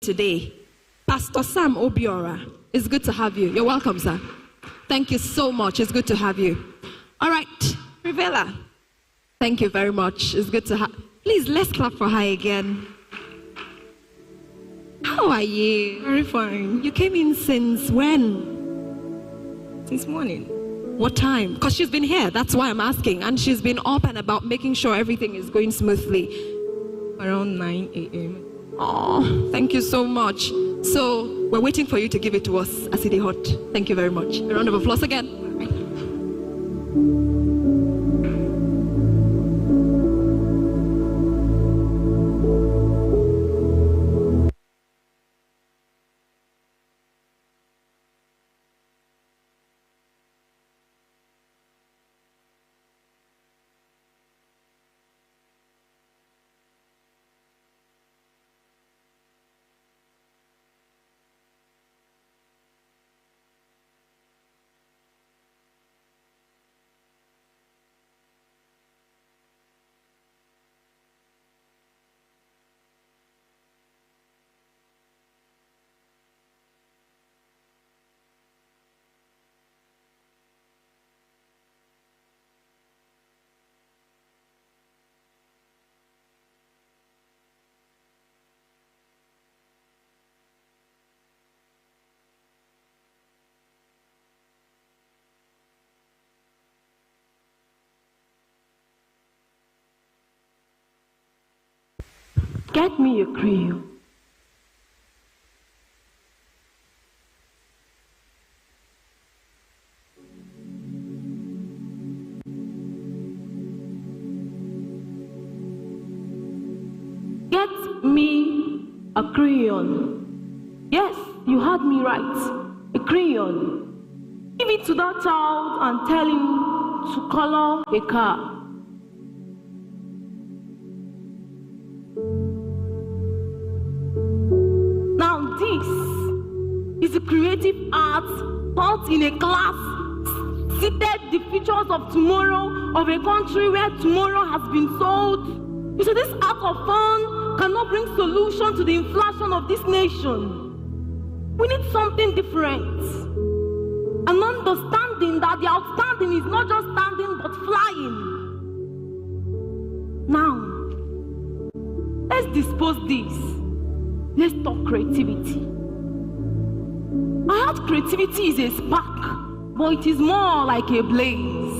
today, Pastor Sam Obiora. It's good to have you. You're welcome, sir. Thank you so much. It's good to have you. All right, Rivella. Thank you very much. It's good to have. Please, let's clap for her again. How are you? Very fine. You came in since when? Since morning. What time? Because she's been here. That's why I'm asking. And she's been up and about making sure everything is going smoothly. Around 9 a.m. Oh, thank you so much. So we're waiting for you to give it to us as it is hot. Thank you very much. A round of applause again. Get me a crayon. Get me a crayon. Yes, you heard me right. A crayon. Give it to that child and tell him to color a car. Is a creative art taught in a class, seated the futures of tomorrow of a country where tomorrow has been sold. You see, this art of fun cannot bring solution to the inflation of this nation. We need something different. An understanding that the outstanding is not just standing but flying. Now, let's dispose this. Let's talk creativity. I heard creativity is a spark, but it is more like a blaze,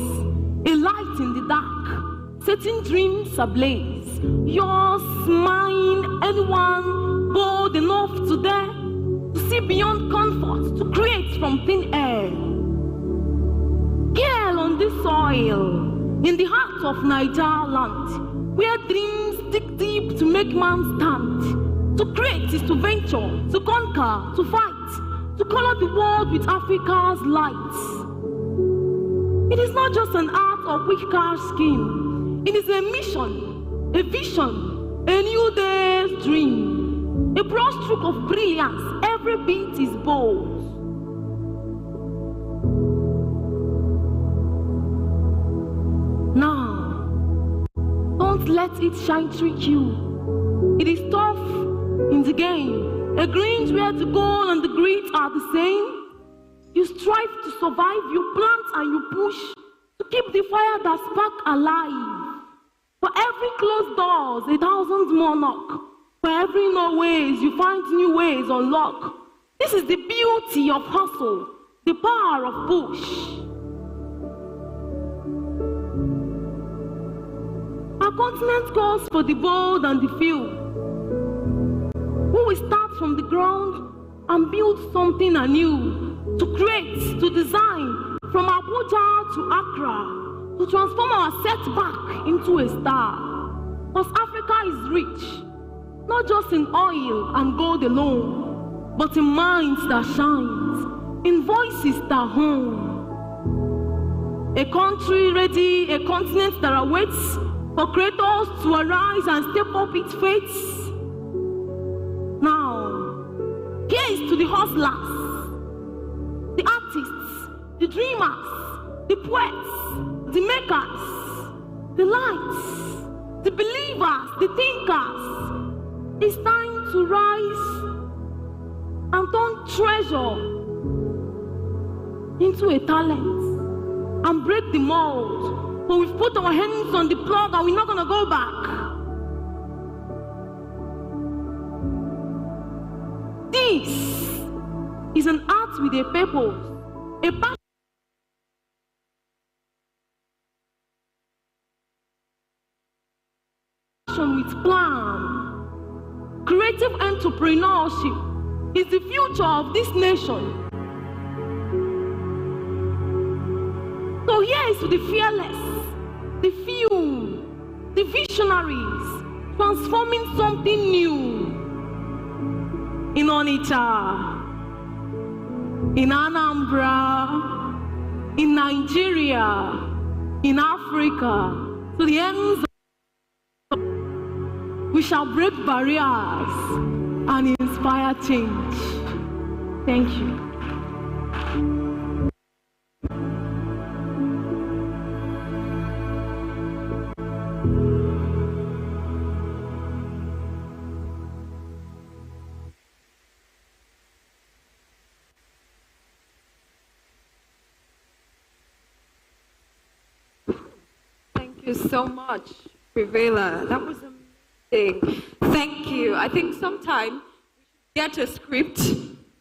a light in the dark, setting dreams ablaze. Yours, mine, anyone bold enough to dare to see beyond comfort, to create from thin air. Here on this soil, in the heart of Niger land, where dreams dig deep to make man stand. To create is to venture, to conquer, to fight, to color the world with Africa's lights. It is not just an art or quick car scheme. It is a mission, a vision, a new day's dream, a broad stroke of brilliance. Every beat is bold. Now, don't let it shine trick you. It is tough in the game. Agreeing where the goal and the grit are the same. You strive to survive, you plant and you push to keep the fire that spark alive. For every closed doors, 1,000 more knock. For every no ways, you find new ways unlock. This is the beauty of hustle, the power of push. Our continent calls for the bold and the few. Who will start from the ground and build something anew, to create, to design, from Abuja to Accra, to transform our setback into a star. Because Africa is rich, not just in oil and gold alone, but in minds that shines, in voices that hum. A country ready, a continent that awaits for creators to arise and step up its fates. Now, here is to the hustlers, the artists, the dreamers, the poets, the makers, the lights, the believers, the thinkers. It's time to rise treasure into a talent and break the mold. But we've put our hands on the plug and we're not going to go back. This is an art with a purpose, a passion with plan. Creative entrepreneurship is the future of this nation. So here is to the fearless, the few, the visionaries, transforming something new in Onitsha, in Anambra, in Nigeria, in Africa, to the ends of we shall break barriers and inspire change. Thank you. Thank you so much, Prevela. That was amazing. Thank you. I think sometime we should get a script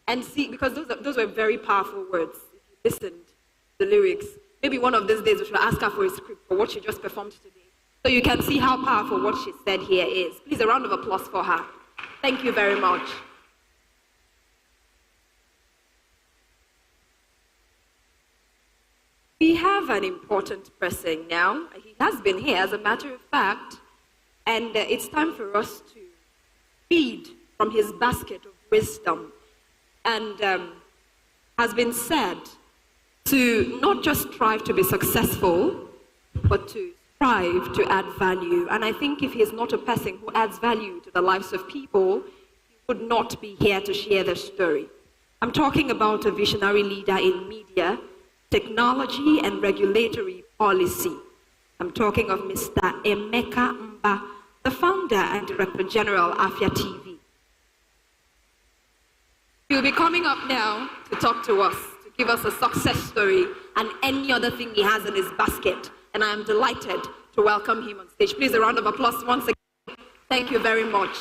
and see, because those were very powerful words. If you listened to the lyrics, maybe one of these days we should ask her for a script for what she just performed today, so you can see how powerful what she said here is. Please, a round of applause for her. Thank you very much. We have an important person now. He has been here, as a matter of fact. And it's time for us to feed from his basket of wisdom. And has been said to not just strive to be successful, but to strive to add value. And I think if he's not a person who adds value to the lives of people, he would not be here to share their story. I'm talking about a visionary leader in media, technology, and regulatory policy. I'm talking of Mr. Emeka Mba, the founder and director general, Afia TV. He'll be coming up now to talk to us, to give us a success story and any other thing he has in his basket. And I am delighted to welcome him on stage. Please, a round of applause once again. Thank you very much.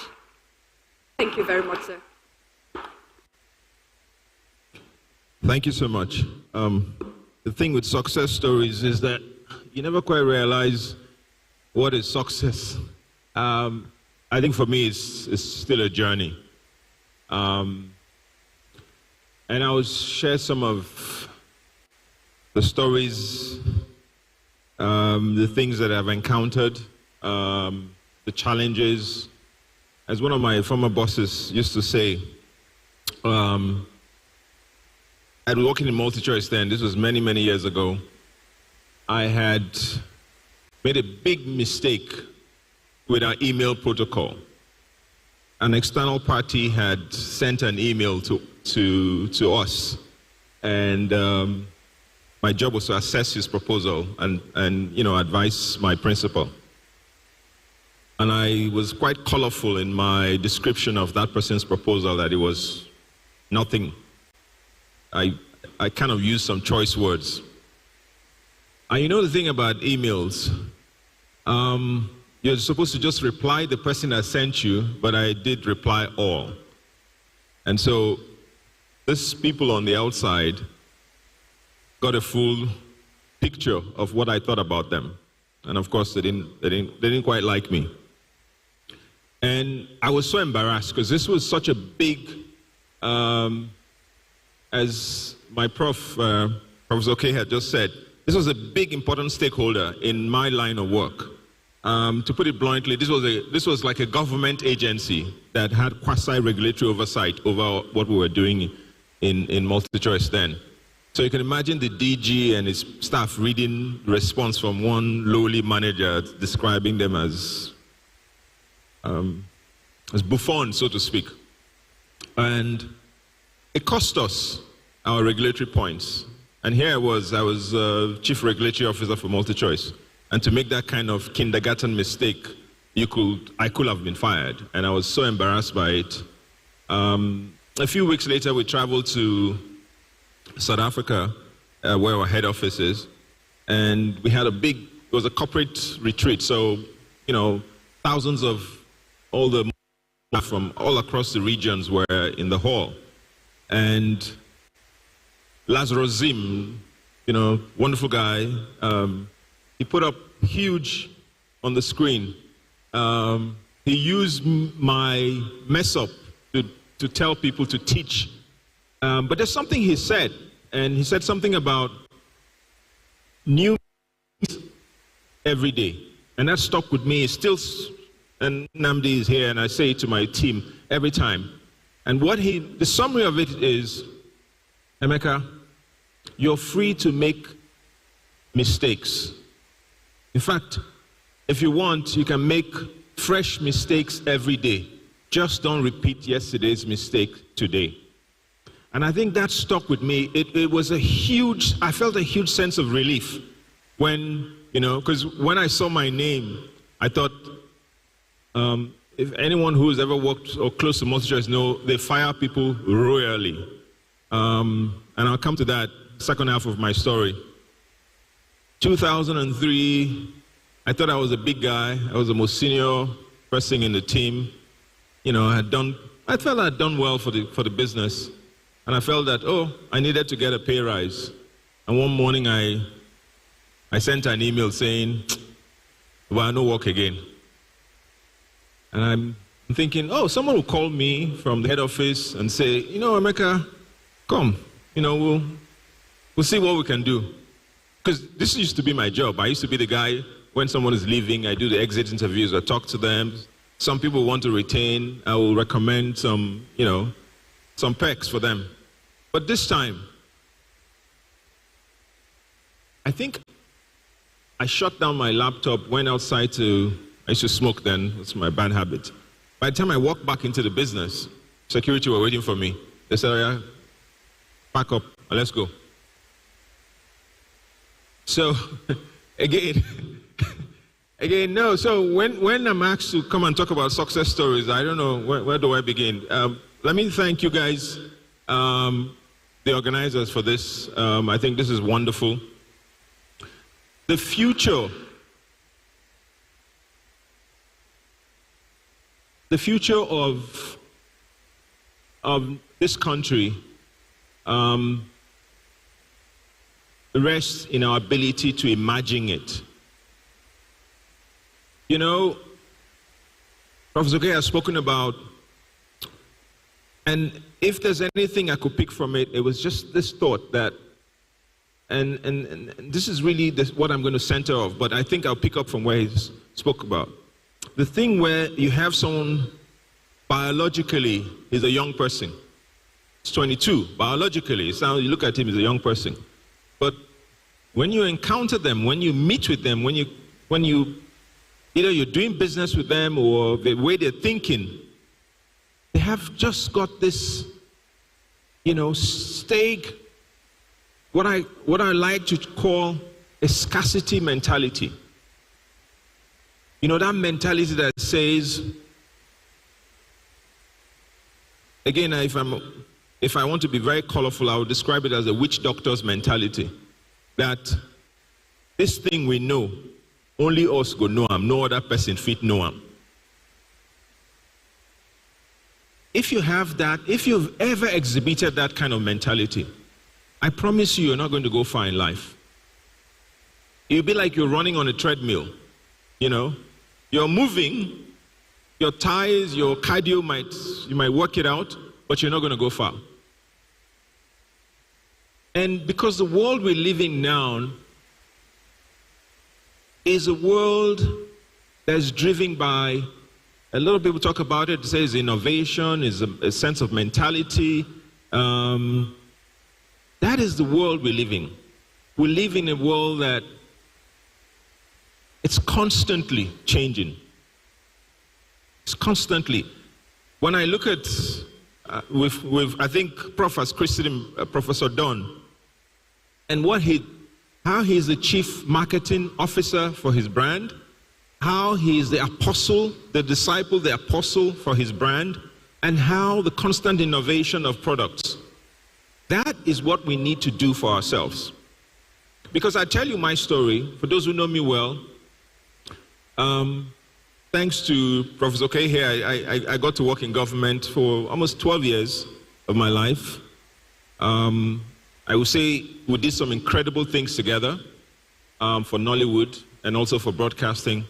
Thank you very much, sir. Thank you so much. The thing with success stories is that you never quite realize what is success. I think for me, it's still a journey. And I will share some of the stories, the things that I've encountered, the challenges. As one of my former bosses used to say, I was working in MultiChoice then. This was many, many years ago. I had made a big mistake with our email protocol. An external party had sent an email to us, and my job was to assess his proposal and advise my principal. And I was quite colorful in my description of that person's proposal, that it was nothing. I kind of used some choice words. And you know the thing about emails, you're supposed to just reply the person that sent you, but I did reply all. And so these people on the outside got a full picture of what I thought about them. And of course, they didn't quite like me. And I was so embarrassed because this was such a big, as my Professor K had just said, this was a big, important stakeholder in my line of work. To put it bluntly, this was like a government agency that had quasi-regulatory oversight over what we were doing in MultiChoice then. So you can imagine the DG and his staff reading the response from one lowly manager describing them as buffoons, so to speak. And it cost us our regulatory points. And here I was Chief Regulatory Officer for MultiChoice. And to make that kind of kindergarten mistake, I could have been fired. And I was so embarrassed by it. a few weeks later, we traveled to South Africa, where our head office is, and we had it was a corporate retreat. So, you know, thousands of all the from all across the regions were in the hall. And Lazarus Zim, you know, wonderful guy, he put up huge on the screen. He used my mess up to tell people to teach. But there's something he said, and he said something about new every day. And that stuck with me. It's still, and Namdi is here, and I say it to my team every time. And the summary of it is, Emeka, you're free to make mistakes. In fact, if you want, you can make fresh mistakes every day. Just don't repeat yesterday's mistake today. And I think that stuck with me. It was I felt a huge sense of relief when, you know, because when I saw my name, I thought, if anyone who's ever worked or close to multi-choice know, they fire people royally. And I'll come to that second half of my story. 2003, I thought I was a big guy. I was the most senior person in the team. You know, I felt I had done well for the business. And I felt that, I needed to get a pay rise. And one morning I sent an email saying, well, no work again. And I'm thinking, someone will call me from the head office and say, you know, Emeka, come, you know, we'll see what we can do. Because this used to be my job. I used to be the guy, when someone is leaving, I do the exit interviews, I talk to them. Some people want to retain, I will recommend some, you know, some perks for them. But this time, I think I shut down my laptop, went outside I used to smoke then, it's my bad habit. By the time I walked back into the business, security were waiting for me. They said, yeah, pack up, let's go. So, again, no. So when I'm asked to come and talk about success stories, I don't know, where do I begin? Let me thank you guys, the organizers, for this. I think this is wonderful. The future of this country rests in our ability to imagine it. You know, Professor Gay has spoken about, and if there's anything I could pick from it, it was just this thought that, and this is really what I'm going to center off, but I think I'll pick up from where he spoke about. The thing where you have someone biologically is a young person. He's 22, biologically, you look at him, he's a young person. But when you encounter them, when you meet with them, when you either you're doing business with them or the way they're thinking, they have just got this, you know, stake, what I like to call a scarcity mentality. You know, that mentality that says, again, if I want to be very colorful, I would describe it as a witch doctor's mentality. That this thing we know, only us go know am, no other person fit know am. If you have that, if you've ever exhibited that kind of mentality, I promise you're not going to go far in life. It'll be like you're running on a treadmill, you know. You're moving, your thighs, your cardio you might work it out, but you're not going to go far. And because the world we live in now is a world that's driven by, a lot of people talk about it, says innovation, is a sense of mentality. That is the world we live in. We live in a world that it's constantly changing. It's constantly. When I look at, I think Prof has christened him Professor Don, and how he's the chief marketing officer for his brand, how he is the apostle, the disciple, the apostle for his brand, and how the constant innovation of products, that is what we need to do for ourselves. Because I tell you my story, for those who know me well, thanks to Professor K here, I got to work in government for almost 12 years of my life. I would say we did some incredible things together for Nollywood and also for broadcasting.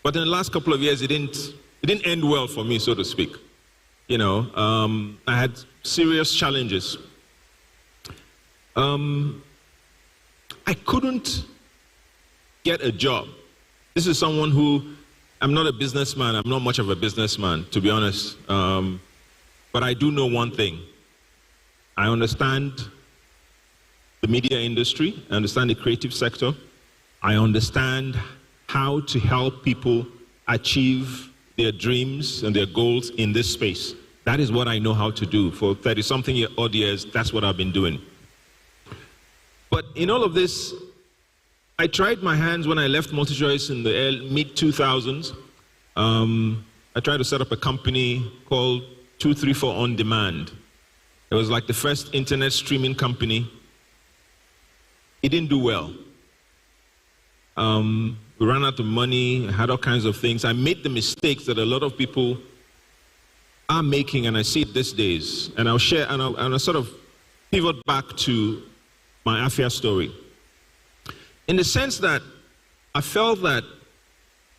But in the last couple of years, it didn't end well for me, so to speak. You know, I had serious challenges. I couldn't get a job. This is someone who, I'm not a businessman, I'm not much of a businessman, to be honest. But I do know one thing. I understand the media industry, I understand the creative sector. I understand how to help people achieve their dreams and their goals in this space. That is what I know how to do. For 30-something odd years, that's what I've been doing. But in all of this, I tried my hands when I left MultiChoice in the mid-2000s. I tried to set up a company called 234 On Demand. It was like the first internet streaming company. It didn't do well. We ran out of money, had all kinds of things. I made the mistakes that a lot of people are making, and I see it these days. And I'll share, and I'll sort of pivot back to my Afia story. In the sense that I felt that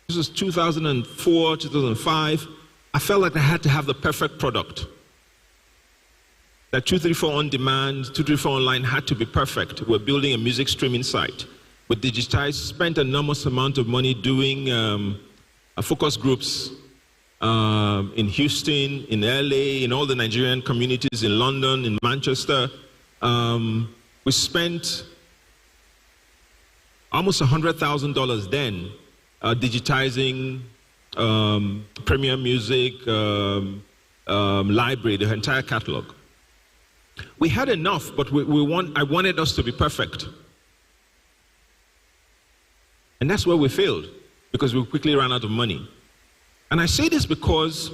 this was 2004, 2005, I felt like I had to have the perfect product. That 234 On Demand, 234 Online had to be perfect. We're building a music streaming site. We digitized, spent an enormous amount of money doing focus groups in Houston, in LA, in all the Nigerian communities, in London, in Manchester. We spent almost $100,000 then digitizing Premier Music, library, the entire catalog. We had enough, but I wanted us to be perfect. And that's where we failed, because we quickly ran out of money. And I say this because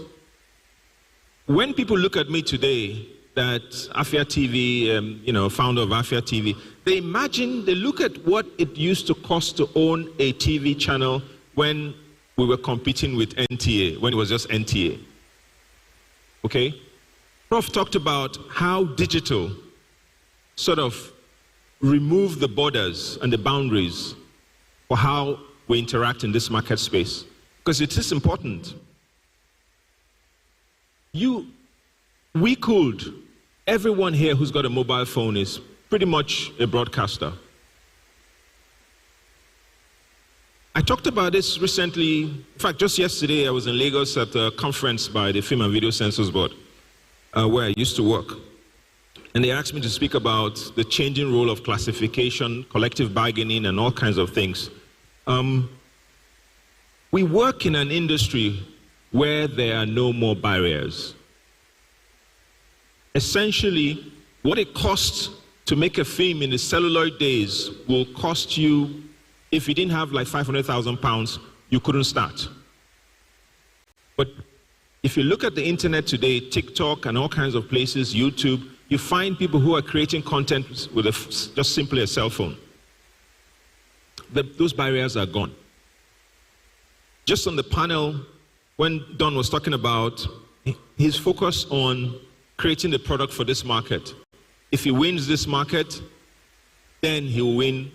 when people look at me today, that Afia TV, founder of Afia TV, they look at what it used to cost to own a TV channel when we were competing with NTA, when it was just NTA. Okay? Prof talked about how digital sort of removed the borders and the boundaries for how we interact in this market space. Because it is important. Everyone here who's got a mobile phone is pretty much a broadcaster. I talked about this recently. In fact, just yesterday I was in Lagos at a conference by the Film and Video Censors Board, where I used to work. And they asked me to speak about the changing role of classification, collective bargaining, and all kinds of things. We work in an industry where there are no more barriers. Essentially, what it costs to make a film in the celluloid days will cost you, if you didn't have like 500,000 pounds, you couldn't start. But if you look at the internet today, TikTok and all kinds of places, YouTube, you find people who are creating content with just simply a cell phone. Those barriers are gone. Just on the panel, when Don was talking about his focus on creating the product for this market. If he wins this market, then he will win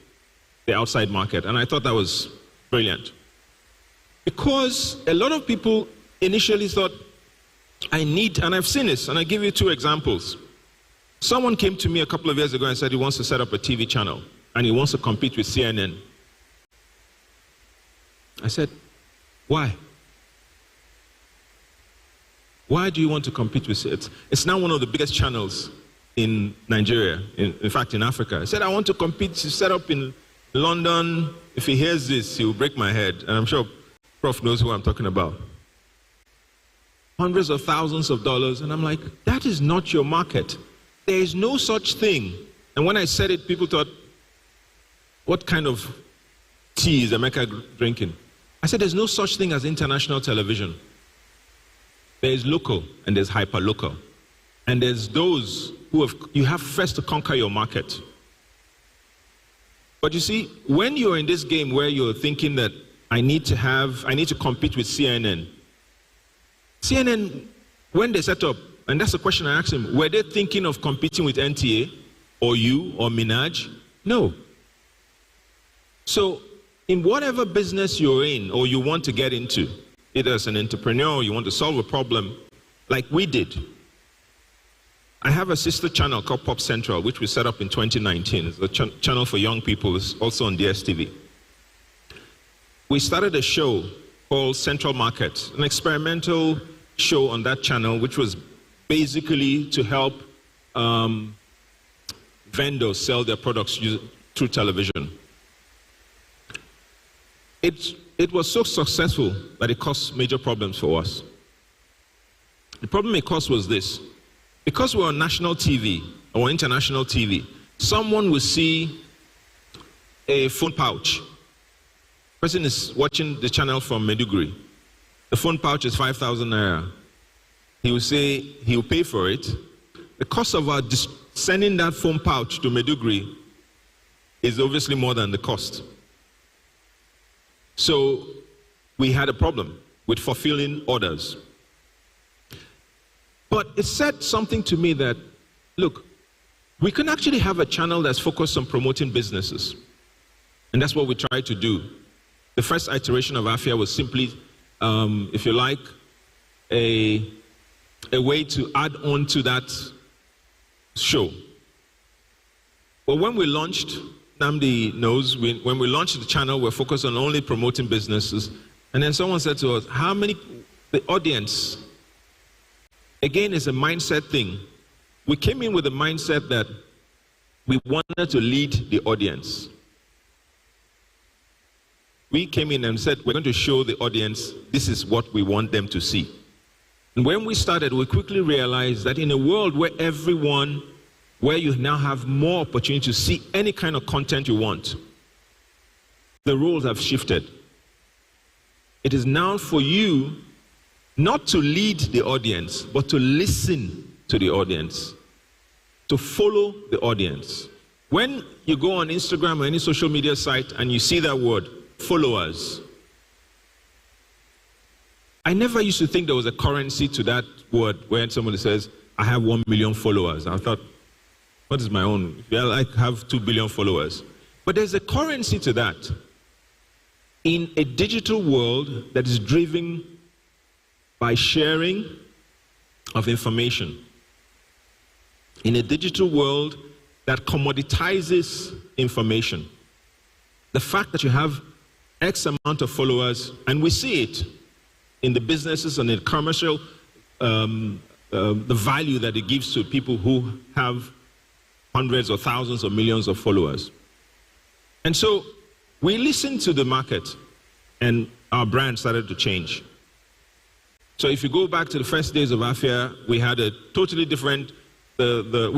the outside market. And I thought that was brilliant. Because a lot of people initially thought, and I've seen this, and I give you two examples. Someone came to me a couple of years ago and said he wants to set up a TV channel, and he wants to compete with CNN. I said, why? Why do you want to compete with it? It's now one of the biggest channels in Nigeria, in fact, in Africa. I said, I want to compete to set up in London. If he hears this, he will break my head. And I'm sure Prof knows who I'm talking about. Hundreds of thousands of dollars. And I'm like, that is not your market. There is no such thing. And when I said it, people thought, what kind of tea is Emeka drinking? I said, there's no such thing as international television. There's local and there's hyper-local. And there's those you have first to conquer your market. But you see, when you're in this game where you're thinking that I need to compete with CNN. CNN, when they set up, and that's the question I asked him, were they thinking of competing with NTA or you or Minaj? No. So in whatever business you're in or you want to get into, either as an entrepreneur or you want to solve a problem, like we did. I have a sister channel called Pop Central, which we set up in 2019. It's a channel for young people. It's also on DSTV. We started a show called Central Market, an experimental show on that channel, which was basically to help vendors sell their products through television. It was so successful that it caused major problems for us. The problem it caused was this. Because we're on national TV or international TV, someone will see a phone pouch. Person is watching the channel from Maiduguri. The phone pouch is 5,000 naira. He will say he will pay for it. The cost of our sending that phone pouch to Maiduguri is obviously more than the cost. So we had a problem with fulfilling orders. But it said something to me that, look, we can actually have a channel that's focused on promoting businesses. And that's what we tried to do. The first iteration of Afia was simply, if you like, a way to add on to that show. But when we launched, Namdi knows, when we launched the channel, we're focused on only promoting businesses. And then someone said to us, the audience, again, it's a mindset thing. We came in with the mindset that we wanted to lead the audience. We came in and said, we're going to show the audience this is what we want them to see. And when we started, we quickly realized that in a world where you now have more opportunity to see any kind of content you want, the roles have shifted. It is now for you not to lead the audience, but to listen to the audience, to follow the audience. When you go on Instagram or any social media site and you see that word, followers, I never used to think there was a currency to that word when somebody says, I have 1 million followers. I thought, what is my own? Well, I have 2 billion followers. But there's a currency to that. In a digital world that is driven by sharing of information, in a digital world that commoditizes information, the fact that you have X amount of followers, and we see it in the businesses and in commercial, the value that it gives to people who have hundreds or thousands or millions of followers. And so we listened to the market and our brand started to change. So if you go back to the first days of Afia, we had a totally different, the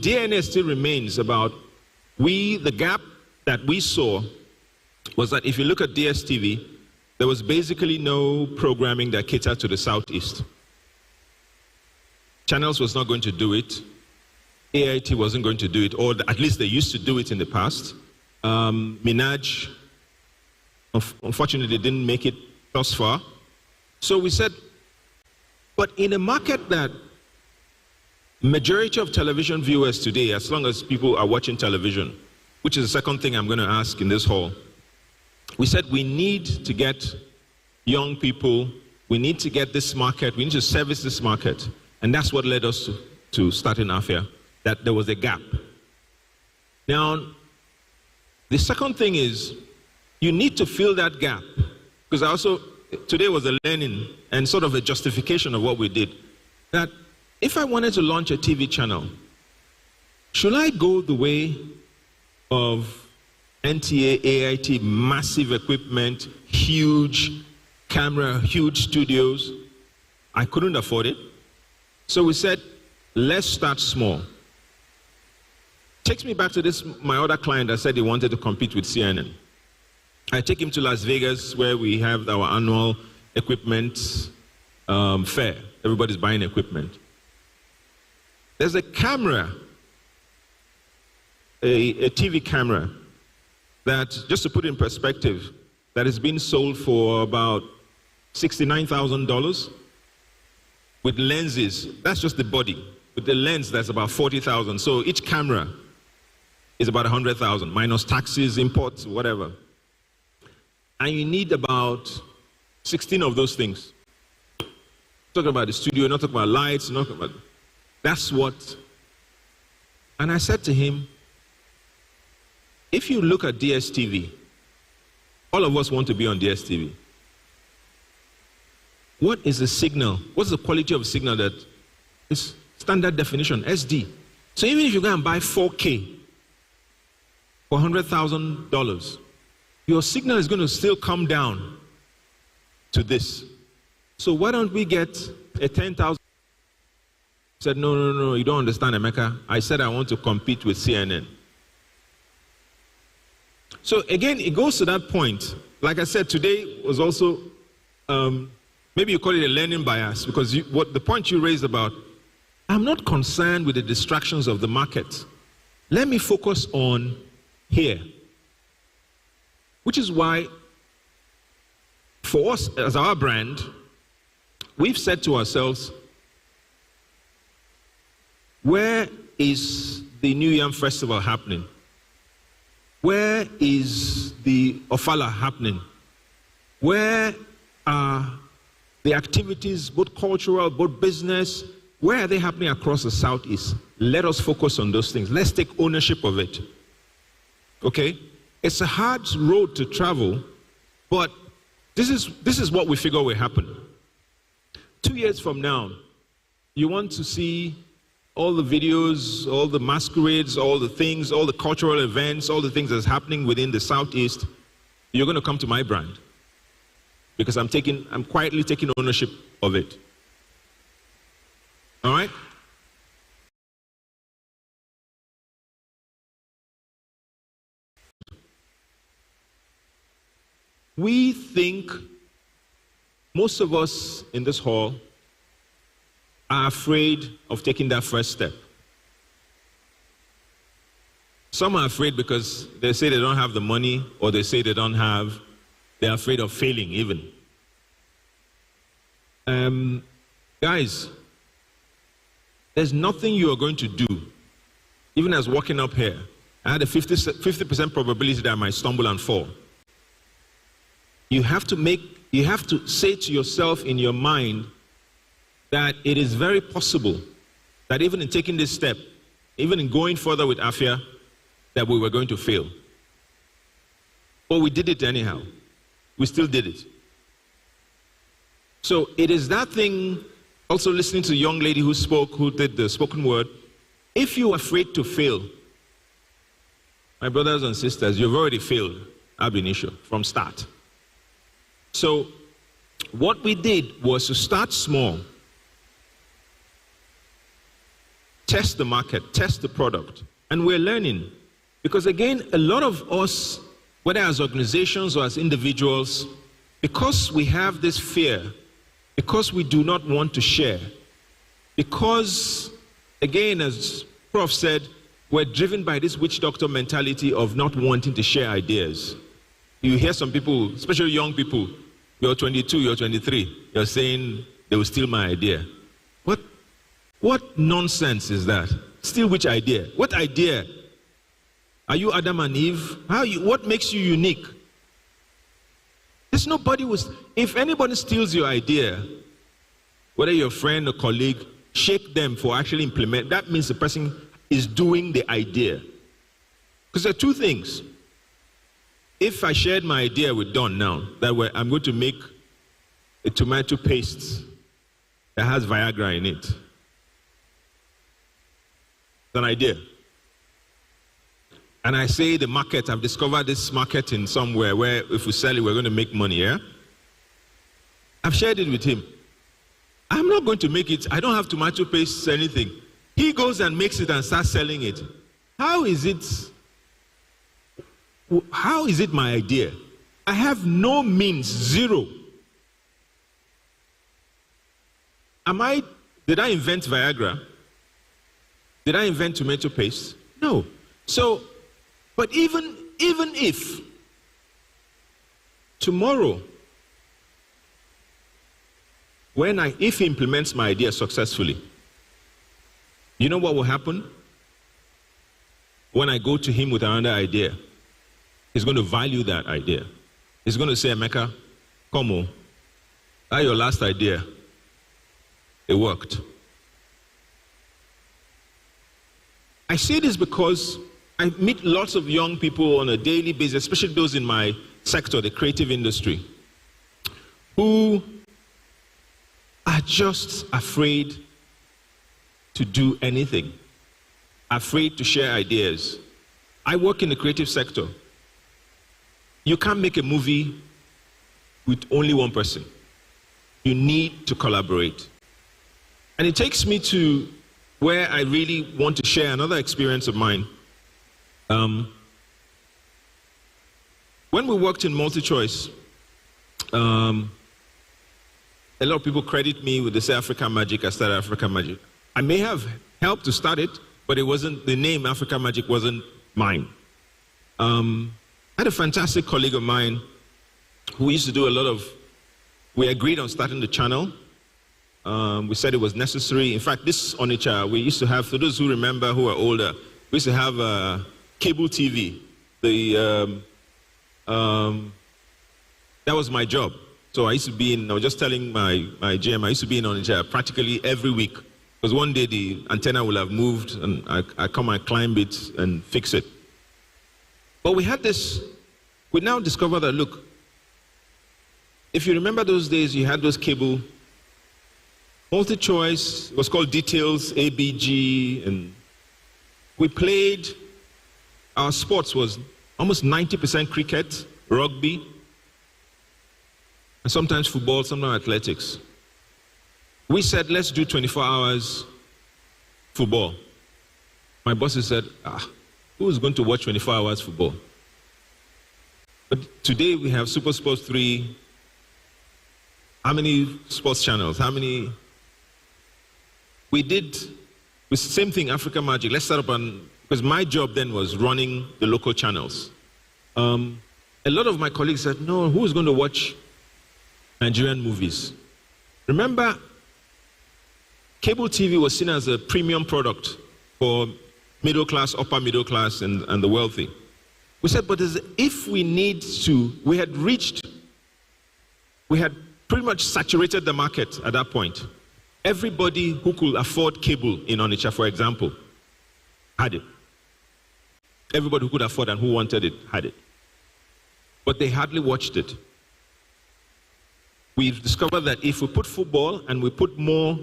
DNA still remains about, the gap that we saw was that if you look at DSTV, there was basically no programming that catered to the Southeast. Channels was not going to do it. AIT wasn't going to do it, or at least they used to do it in the past. Minaj, unfortunately, didn't make it thus far. So we said, but in a market that majority of television viewers today, as long as people are watching television, which is the second thing I'm going to ask in this hall, we said we need to get young people, we need to get this market, we need to service this market. And that's what led us to starting Afia, that there was a gap. Now, the second thing is, you need to fill that gap. Because today was a learning and sort of a justification of what we did. That if I wanted to launch a TV channel, should I go the way of NTA, AIT, massive equipment, huge camera, huge studios? I couldn't afford it. So we said, let's start small. Takes me back to this, my other client that said he wanted to compete with CNN. I take him to Las Vegas where we have our annual equipment fair. everybody's buying equipment. There's a camera, a TV camera, that, just to put it in perspective, that is being sold for about $69,000 with lenses. That's just the body. With the lens, that's about $40,000. So each camera is about $100,000, minus taxes, imports, whatever. And you need about 16 of those things. Talking about the studio, not talking about lights, not talking about... That's what... And I said to him, if you look at DSTV, all of us want to be on DSTV. What is the signal? What's the quality of signal that is standard definition, SD? So even if you go and buy 4K for $100,000, your signal is going to still come down to this. So why don't we get a 10,000? Said, no, you don't understand, Emeka. I said I want to compete with CNN. So again, it goes to that point. Like I said, today was also, maybe you call it a learning bias, because what the point you raised about, I'm not concerned with the distractions of the market. Let me focus on here. Which is why, for us as our brand, we've said to ourselves, where is the New Yam Festival happening? Where is the Ofala happening? Where are the activities, both cultural, both business, where are they happening across the Southeast? Let us focus on those things. Let's take ownership of it. Okay? It's a hard road to travel, but this is what we figure will happen. 2 years from now, you want to see all the videos, all the masquerades, all the things, all the cultural events, all the things that's happening within the Southeast, you're going to come to my brand. Because I'm quietly taking ownership of it. All right? We think, most of us in this hall are afraid of taking that first step. Some are afraid because they say they don't have the money, or they say they're afraid of failing even. Guys, there's nothing you are going to do, even as walking up here. I had a 50% probability that I might stumble and fall. You have to say to yourself in your mind that it is very possible that even in taking this step, even in going further with Afia, that we were going to fail. But we did it anyhow. We still did it. So it is that thing, also listening to the young lady who spoke, who did the spoken word. If you're afraid to fail, my brothers and sisters, you've already failed ab initio from start. So what we did was to start small, test the market, test the product, and we're learning. Because again, a lot of us, whether as organizations or as individuals, because we have this fear, because we do not want to share, because, again, as Prof said, we're driven by this witch doctor mentality of not wanting to share ideas. You hear some people, especially young people, you're 22, you're 23, you're saying they will steal my idea. What nonsense is that? Steal which idea? What idea? Are you Adam and Eve? What makes you unique? There's nobody if anybody steals your idea, whether you're a friend or colleague, shake them for actually implement. That means the person is doing the idea. Because there are two things. If I shared my idea with Don now, that I'm going to make a tomato paste that has Viagra in it. It's an idea. And I say the market, I've discovered this market in somewhere where if we sell it, we're going to make money, yeah? I've shared it with him. I'm not going to make it. I don't have tomato paste or anything. He goes and makes it and starts selling it. How is it my idea? I have no means, zero. Did I invent Viagra? Did I invent tomato paste? No. So, but even if tomorrow, if he implements my idea successfully, you know what will happen? When I go to him with another idea, he's going to value that idea. He's going to say, Emeka, come on, that's your last idea. It worked. I say this because I meet lots of young people on a daily basis, especially those in my sector, the creative industry, who are just afraid to do anything, afraid to share ideas. I work in the creative sector. You can't make a movie with only one person. You need to collaborate. And it takes me to where I really want to share another experience of mine. When we worked in MultiChoice, a lot of people credit me with the say Africa Magic. I started Africa Magic. I may have helped to start it, but it wasn't, the name Africa Magic wasn't mine. I had a fantastic colleague of mine who used to do a lot of, we agreed on starting the channel. We said it was necessary. In fact, this Onitsha, we used to have, for those who remember who are older, we used to have cable TV. That was my job. So I used to be in, I was just telling my GM, I used to be in Onitsha practically every week. Because one day the antenna will have moved and I come and climb it and fix it. But we had this, we now discover that, look, if you remember those days, you had those cable, MultiChoice, it was called Details, ABG, and we played, our sports was almost 90% cricket, rugby, and sometimes football, sometimes athletics. We said, let's do 24 hours football. My bosses said, who's going to watch 24 hours football? But today we have Super Sports 3. How many sports channels? How many? We did the same thing, Africa Magic. Let's start up on, because my job then was running the local channels. A lot of my colleagues said, no, who's going to watch Nigerian movies? Remember, cable TV was seen as a premium product for middle class, upper middle class, and the wealthy. We said, but if we need to, we had pretty much saturated the market at that point. Everybody who could afford cable in Onitsha, for example, had it. Everybody who could afford and who wanted it had it. But they hardly watched it. We've discovered that if we put football and we put more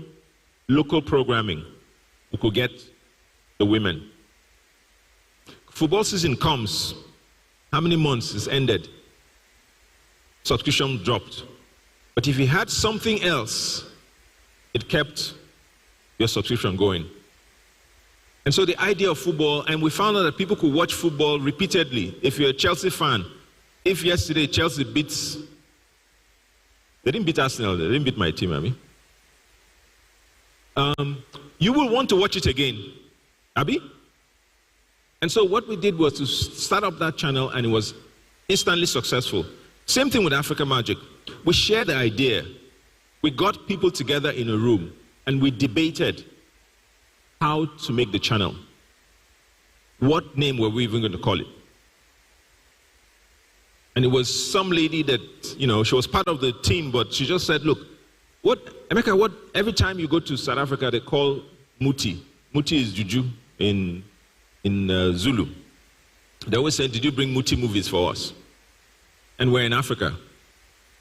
local programming, we could get the women. Football season comes. How many months is ended? Subscription dropped. But if you had something else, it kept your subscription going. And so the idea of football, and we found out that people could watch football repeatedly. If you're a Chelsea fan, if yesterday Chelsea beats, they didn't beat Arsenal, they didn't beat my team, you will want to watch it again, Abi? And so what we did was to start up that channel, and it was instantly successful. Same thing with Africa Magic. We shared the idea. We got people together in a room, and we debated how to make the channel. What name were we even going to call it? And it was some lady that, she was part of the team, but she just said, look, Emeka, every time you go to South Africa, they call Muti. Muti is Juju in Zulu. They always say, did you bring Muti movies for us? And we're in Africa.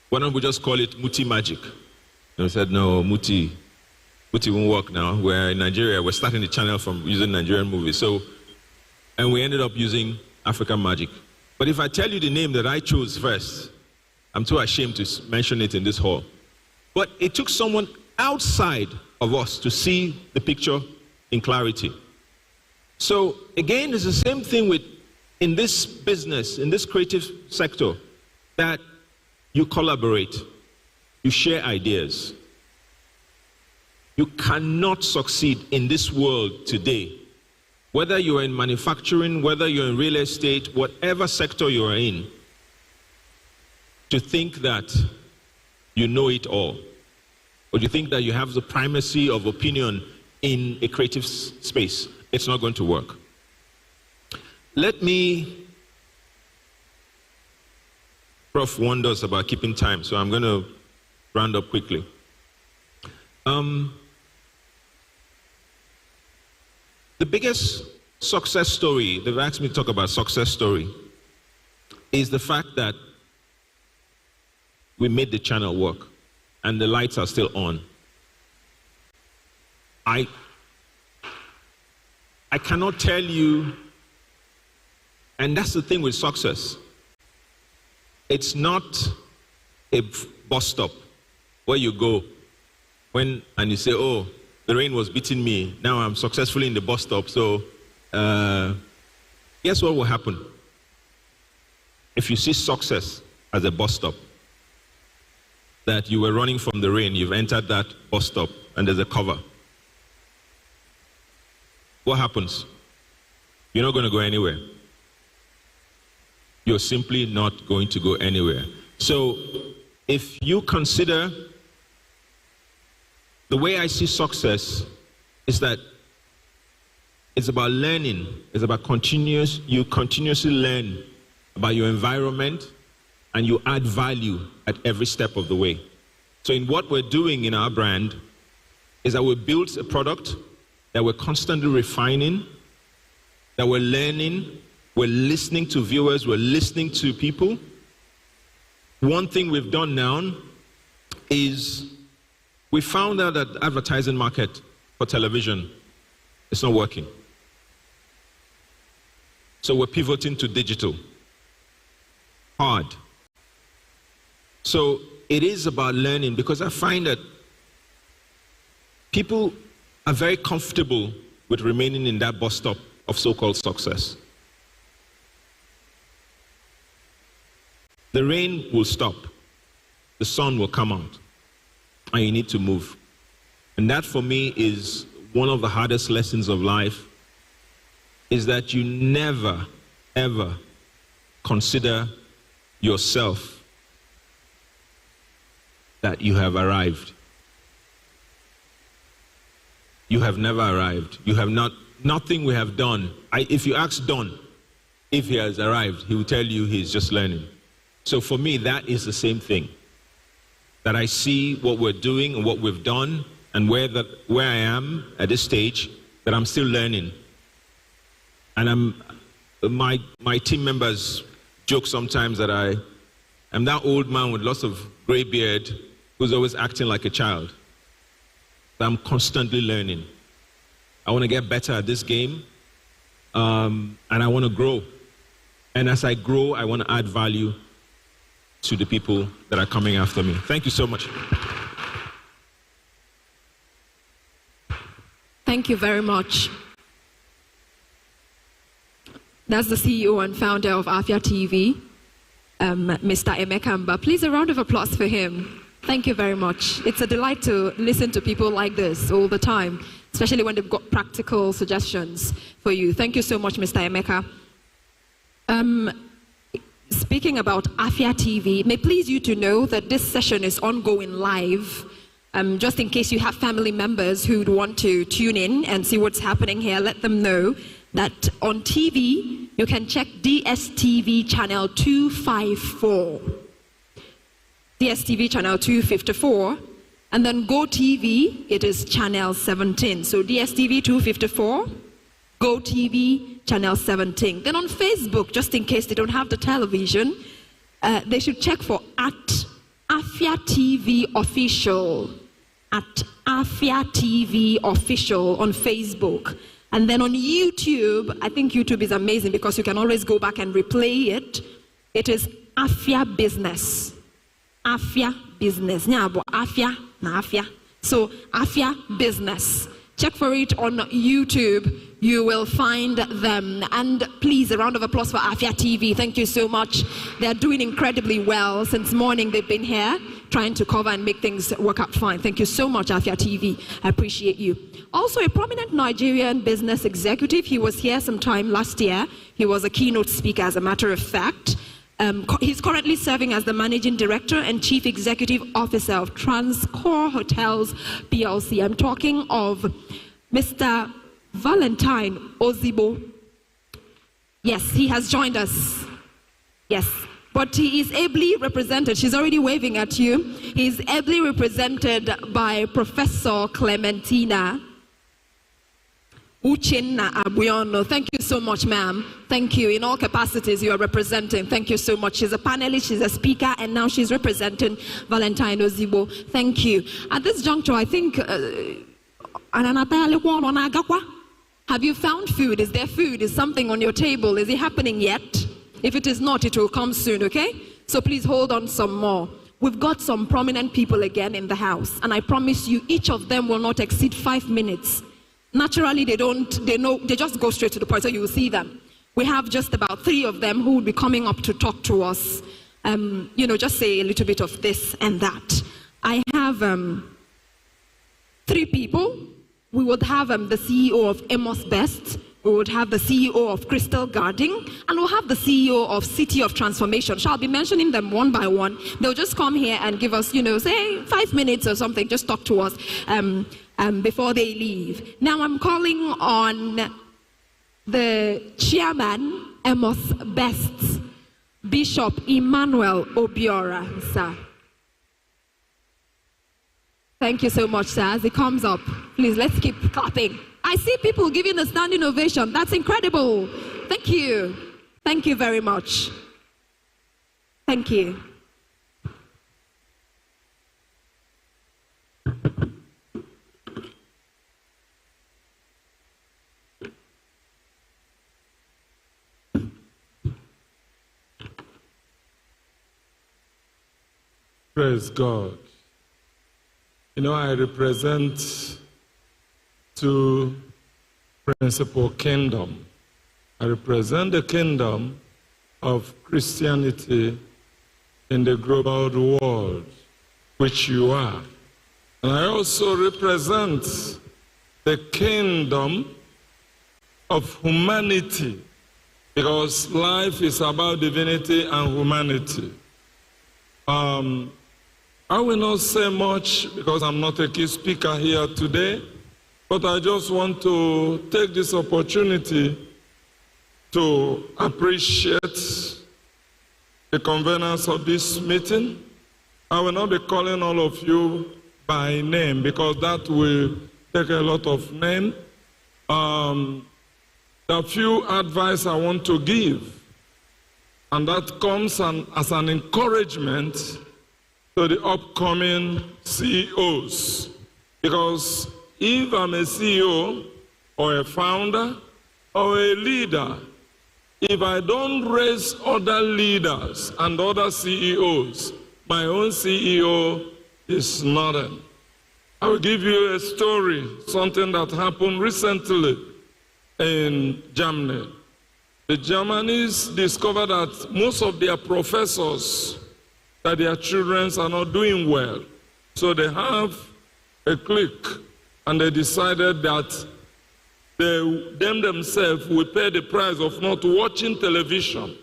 Why don't we just call it Muti Magic? And we said, no, Muti won't work now. We're in Nigeria. We're starting the channel from using Nigerian movies. And we ended up using Africa Magic. But if I tell you the name that I chose first, I'm too ashamed to mention it in this hall. But it took someone outside of us to see the picture in clarity. So again, it's the same thing in this business, in this creative sector, that you collaborate, you share ideas. You cannot succeed in this world today, whether you're in manufacturing, whether you're in real estate, whatever sector you are in, to think that you know it all, or you think that you have the primacy of opinion in a creative space. It's not going to work. Let me, Prof wonders about keeping time, so I'm going to round up quickly. The biggest success story, they've asked me to talk about success story, is the fact that we made the channel work and the lights are still on. I cannot tell you, and that's the thing with success. It's not a bus stop where you go and you say, oh, the rain was beating me, now I'm successfully in the bus stop, so guess what will happen? If you see success as a bus stop, that you were running from the rain, you've entered that bus stop, and there's a cover. What happens? You're not going to go anywhere. You're simply not going to go anywhere. So if you consider, the way I see success is that it's about learning. It's about you continuously learn about your environment, and you add value at every step of the way. So in what we're doing in our brand is that we build a product that we're constantly refining, that we're learning, we're listening to viewers, we're listening to people. One thing we've done now is we found out that the advertising market for television is not working. So we're pivoting to digital. Hard. So it is about learning, because I find that people are very comfortable with remaining in that bus stop of so-called success. The rain will stop, the sun will come out, and you need to move. And that for me is one of the hardest lessons of life, is that you never, ever consider yourself that you have arrived. You have never arrived. You have not, nothing we have done. If you ask Don if he has arrived, he will tell you he's just learning. So for me, that is the same thing. That I see what we're doing and what we've done and where I am at this stage, that I'm still learning. And my team members joke sometimes that I'm that old man with lots of gray beard who's always acting like a child. But I'm constantly learning. I want to get better at this game, and I want to grow. And as I grow, I want to add value to the people that are coming after me. Thank you so much. Thank you very much. That's the CEO and founder of Afia TV, Mr. Emeka. Please, a round of applause for him. Thank you very much. It's a delight to listen to people like this all the time, especially when they've got practical suggestions for you. Thank you so much, Mr. Emeka. Speaking about Afia TV, may please you to know that this session is ongoing live. Just in case you have family members who would want to tune in and see what's happening here, let them know that on TV, you can check DSTV channel 254. DSTV channel 254, and then Go TV, it is channel 17. So DSTV 254, Go TV channel 17. Then on Facebook, just in case they don't have the television, they should check for @Afia TV Official, @Afia TV Official on Facebook. And then on YouTube, I think YouTube is amazing because you can always go back and replay it. It is Afia Business. Afia Business. Afia na Afia. So Afia Business. Check for it on YouTube. You will find them. And please, a round of applause for Afia TV. Thank you so much. They're doing incredibly well. Since morning they've been here. trying to cover and make things work out fine. Thank you so much, Afia TV. I appreciate you. Also, a prominent Nigerian business executive. He was here sometime last year. He was a keynote speaker, as a matter of fact. He's currently serving as the Managing Director and Chief Executive Officer of Transcore Hotels PLC. I'm talking of Mr. Valentine Ozibo. Yes, he has joined us. Yes, but he is ably represented. She's already waving at you. He is ably represented by Professor Clementina Uchenna Abuyono. Thank you so much, ma'am. Thank you. In all capacities you are representing. Thank you so much. She's a panelist, she's a speaker, and now she's representing Valentine Ozibo. Thank you. At this juncture, I think, have you found food? Is there food? Is something on your table? Is it happening yet? If it is not, it will come soon, okay? So please hold on some more. We've got some prominent people again in the house, and I promise you, each of them will not exceed 5 minutes. Naturally, they just go straight to the point, so you will see them. We have just about 3 of them who will be coming up to talk to us. Just say a little bit of this and that. I have 3 people. We would have the CEO of Amos Best. We would have the CEO of Crystal Garden, and we'll have the CEO of City of Transformation. Shall be mentioning them one by one. They'll just come here and give us, say 5 minutes or something, just talk to us before they leave. Now I'm calling on the chairman, Amos Best, Bishop Emmanuel Obiora, sir. Thank you so much, sir. As he comes up, please, let's keep clapping. I see people giving a standing ovation. That's incredible. Thank you. Thank you very much. Thank you. Praise God. I represent 2 principal kingdoms. I represent the kingdom of Christianity in the global world, which you are. And I also represent the kingdom of humanity, because life is about divinity and humanity. I will not say much because I'm not a key speaker here today, but I just want to take this opportunity to appreciate the conveners of this meeting. I will not be calling all of you by name because that will take a lot of name. There are few advice I want to give, and that comes as an encouragement to the upcoming CEOs. Because if I'm a CEO or a founder or a leader, if I don't raise other leaders and other CEOs, my own CEO is nothing. I will give you a story, something that happened recently in Germany. The Germans discovered that most of their professors, that their children are not doing well. So they have a clique, and they decided that them themselves will pay the price of not watching television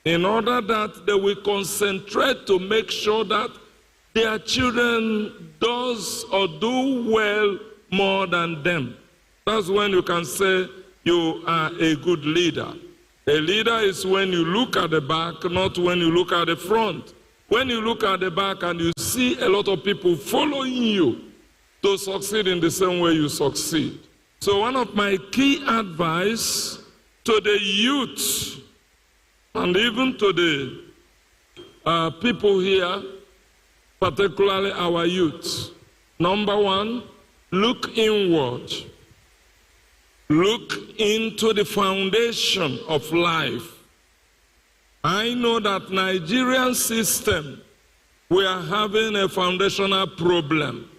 in order that they will concentrate to make sure that their children does or do well more than them. That's when you can say you are a good leader. A leader is when you look at the back, not when you look at the front. When you look at the back and you see a lot of people following you to succeed in the same way you succeed. So one of my key advice to the youth and even to the people here, particularly our youth. Number 1, look inward. Look into the foundation of life. I know that Nigerian system, we are having a foundational problem.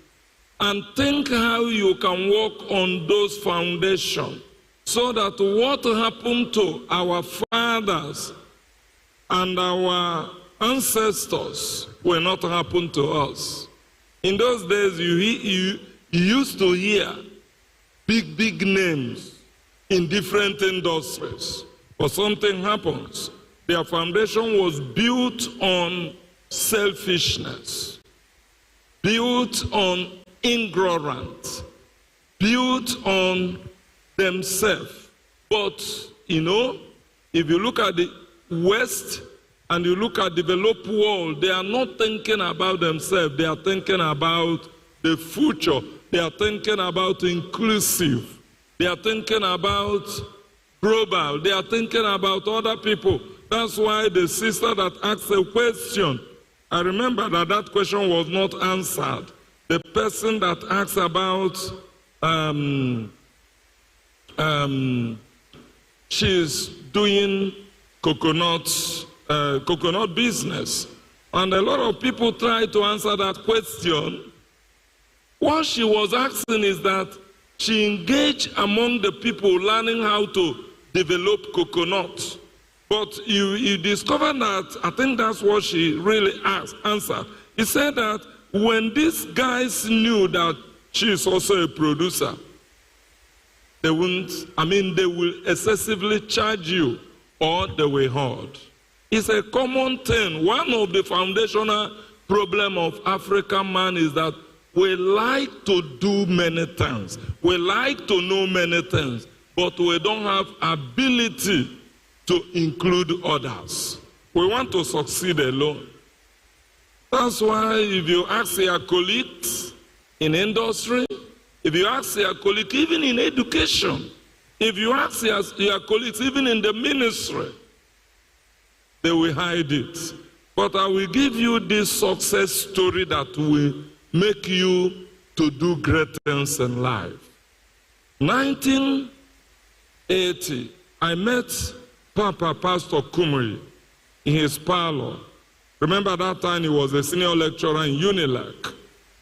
And think how you can work on those foundations so that what happened to our fathers and our ancestors will not happen to us. In those days, you used to hear big names in different industries, but something happens. Their foundation was built on selfishness, built on ignorance, built on themselves. But, you know, if you look at the West and you look at the developed world, they are not thinking about themselves. They are thinking about the future. They are thinking about inclusive. They are thinking about global. They are thinking about other people. That's why the sister that asked a question, I remember that question was not answered. The person that asked about she's doing coconut business, and a lot of people try to answer that question. What she was asking is that she engaged among the people learning how to develop coconut. But you discover that, I think that's what she really answered. He said that when these guys knew that she is also a producer, they will excessively charge you or they will hoard. It's a common thing. One of the foundational problems of African man is that we like to do many things. We like to know many things, but we don't have ability to include others. We want to succeed alone. That's why if you ask your colleagues in industry, if you ask your colleagues even in education, if you ask your colleagues even in the ministry, they will hide it. But I will give you this success story that will make you to do great things in life. 1980, I met Papa Pastor Kumri in his parlor. Remember that time he was a senior lecturer in Unilag.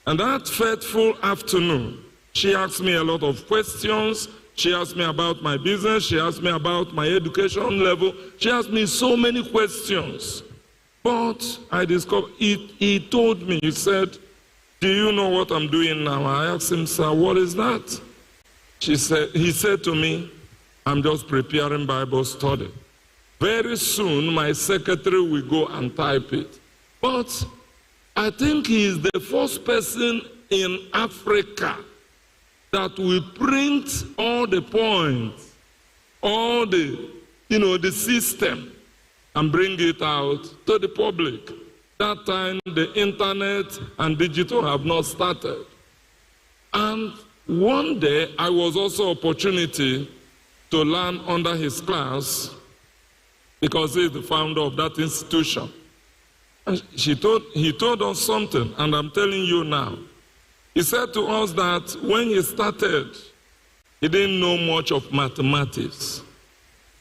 And that fateful afternoon, she asked me a lot of questions. She asked me about my business. She asked me about my education level. She asked me so many questions. But I discovered, he told me, he said, "Do you know what I'm doing now?" I asked him, "Sir, what is that?" He said to me, "I'm just preparing Bible study. Very soon, my secretary will go and type it." But I think he is the first person in Africa that will print all the points, all the, the system, and bring it out to the public. That time, the internet and digital have not started. And one day, I was also opportunity to learn under his class, because he's the founder of that institution. And he told us something, and I'm telling you now. He said to us that when he started, he didn't know much of mathematics,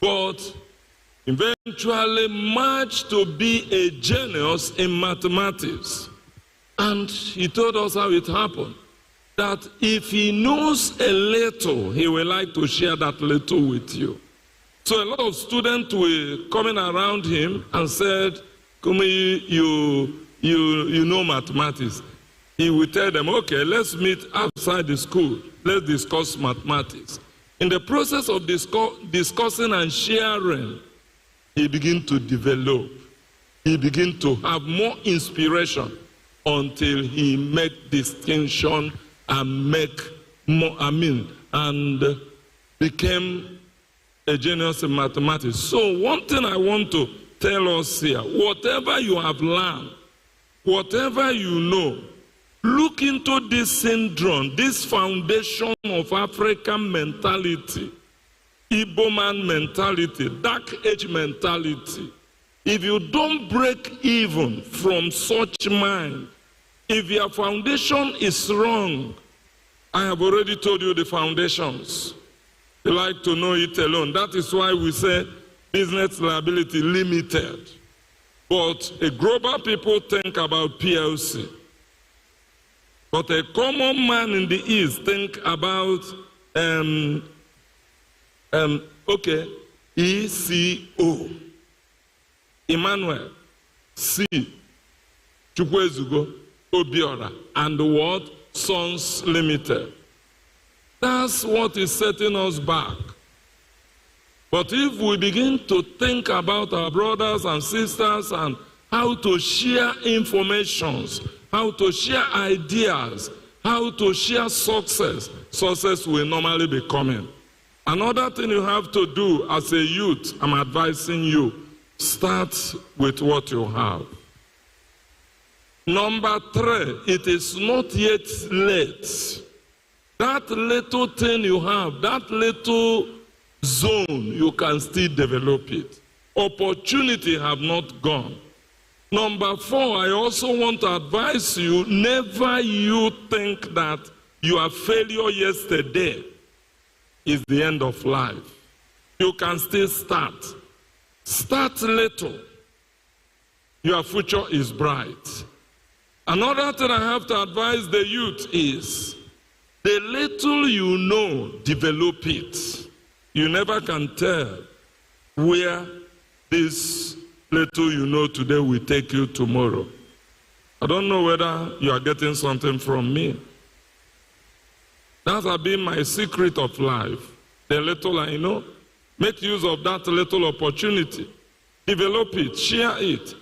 but eventually managed to be a genius in mathematics. And he told us how it happened. That if he knows a little, he will like to share that little with you. So a lot of students were coming around him and said, "Kumi, you know mathematics." He would tell them, "Okay, let's meet outside the school. Let's discuss mathematics." In the process of discussing and sharing, he began to develop. He began to have more inspiration until he made distinction and and became a genius in mathematics. So one thing I want to tell us here, whatever you have learned, whatever you know, look into this syndrome, this foundation of African mentality, Igbo man mentality, dark age mentality. If you don't break even from such mind, if your foundation is wrong, I have already told you the foundations. You like to know it alone. That is why we say business liability limited. But a global people think about PLC. But a common man in the East think about ECO. Emmanuel, C. Chukwezugo Obiora and what? Sons Limited. That's what is setting us back. But if we begin to think about our brothers and sisters and how to share informations, how to share ideas, how to share success, success will normally be coming. Another thing you have to do as a youth, I'm advising you, start with what you have. Number 3, it is not yet late. That little thing you have, that little zone, you can still develop it. Opportunity have not gone. Number 4, I also want to advise you, never you think that your failure yesterday is the end of life. You can still start. Start little. Your future is bright. Another thing I have to advise the youth is, the little you know, develop it. You never can tell where this little you know today will take you tomorrow. I don't know whether you are getting something from me. That has been my secret of life. The little I know, make use of that little opportunity. Develop it, share it.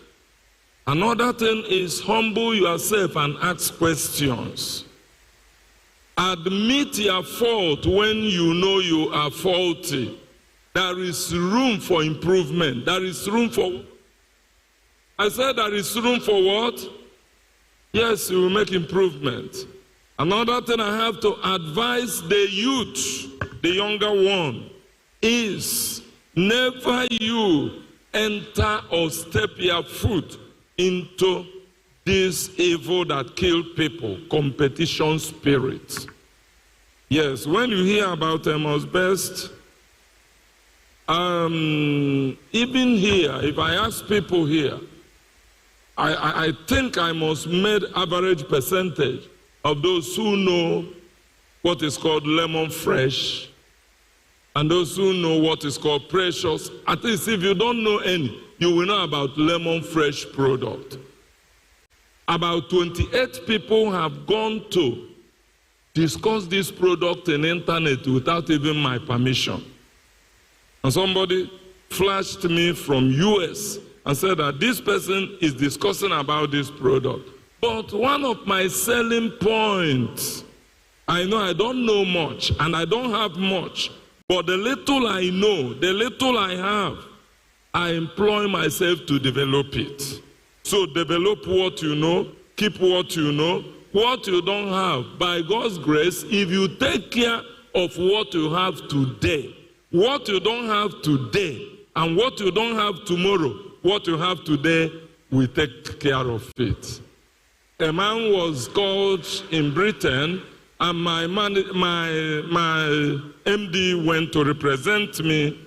Another thing is humble yourself and ask questions. Admit your fault when you know you are faulty. There is room for improvement. There is room for... I said there is room for what? Yes, you will make improvement. Another thing I have to advise the youth, the younger one, is never you enter or step your foot into this evil that kill people, competition spirit. Yes, when you hear about Amos Best, even here, if I ask people here, I think I must make average percentage of those who know what is called lemon fresh and those who know what is called precious. At least if you don't know any, you will know about lemon fresh product. About 28 people have gone to discuss this product in the internet without even my permission. And somebody flashed me from US and said that this person is discussing about this product. But one of my selling points, I know I don't know much and I don't have much, but the little I know, the little I have, I employ myself to develop it. So develop what you know, keep what you know, what you don't have. By God's grace, if you take care of what you have today, what you don't have today, and what you don't have tomorrow, what you have today will take care of it. A man was called in Britain, and my MD went to represent me.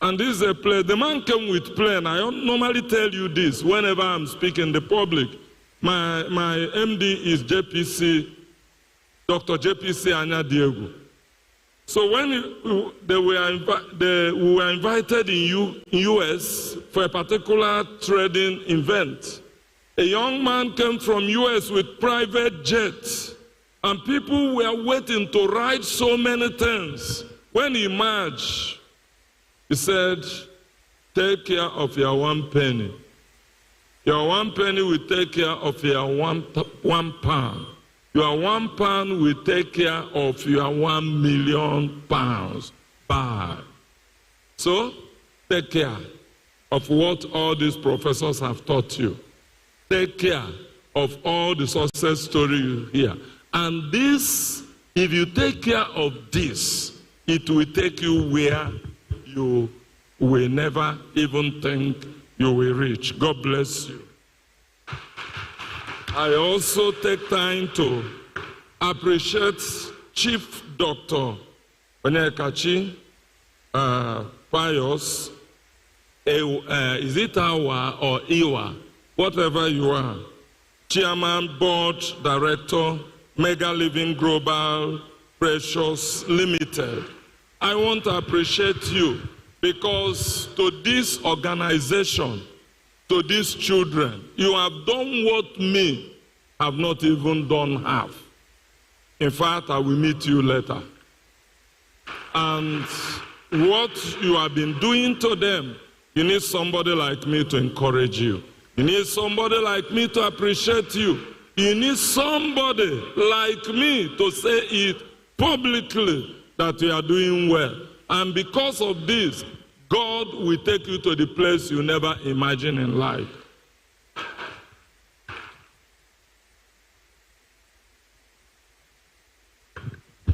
And this is a play. The man came with plane. I don't normally tell you this whenever I'm speaking in the public. My MD is JPC, Dr. JPC Anya Diego. So when we were invited in US for a particular trading event, a young man came from US with private jets, and people were waiting to ride so many things. When he emerged, he said, take care of your 1 penny. Your 1 penny will take care of your one pound. Your 1 pound will take care of your 1 million pounds. Bye. So, take care of what all these professors have taught you. Take care of all the success story you hear. And this, if you take care of this, it will take you where you will never even think you will reach. God bless you. I also take time to appreciate Chief Dr. Onyekachi Pius, is it Awa or Iwa, whatever you are, Chairman, Board, Director, Mega Living Global Precious Limited. I want to appreciate you because to this organization, to these children, you have done what me have not even done half. In fact, I will meet you later. And what you have been doing to them, you need somebody like me to encourage you. You need somebody like me to appreciate you. You need somebody like me to say it publicly that you are doing well. And because of this, God will take you to the place you never imagined in life.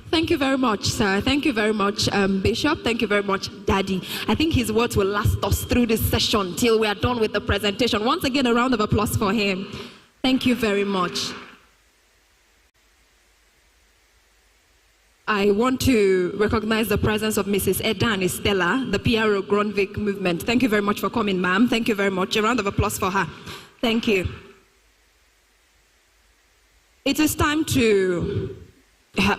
Thank you very much, sir. Thank you very much, Bishop. Thank you very much, Daddy. I think his words will last us through this session till we are done with the presentation. Once again, a round of applause for him. Thank you very much. I want to recognize the presence of Mrs. Edan Estella, the PRO Grunwick movement. Thank you very much for coming, ma'am. Thank you very much. A round of applause for her. Thank you. It is time to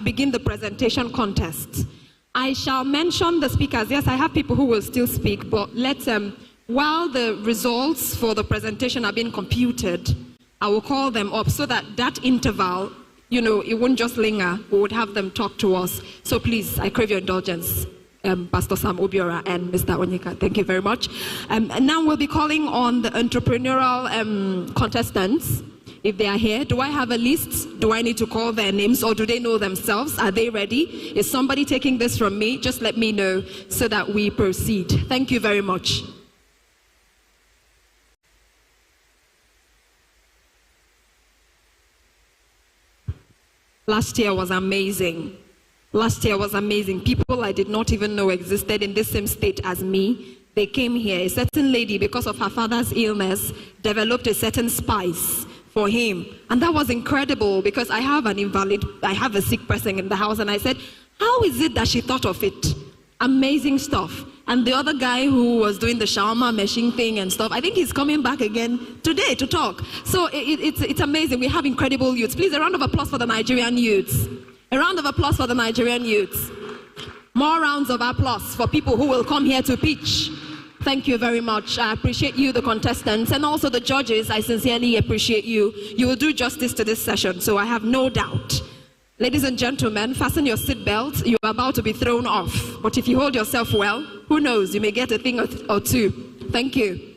begin the presentation contest. I shall mention the speakers. Yes, I have people who will still speak, but let's, while the results for the presentation are being computed, I will call them up so that that interval, you know, it won't just linger. We would have them talk to us. So please, I crave your indulgence, Pastor Sam Obiora and Mr. Onyeka. Thank you very much. And now we'll be calling on the entrepreneurial contestants. If they are here, do I have a list? Do I need to call their names, or do they know themselves? Are they ready? Is somebody taking this from me? Just let me know so that we proceed. Thank you very much. Last year was amazing. Last year was amazing. People I did not even know existed in the same state as me. They came here. A certain lady, because of her father's illness, developed a certain spice for him. And that was incredible, because I have a sick person in the house, and I said, how is it that she thought of it? Amazing stuff. And the other guy who was doing the shawarma meshing thing and stuff, I think he's coming back again today to talk. So it's amazing. We have incredible youths. Please, a round of applause for the Nigerian youths. A round of applause for the Nigerian youths. More rounds of applause for people who will come here to pitch. Thank you very much. I appreciate you, the contestants, and also the judges. I sincerely appreciate you. You will do justice to this session, so I have no doubt. Ladies and gentlemen, fasten your seatbelts. You are about to be thrown off. But if you hold yourself well, who knows, you may get a thing or two. Thank you.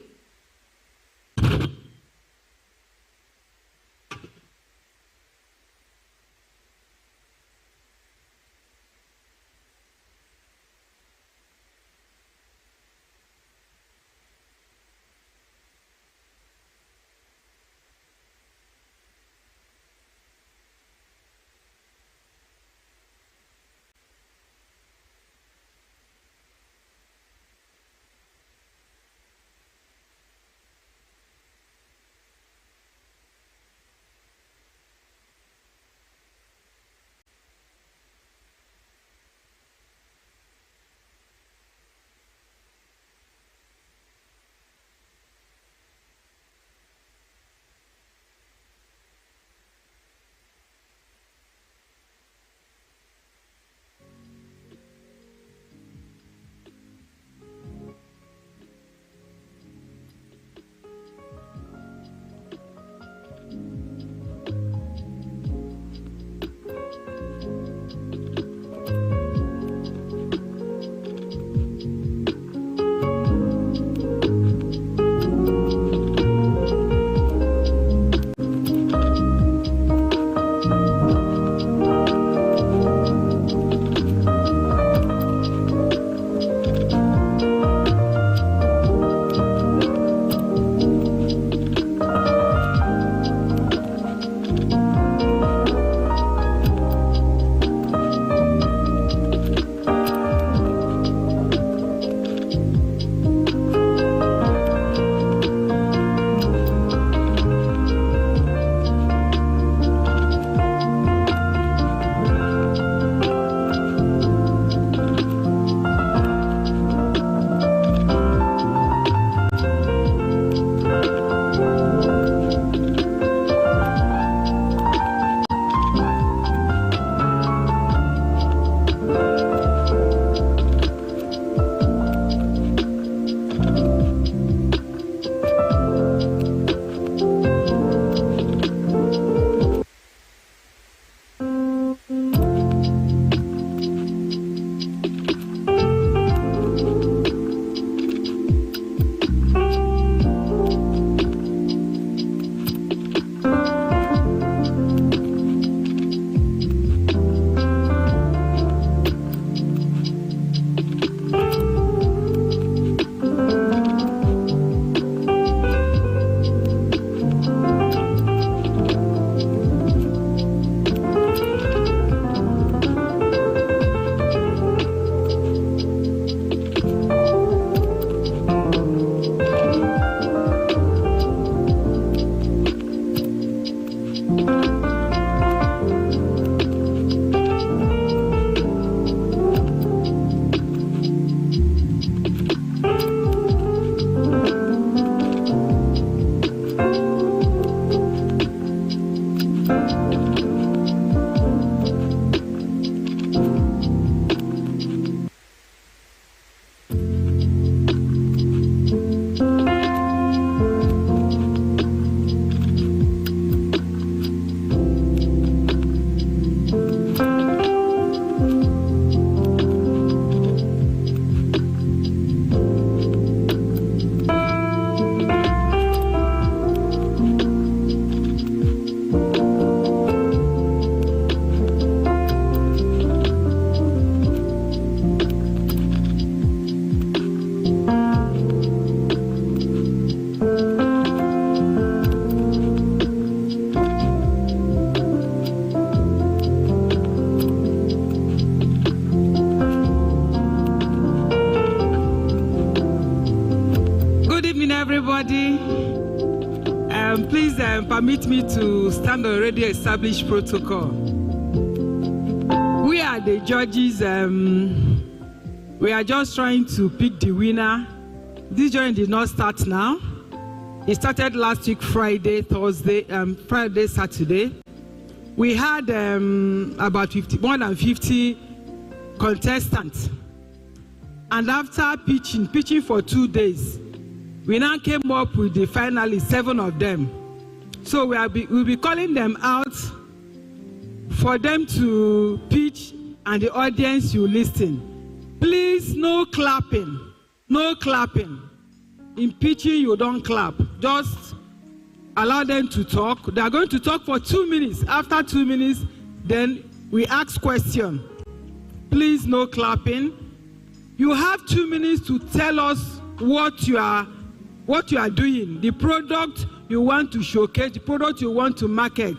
everybody. Please permit me to stand on already established protocol. We are the judges. We are just trying to pick the winner. This journey did not start now. It started last week, Friday, Saturday. We had about more than 50 contestants. And after pitching for 2 days, we now came up with the finalists, 7 of them. So we'll be calling them out for them to pitch and the audience you listen. Please, no clapping. No clapping. In pitching, you don't clap. Just allow them to talk. They are going to talk for 2 minutes. After 2 minutes, then we ask questions. Please, no clapping. You have 2 minutes to tell us what you are doing, the product you want to showcase, the product you want to market.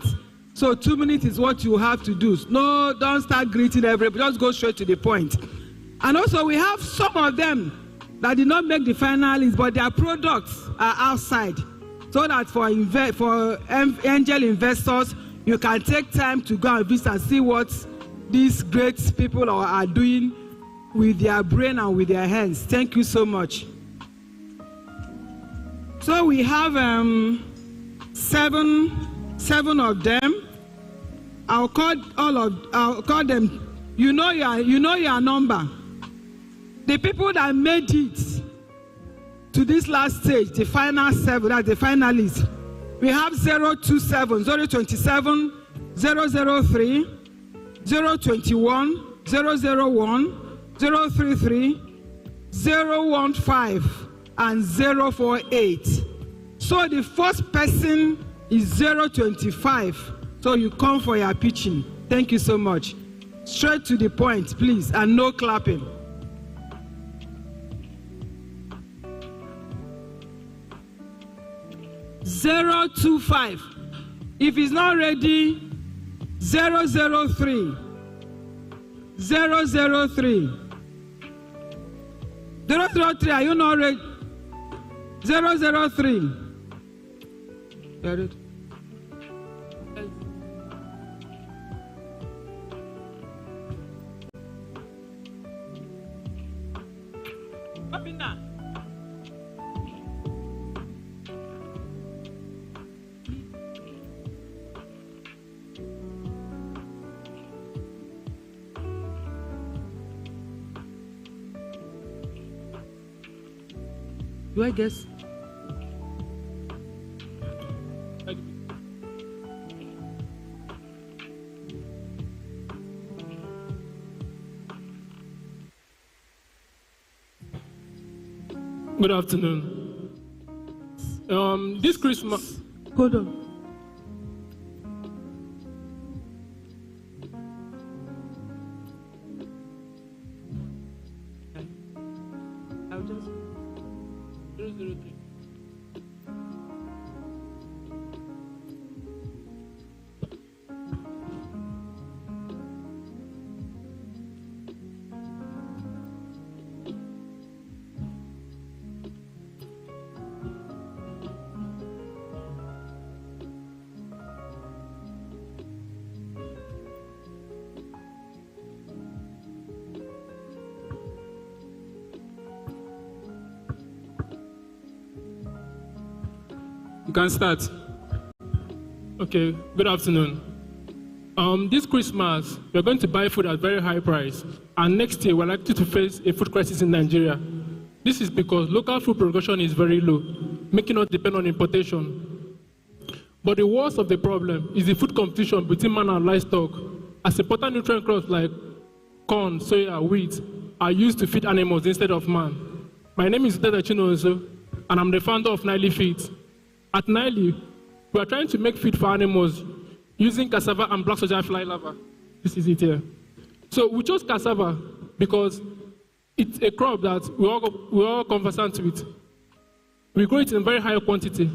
So 2 minutes is what you have to do. No, don't start greeting everybody. Just go straight to the point. And also, we have some of them that did not make the finalists, but their products are outside. So that for angel investors, you can take time to go and visit and see what these great people are doing with their brain and with their hands. Thank you so much. So we have seven of them. I'll call them. You know your number. The people that made it to this last stage, the final 7, that's the finalists. We have 027, 027, 003, 021, 001, 033, 015, and 048. So the first person is 025. So you come for your pitching. Thank you so much. Straight to the point, please, and no clapping. (025). If it's not ready, 003. 003. 003, are you not ready? 003. Got it? Do I guess? Good afternoon. This Christmas. Hold on. I'll just 003. You can start. Okay, good afternoon. This Christmas, we're going to buy food at a very high price. And next year, we're likely to face a food crisis in Nigeria. This is because local food production is very low, making us depend on importation. But the worst of the problem is the food competition between man and livestock, as important nutrient crops like corn, soya, wheat are used to feed animals instead of man. My name is Dada Chinozo, and I'm the founder of Nile Feeds. At Nile, we are trying to make feed for animals using cassava and black soldier fly larvae. This is it here. So we chose cassava because it's a crop that we're all conversant with. We grow it in very high quantity.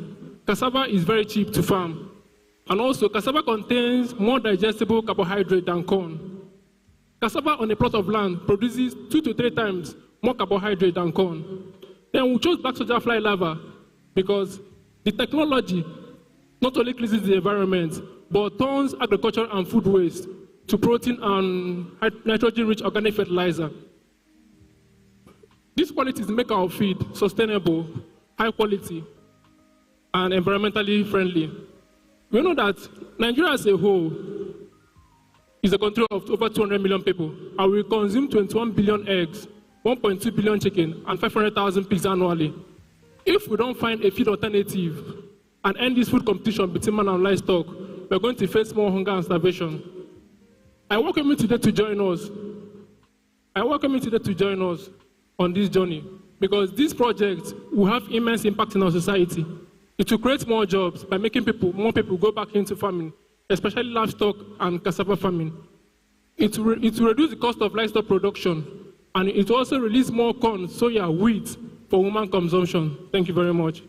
Cassava is very cheap to farm. And also, cassava contains more digestible carbohydrate than corn. Cassava on a plot of land produces 2 to 3 times more carbohydrate than corn. Then we chose black soldier fly larvae because the technology not only cleanses the environment, but turns agriculture and food waste to protein and nitrogen-rich organic fertilizer. These qualities make our feed sustainable, high quality, and environmentally friendly. We know that Nigeria as a whole is a country of over 200 million people, and we consume 21 billion eggs, 1.2 billion chicken, and 500,000 pigs annually. If we don't find a feed alternative and end this food competition between man and livestock, we're going to face more hunger and starvation. I welcome you today to join us. On this journey, because this project will have immense impact in our society. It will create more jobs by making more people go back into farming, especially livestock and cassava farming. It will reduce the cost of livestock production, and it will also release more corn, soya, wheat for human consumption. Thank you very much.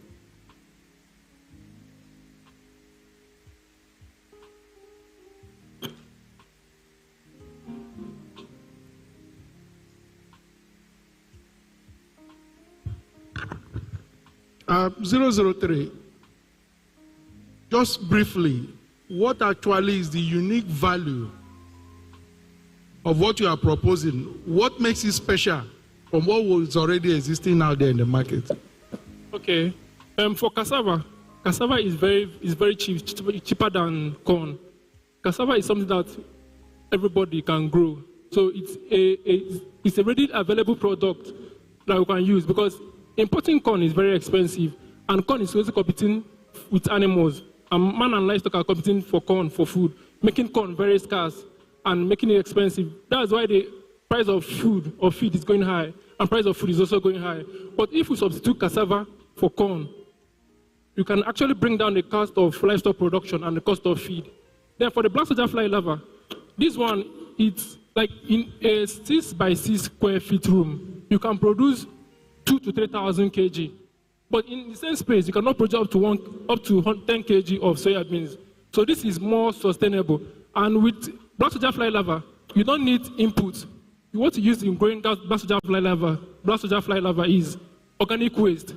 Uh, 003, just briefly, what actually is the unique value of what you are proposing? What makes it special from what was already existing out there in the market? Okay, for cassava is very cheap, cheaper than corn. Cassava is something that everybody can grow, so it's a readily available product that we can use, because importing corn is very expensive, and corn is also competing with animals. And man and livestock are competing for corn, for food, making corn very scarce and making it expensive. That's why the price of feed is going high, and price of food is also going high. But if we substitute cassava for corn, you can actually bring down the cost of livestock production and the cost of feed. Then for the black soldier fly larva, this one, it's like in a 6 by 6 square feet room, you can produce 2,000 to 3,000 kg. But in the same space, you cannot produce up to 10 kg of soya beans. So this is more sustainable. And with black soldier fly larva, you don't need input. What you use in growing black soldier fly larva is organic waste,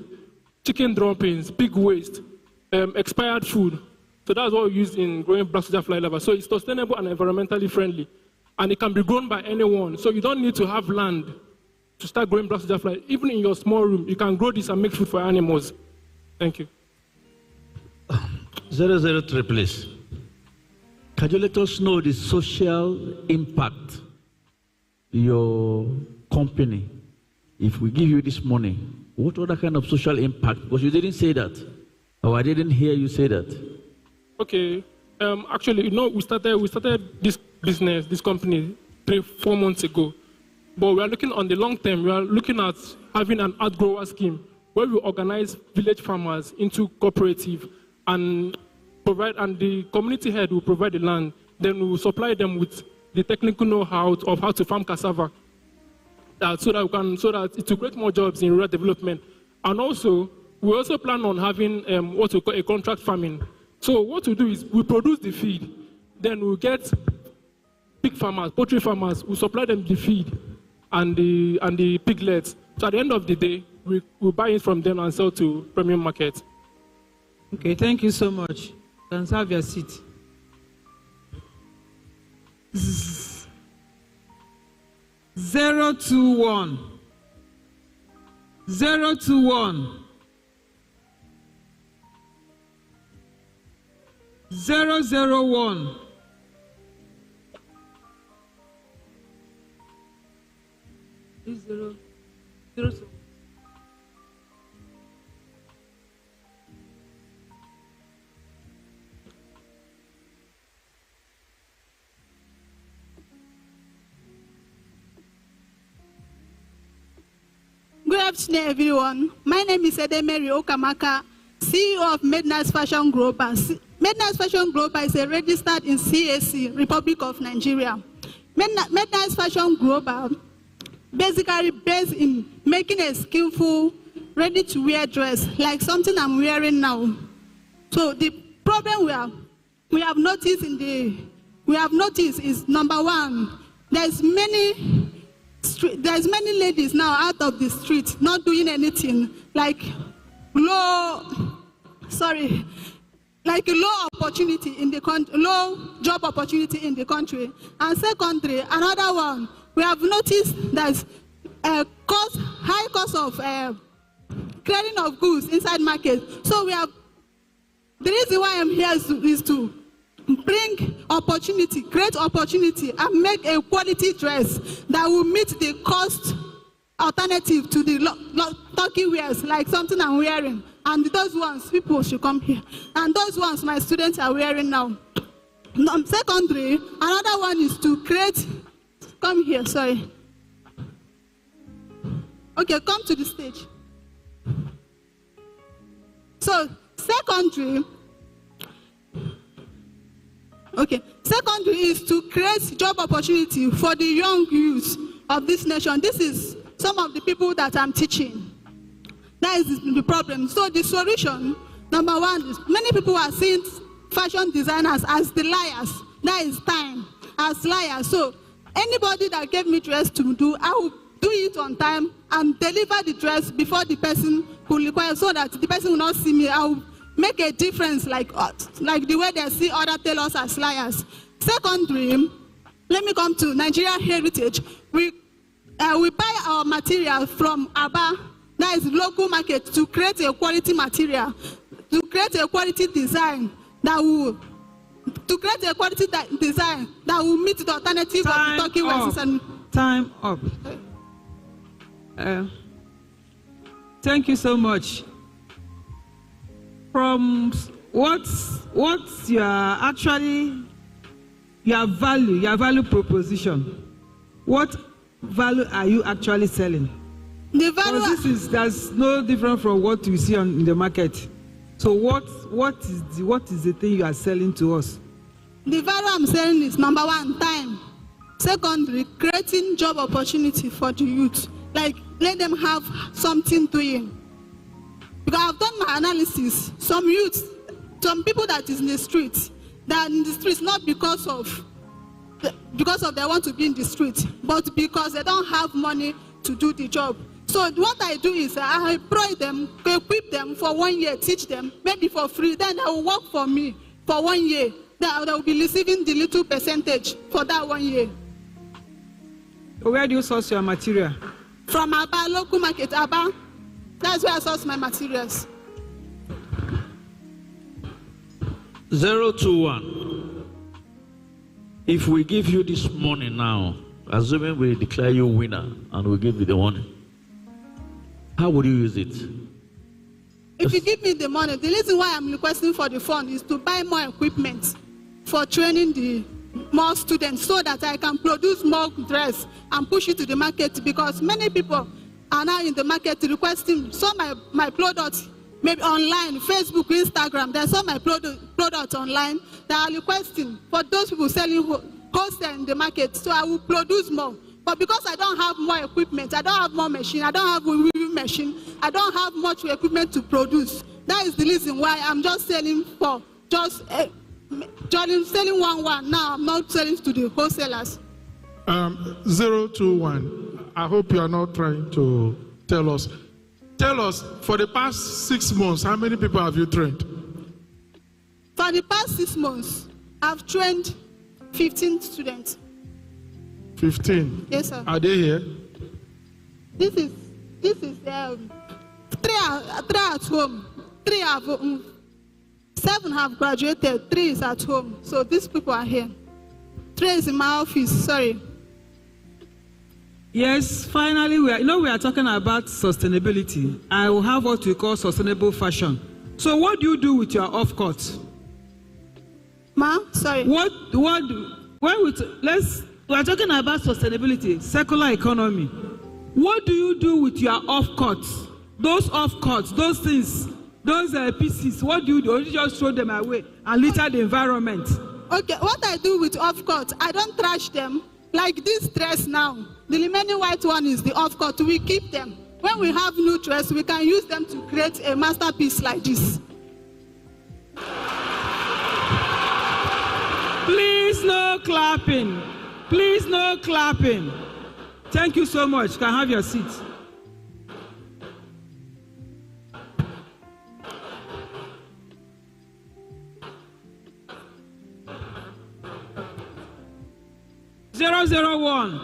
chicken droppings, pig waste, expired food. So that's what we use in growing black soldier fly larva. So it's sustainable and environmentally friendly. And it can be grown by anyone. So you don't need to have land to start growing black soldier fly. Even in your small room, you can grow this and make food for animals. Thank you. 003, please. Can you let us know the social impact your company, if we give you this money, what other kind of social impact? Because you didn't say that, or I didn't hear you say that. Okay. Actually, we started this business, this company, 3-4 months ago. But we are looking on the long term. We are looking at having an outgrower scheme where we organize village farmers into cooperative and the community head will provide the land. Then we will supply them with the technical know-how of how to farm cassava, so that it will create more jobs in rural development. And also, we also plan on having what we call a contract farming. So what we do is we produce the feed, then we get pig farmers, poultry farmers, we supply them the feed and the piglets. So at the end of the day, we buy it from them and sell to premium market. Okay, thank you so much. You can have your seat. 021. 021. 001. Good afternoon, everyone. My name is Edemeri Okamaka, CEO of Midnight Fashion Global. Midnight Fashion Global is registered in CAC, Republic of Nigeria. Midnight Fashion Global basically based in making a skillful, ready-to-wear dress, like something I'm wearing now. So the problem we have noticed is, number one, there's many ladies now out of the street not doing anything. Like low opportunity in the country, low job opportunity in the country. And secondly, another one, we have noticed that high cost of clearing of goods inside market. So the reason why I'm here is to bring opportunity, create opportunity, and make a quality dress that will meet the cost alternative to the turkey wears, like something I'm wearing. And those ones, people should come here. And those ones my students are wearing now. Secondly, another one is to create, come here, sorry. Okay, come to the stage. So, secondary is to create job opportunity for the young youth of this nation. This is some of the people that I'm teaching. That is the problem. So the solution, number one, is many people are seeing fashion designers as the liars. That is time, as liars. So anybody that gave me dress to do, I will do it on time and deliver the dress before the person who requires, so that the person will not see me. I will make a difference like the way they see other tailors as liars. Secondly, let me come to Nigeria Heritage. We buy our material from Aba, that is local market, to create a quality material, to create a quality design that will meet the alternative of the turkey wears. Time up. Thank you so much. From what's your value proposition? What value are you actually selling? The value, that's no different from what you see in the market. So what is the thing you are selling to us? The value I'm selling is number one, time. Secondly, creating job opportunity for the youth. Like, let them have something doing. Because I've done my analysis. Some youth, some people that is in the streets, that are in the streets not because of they want to be in the street, but because they don't have money to do the job. So what I do is I employ them, equip them for 1 year, teach them, maybe for free. Then they will work for me for 1 year. They will be receiving the little percentage for that 1 year. Where do you source your material? From Aba, local market, Aba. That's where I source my materials. 021. If we give you this money now, assuming we declare you winner and we give you the money, how would you use it? If you give me the money, the reason why I'm requesting for the fund is to buy more equipment for training the more students, so that I can produce more dress and push it to the market, because many people are now in the market requesting, saw my products maybe online, Facebook, Instagram, they saw my products online, they are requesting for those people selling wholesale in the market, so I will produce more. But because I don't have more equipment, I don't have more machine, I don't have a weaving machine, I don't have much equipment to produce. That is the reason why I'm just selling for selling one. Now I'm not selling to the wholesalers. 021. I hope you are not trying to tell us. Tell us, for the past 6 months, how many people have you trained? For the past 6 months, I've trained 15 students. 15? Yes, sir. Are they here? This is 3 at home. 3 have 7 have graduated. 3 is at home. So these people are here. 3 is in my office. Sorry. Yes, finally, we are talking about sustainability. I will have what we call sustainable fashion. So what do you do with your off-cut? Sorry. We are talking about sustainability, circular economy. What do you do with your off-cuts? Those off-cuts, those things, those pieces, what do you do? Or you just throw them away and litter the environment? Okay, what I do with off-cuts, I don't trash them. Like this dress now, the remaining white one is the off-cut. We keep them. When we have new dress, we can use them to create a masterpiece like this. Please no clapping. Please no clapping. Thank you so much. Can I have your seat? 001.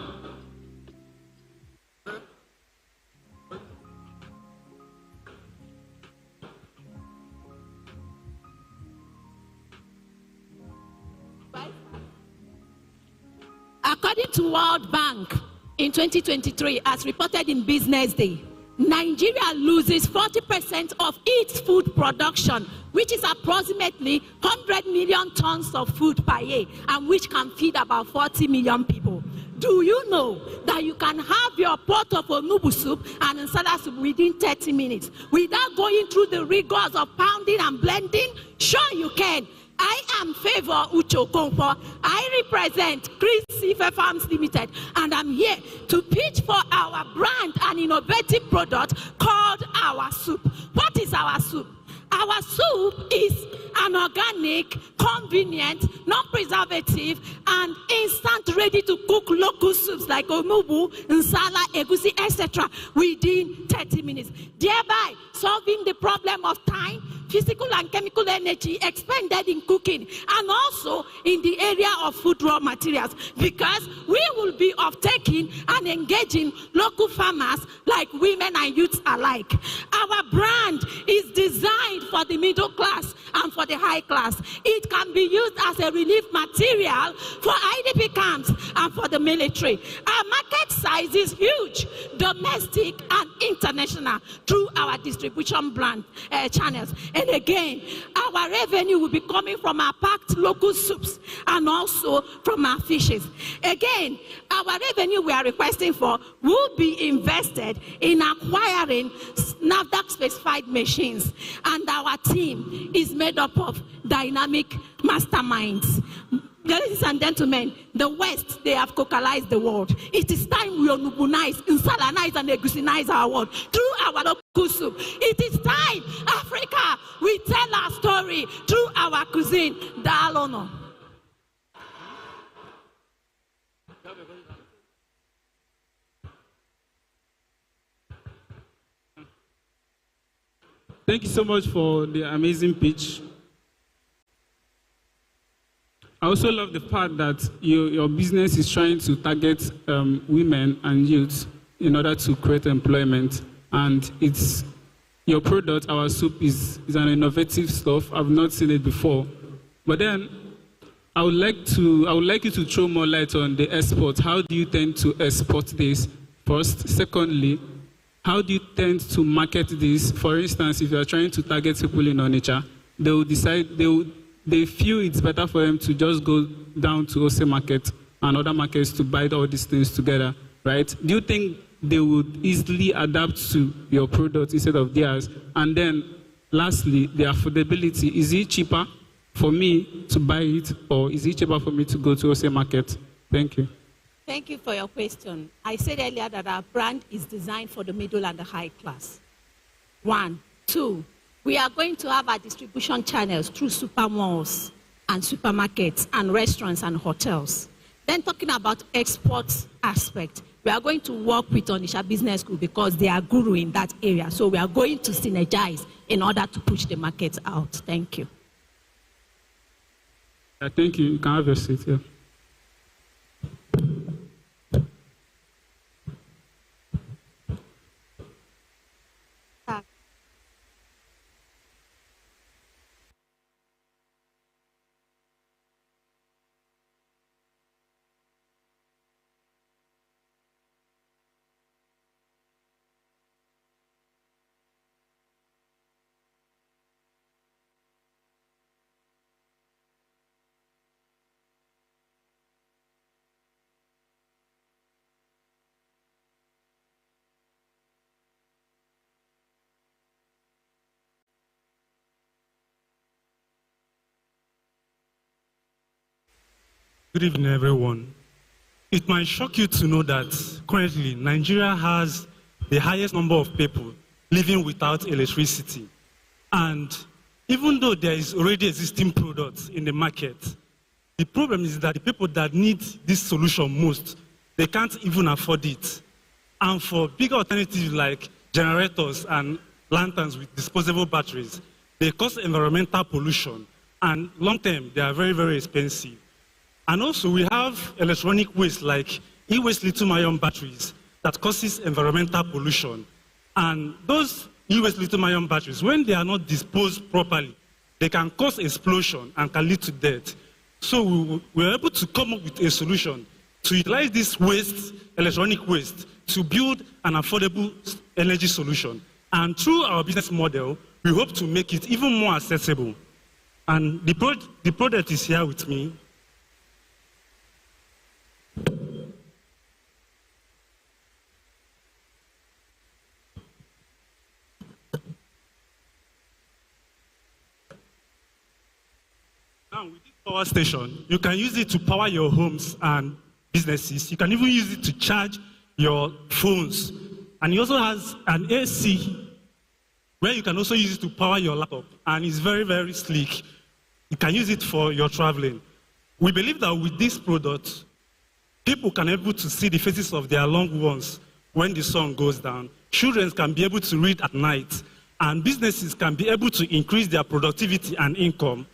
According to World Bank, in 2023, as reported in Business Day, Nigeria loses 40% of its food production, which is approximately 100 million tons of food per year, and which can feed about 40 million people. Do you know that you can have your pot of onubu soup and nsala soup within 30 minutes without going through the rigors of pounding and blending? Sure you can. I am Favor Ucho Kompo. I represent Chris Ife Farms Limited, and I'm here to pitch for our brand and innovative product called Our Soup. What is Our Soup? Our soup is an organic, convenient, non-preservative, and instant ready-to-cook local soups like onubu, nsala, egusi, etc. within 30 minutes, thereby solving the problem of time, physical and chemical energy expended in cooking, and also in the area of food raw materials, because we will be off-taking and engaging local farmers like women and youths alike. Our brand is designed for the middle class and for the high class. It can be used as a relief material for IDP camps and for the military. Our market size is huge, domestic and international, through our distribution brand channels. And again, our revenue will be coming from our packed local soups and also from our fishes. Again, our revenue we are requesting for will be invested in acquiring NAFDAC specified machines, and our team is made up of dynamic masterminds. Ladies and gentlemen, the West, they have localized the world. It is time we onubunize, insalanize, and egusinize our world through our local soup. It is time, Africa, we tell our story through our cuisine. Dalono. Thank you so much for the amazing pitch. I also love the part that your business is trying to target women and youth in order to create employment. And it's your product, Our Soup, is an innovative stuff. I've not seen it before. But then I would like you to throw more light on the export. How do you tend to export this first? Secondly, how do you tend to market this? For instance, if you are trying to target people in Onitsha, they will decide, they feel it's better for them to just go down to Ose Market and other markets to buy all these things together, right? Do you think they would easily adapt to your product instead of theirs? And then, lastly, the affordability. Is it cheaper for me to buy it, or is it cheaper for me to go to Ose Market? Thank you. Thank you for your question. I said earlier that our brand is designed for the middle and the high class. 1. 2, we are going to have our distribution channels through supermalls and supermarkets and restaurants and hotels. Then talking about export aspect, we are going to work with Onitsha Business School because they are guru in that area. So we are going to synergize in order to push the market out. Thank you. Thank you. You can have your seat here. Good evening, everyone. It might shock you to know that currently Nigeria has the highest number of people living without electricity. And even though there is already existing products in the market, the problem is that the people that need this solution most, they can't even afford it. And for bigger alternatives like generators and lanterns with disposable batteries, they cause environmental pollution. And long term, they are very, very expensive. And also we have electronic waste like e-waste lithium-ion batteries that causes environmental pollution. And those e-waste lithium-ion batteries, when they are not disposed properly, they can cause explosion and can lead to death. So we were able to come up with a solution to utilize this waste, electronic waste, to build an affordable energy solution. And through our business model, we hope to make it even more accessible. And the product is here with me. Now, with this power station, you can use it to power your homes and businesses. You can even use it to charge your phones. And it also has an AC where you can also use it to power your laptop. And it's very, very sleek. You can use it for your traveling. We believe that with this product, people can be able to see the faces of their loved ones when the sun goes down. Children can be able to read at night. And businesses can be able to increase their productivity and income.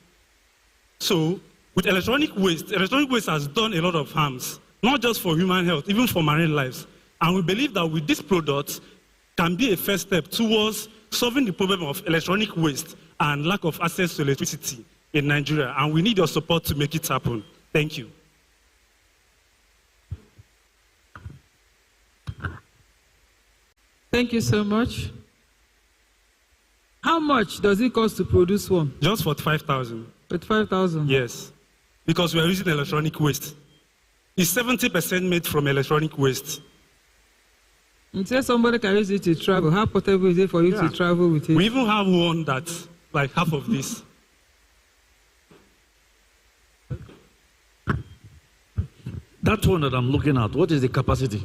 So, with electronic waste has done a lot of harms, not just for human health, even for marine lives. And we believe that with this product can be a first step towards solving the problem of electronic waste and lack of access to electricity in Nigeria. And we need your support to make it happen. Thank you. Thank you so much. How much does it cost to produce one? Just for 5,000. With 5,000? Yes, because we are using electronic waste. It's 70% made from electronic waste. You say somebody can use it to travel. How portable is it for you to travel with it? We even have one that's like half of this. That one that I'm looking at, what is the capacity?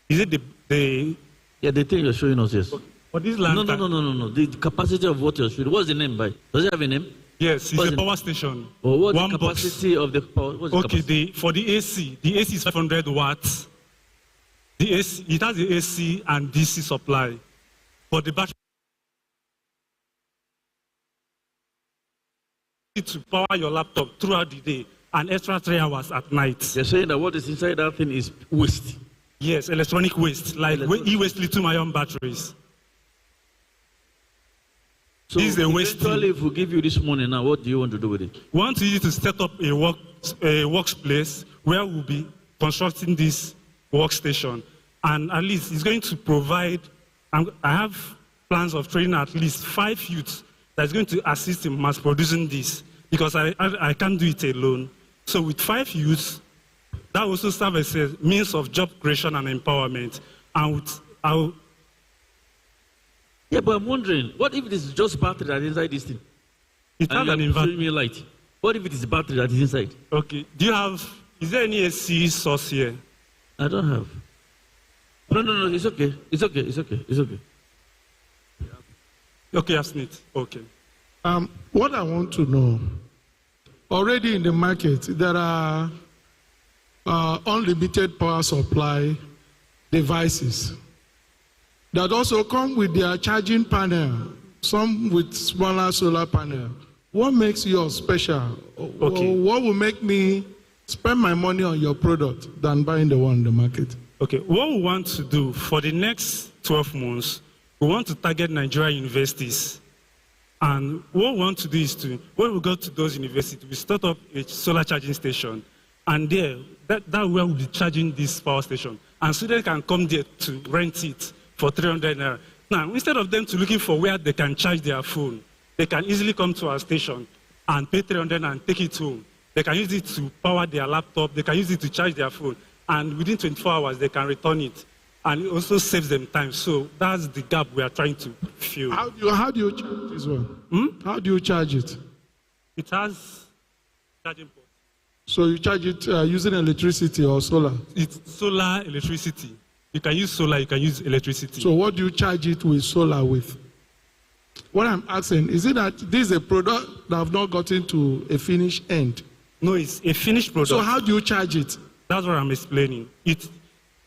Is it the Yeah, the thing you're showing us, yes. For this lantern? No. The capacity of what you're showing. What's the name by? Does it have a name? Yes, it's a power station. Oh, what's one the capacity of the power? What's the capacity? For the AC is 500 watts. The AC, it has the AC and DC supply. For the battery, to power your laptop throughout the day, an extra 3 hours at night. They're saying that what is inside that thing is waste. Yes, electronic waste, like e-waste lithium-ion batteries. So this is the waste. Eventually, if we give you this money now, what do you want to do with it? We want to use it to set up a workplace where we'll be constructing this workstation. And at least it's going to provide, I have plans of training at least 5 youths that's going to assist in mass producing this, because I can't do it alone. So with 5 youths, that also serves as a means of job creation and empowerment. And with yeah, but I'm wondering, what if it is just battery that is inside this thing? It has an showing me light. What if it is battery that is inside? Okay. Is there any AC source here? I don't have. No, it's okay. It's okay. Okay, I've seen it. Okay. What I want to know, already in the market, there are unlimited power supply devices that also come with their charging panel, some with smaller solar panel. What makes yours special? Okay. What will make me spend my money on your product than buying the one in the market? Okay, what we want to do for the next 12 months, we want to target Nigerian universities. And what we want to do is when we go to those universities, we start up a solar charging station. And there, that where we'll be charging this power station. And students can come there to rent it for 300 naira. Now, instead of them to looking for where they can charge their phone, they can easily come to our station and pay 300 and take it home. They can use it to power their laptop. They can use it to charge their phone. And within 24 hours, they can return it. And it also saves them time. So that's the gap we are trying to fill. How do you charge this one? How do you charge it? It has charging port. So you charge it using electricity or solar? It's solar electricity. You can use solar, you can use electricity. So what do you charge it with solar with? What I'm asking, is it that this is a product that have not gotten to a finished end? No, it's a finished product. So how do you charge it? That's what I'm explaining. It,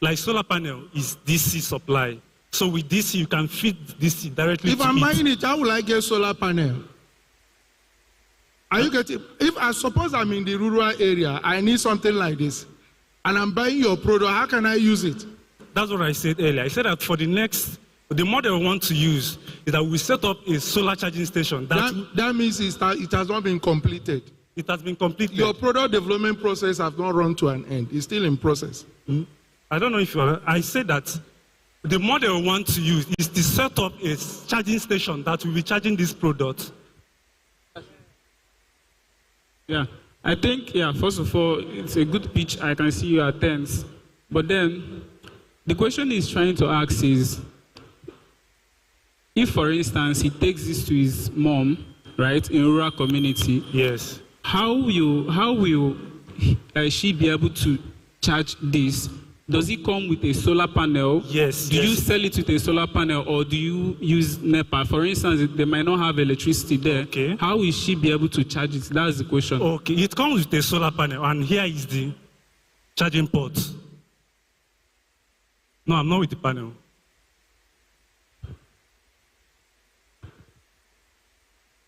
like solar panel, is DC supply. So with DC, you can feed DC directly to it. If I'm buying it, how will I get solar panel? Are you getting? If I suppose I'm in the rural area, I need something like this, and I'm buying your product, how can I use it? That's what I said earlier. I said that for the model we want to use is that we set up a solar charging station. That means it has not been completed. It has been completed. Your product development process has not run to an end. It's still in process. I don't know if I said that the model we want to use is to set up a charging station that will be charging this product. Yeah, I think, first of all, it's a good pitch. I can see you are tense. But then, the question he's trying to ask is, if, for instance, he takes this to his mom, right, in a rural community, yes, how will she be able to charge this? Does it come with a solar panel? Yes. Do you sell it with a solar panel, or do you use NEPA? For instance, they might not have electricity there. Okay. How will she be able to charge it? That's the question. Okay, it comes with a solar panel, and here is the charging port. No, I'm not with the panel.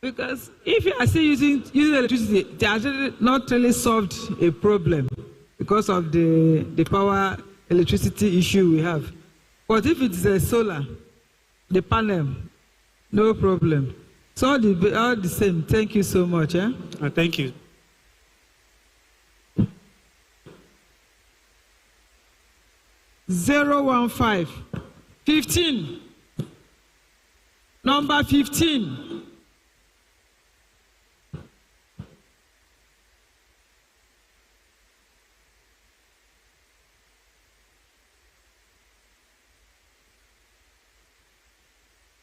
Because if you are still using electricity, they have not really solved a problem because of the power electricity issue we have. But if it's a solar, the panel, no problem. So all the same. Thank you so much. Thank you. (015) 15. Number 15.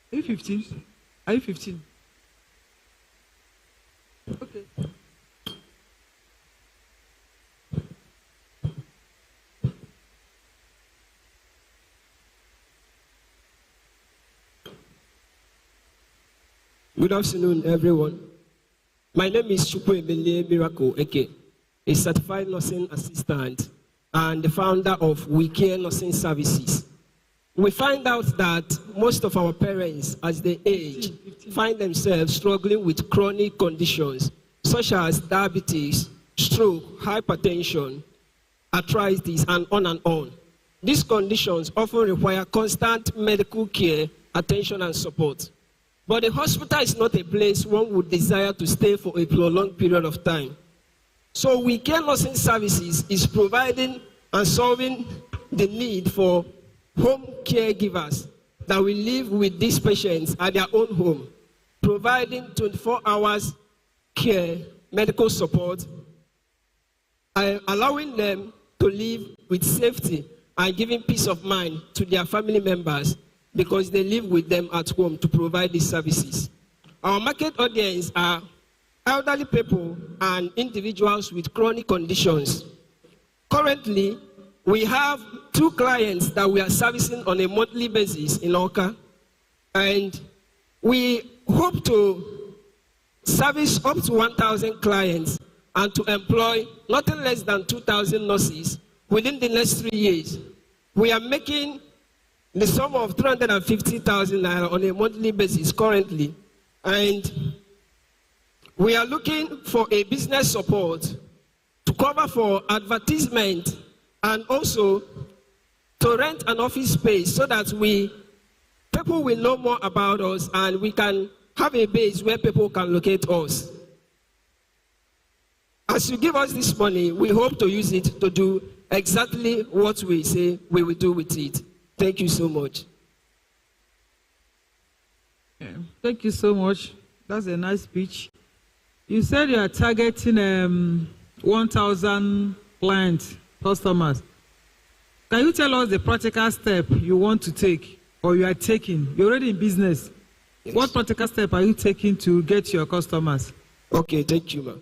Are you 15? Are you 15? Okay. Good afternoon, everyone. My name is Chukwuemele Miracle Eke, a certified nursing assistant and the founder of We Care Nursing Services. We find out that most of our parents, as they age, find themselves struggling with chronic conditions such as diabetes, stroke, hypertension, arthritis, and on. These conditions often require constant medical care, attention, and support. But the hospital is not a place one would desire to stay for a prolonged period of time. So We Care Nursing Services is providing and solving the need for home caregivers that will live with these patients at their own home, providing 24 hours care, medical support, and allowing them to live with safety and giving peace of mind to their family members because they live with them at home to provide these services. Our market audience are elderly people and individuals with chronic conditions. Currently, we have 2 clients that we are servicing on a monthly basis in Oka, and we hope to service up to 1,000 clients and to employ nothing less than 2,000 nurses within the next 3 years. We are making the sum of 350,000 naira on a monthly basis currently, and we are looking for a business support to cover for advertisement and also to rent an office space so that people will know more about us and we can have a base where people can locate us. As you give us this money, we hope to use it to do exactly what we say we will do with it. Thank you so much. Yeah, thank you so much. That's a nice speech. You said you are targeting 1,000 clients, customers. Can you tell us the practical step you want to take or you are taking? You're already in business. Yes. What practical step are you taking to get your customers? Okay, thank you, ma'am.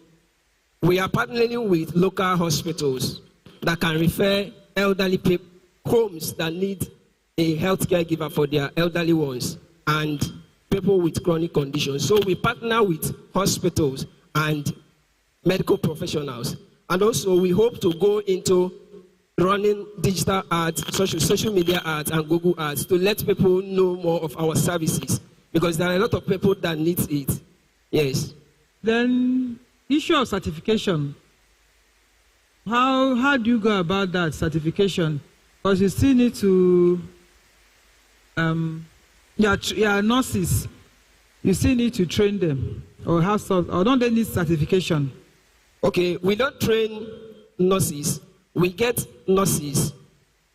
We are partnering with local hospitals that can refer elderly people, homes that need a health caregiver for their elderly ones and people with chronic conditions. So we partner with hospitals and medical professionals. And also we hope to go into running digital ads, social media ads, and Google ads to let people know more of our services because there are a lot of people that need it. Yes. Then issue of certification. How do you go about that certification? Because you still need to, your nurses, you still need to train them, or don't they need certification? Okay, we don't train nurses. We get nurses.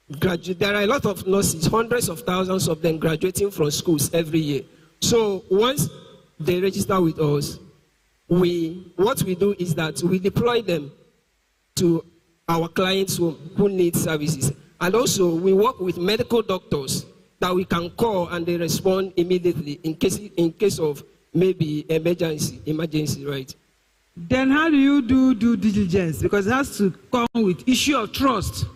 There are a lot of nurses, hundreds of thousands of them graduating from schools every year. So once they register with us, what we do is that we deploy them to our clients who need services. And also we work with medical doctors that we can call and they respond immediately in case of maybe emergency, right? Then how do you do due diligence? Because it has to come with issue of trust.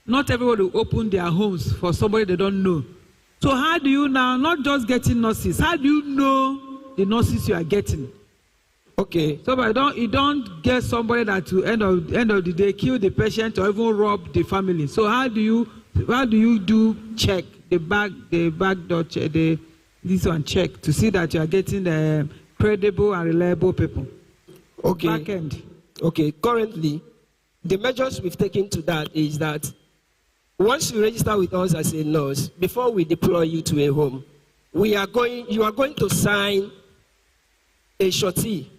Not everybody will open their homes for somebody they don't know. So how do you now, not just getting nurses, how do you know the nurses you are getting? Okay. So but you don't get somebody that to end of the day kill the patient or even rob the family. So how do you do check the back door check, this one check to see that you are getting the credible and reliable people? Okay. Back end. Okay. Currently, the measures we've taken to that is that once you register with us as a nurse, before we deploy you to a home, you are going to sign a surety,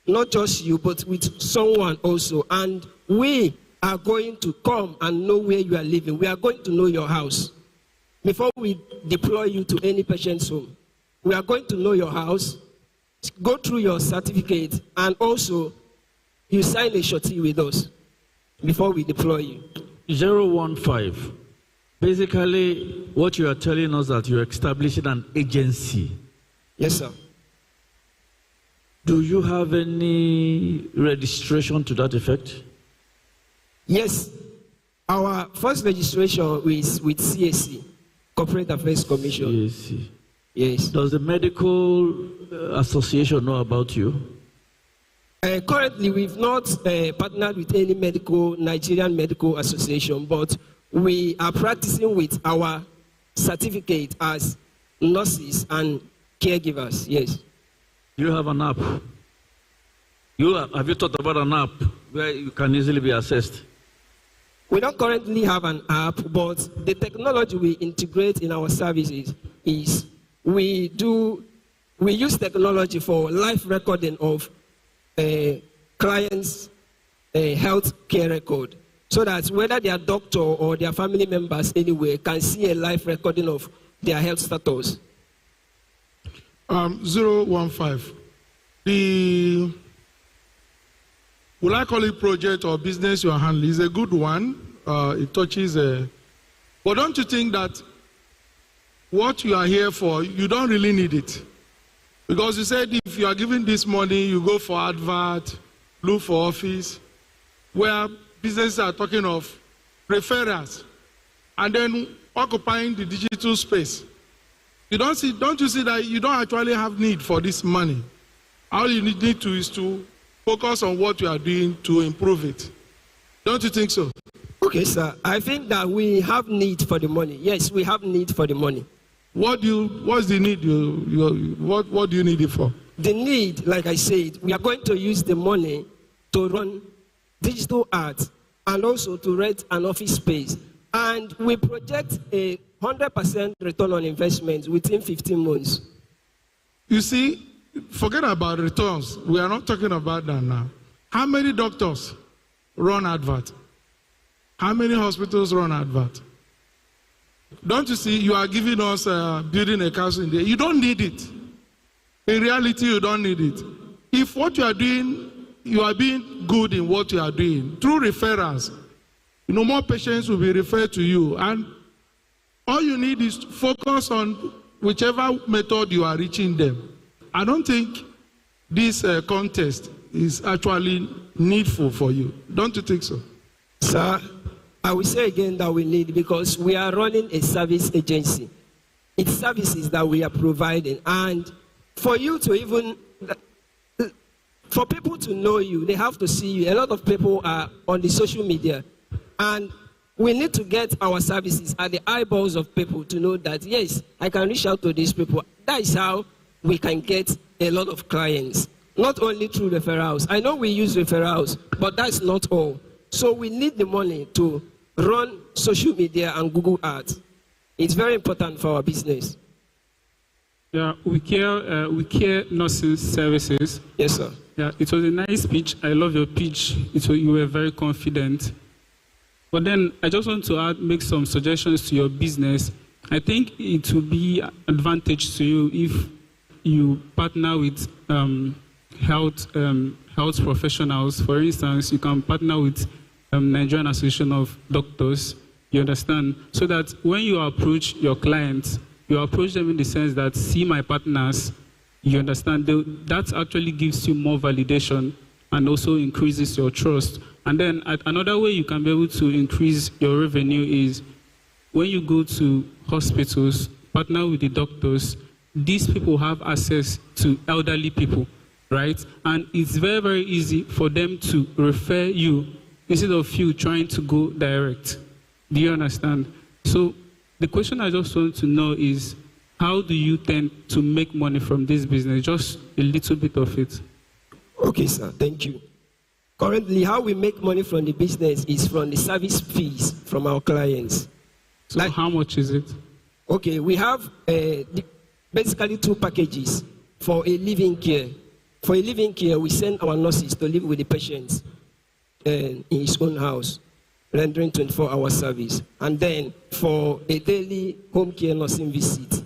not just you, but with someone also. And we are going to come and know where you are living. We are going to know your house. Before we deploy you to any patient's home, we are going to know your house, go through your certificate, and also you sign a surety with us before we deploy you. 015. Basically, what you are telling us that you're establishing an agency. Yes, sir. Do you have any registration to that effect? Yes. Our first registration is with CAC, Corporate Affairs Commission. CAC. Yes. Does the medical association know about you? Currently, we've not partnered with any Nigerian medical association, but we are practicing with our certificate as nurses and caregivers. Yes. You have an app. Have you thought about an app where you can easily be assessed? We don't currently have an app, but the technology we integrate in our services is we use technology for live recording of clients' health care record, so that whether their doctor or their family members anywhere can see a live recording of their health status. 015. Will I call it project or business you are handling? Is a good one. It touches but don't you think that what you are here for, you don't really need it? Because you said if you are given this money, you go for advert, look for office, where businesses are talking of referrals, and then occupying the digital space. Don't you see that you don't actually have need for this money? All you need to is to focus on what you are doing to improve it. Don't you think so? Okay, sir. I think that we have need for the money. Yes, we have need for the money. What's the need? What do you need it for? The need, like I said, we are going to use the money to run digital art and also to rent an office space. And we project a 100% return on investment within 15 months. You see, forget about returns. We are not talking about that now. How many doctors run advert? How many hospitals run advert? Don't you see, you are giving us building a castle in there. You don't need it. In reality, you don't need it. If what you are doing, you are being good in what you are doing, through referrals, more patients will be referred to you. And all you need is to focus on whichever method you are reaching them. I don't think this contest is actually needful for you. Don't you think so? Sir, I will say again that we need, because we are running a service agency. It's services that we are providing. And for you to even, for people to know you, they have to see you. A lot of people are on the social media. And we need to get our services at the eyeballs of people to know that, yes, I can reach out to these people. That is how we can get a lot of clients. not only through referrals. I know we use referrals, but that's not all. So we need the money to run social media and Google Ads. It's very important for our business. Yeah, we care nursing services. Yes, sir. Yeah, it was a nice pitch. I love your pitch. You were very confident. But then I just want to make some suggestions to your business. I think it will be an advantage to you if you partner with health professionals. For instance, you can partner with Nigerian Association of Doctors. You understand? So that when you approach your clients, you approach them in the sense that, see my partners, you understand? That actually gives you more validation and also increases your trust. And then another way you can be able to increase your revenue is when you go to hospitals, partner with the doctors, these people have access to elderly people, right? And it's very, very easy for them to refer you instead of you trying to go direct. Do you understand? So the question I just want to know is, how do you tend to make money from this business? Just a little bit of it. Okay, sir. Thank you. Currently, how we make money from the business is from the service fees from our clients. So how much is it? Okay, we have basically 2 packages for a living care. For a living care, we send our nurses to live with the patients in his own house, rendering 24-hour service. And then for a daily home care nursing visit,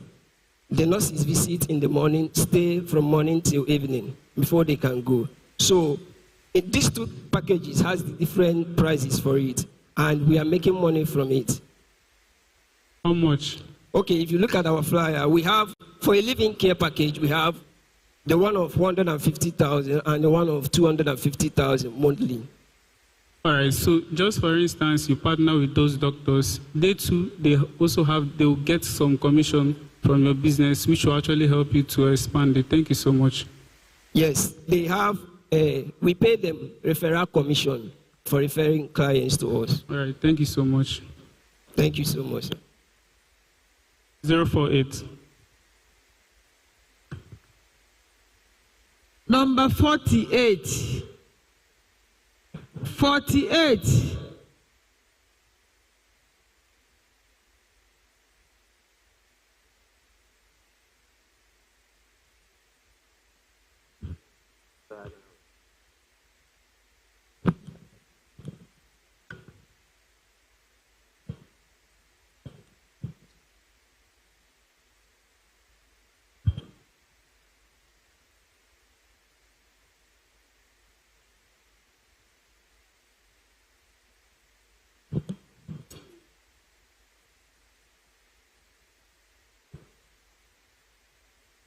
the nurses visit in the morning, stay from morning till evening before they can go. So these 2 packages has different prices for it, and we are making money from it. How much? Okay, if you look at our flyer, we have, for a living care package, we have the one of 150,000 and the one of 250,000 monthly. All right, so just for instance, you partner with those doctors, they too, they will get some commission from your business, which will actually help you to expand it. Thank you so much. Yes, they have, we pay them referral commission for referring clients to us. All right, thank you so much. Thank you so much. 048. Number 48. 48.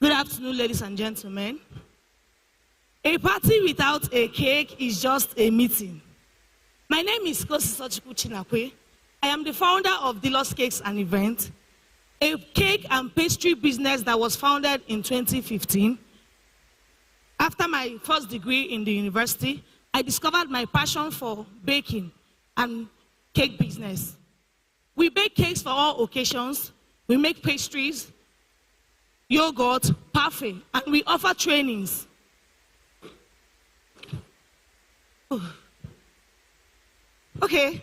Good afternoon, ladies and gentlemen. A party without a cake is just a meeting. My name is Kosi Sochukwu Chinakwe. I am the founder of Dealers Cakes and Events, a cake and pastry business that was founded in 2015. After my first degree in the university, I discovered my passion for baking and cake business. We bake cakes for all occasions. We make pastries, yogurt, parfait, and we offer trainings. Okay.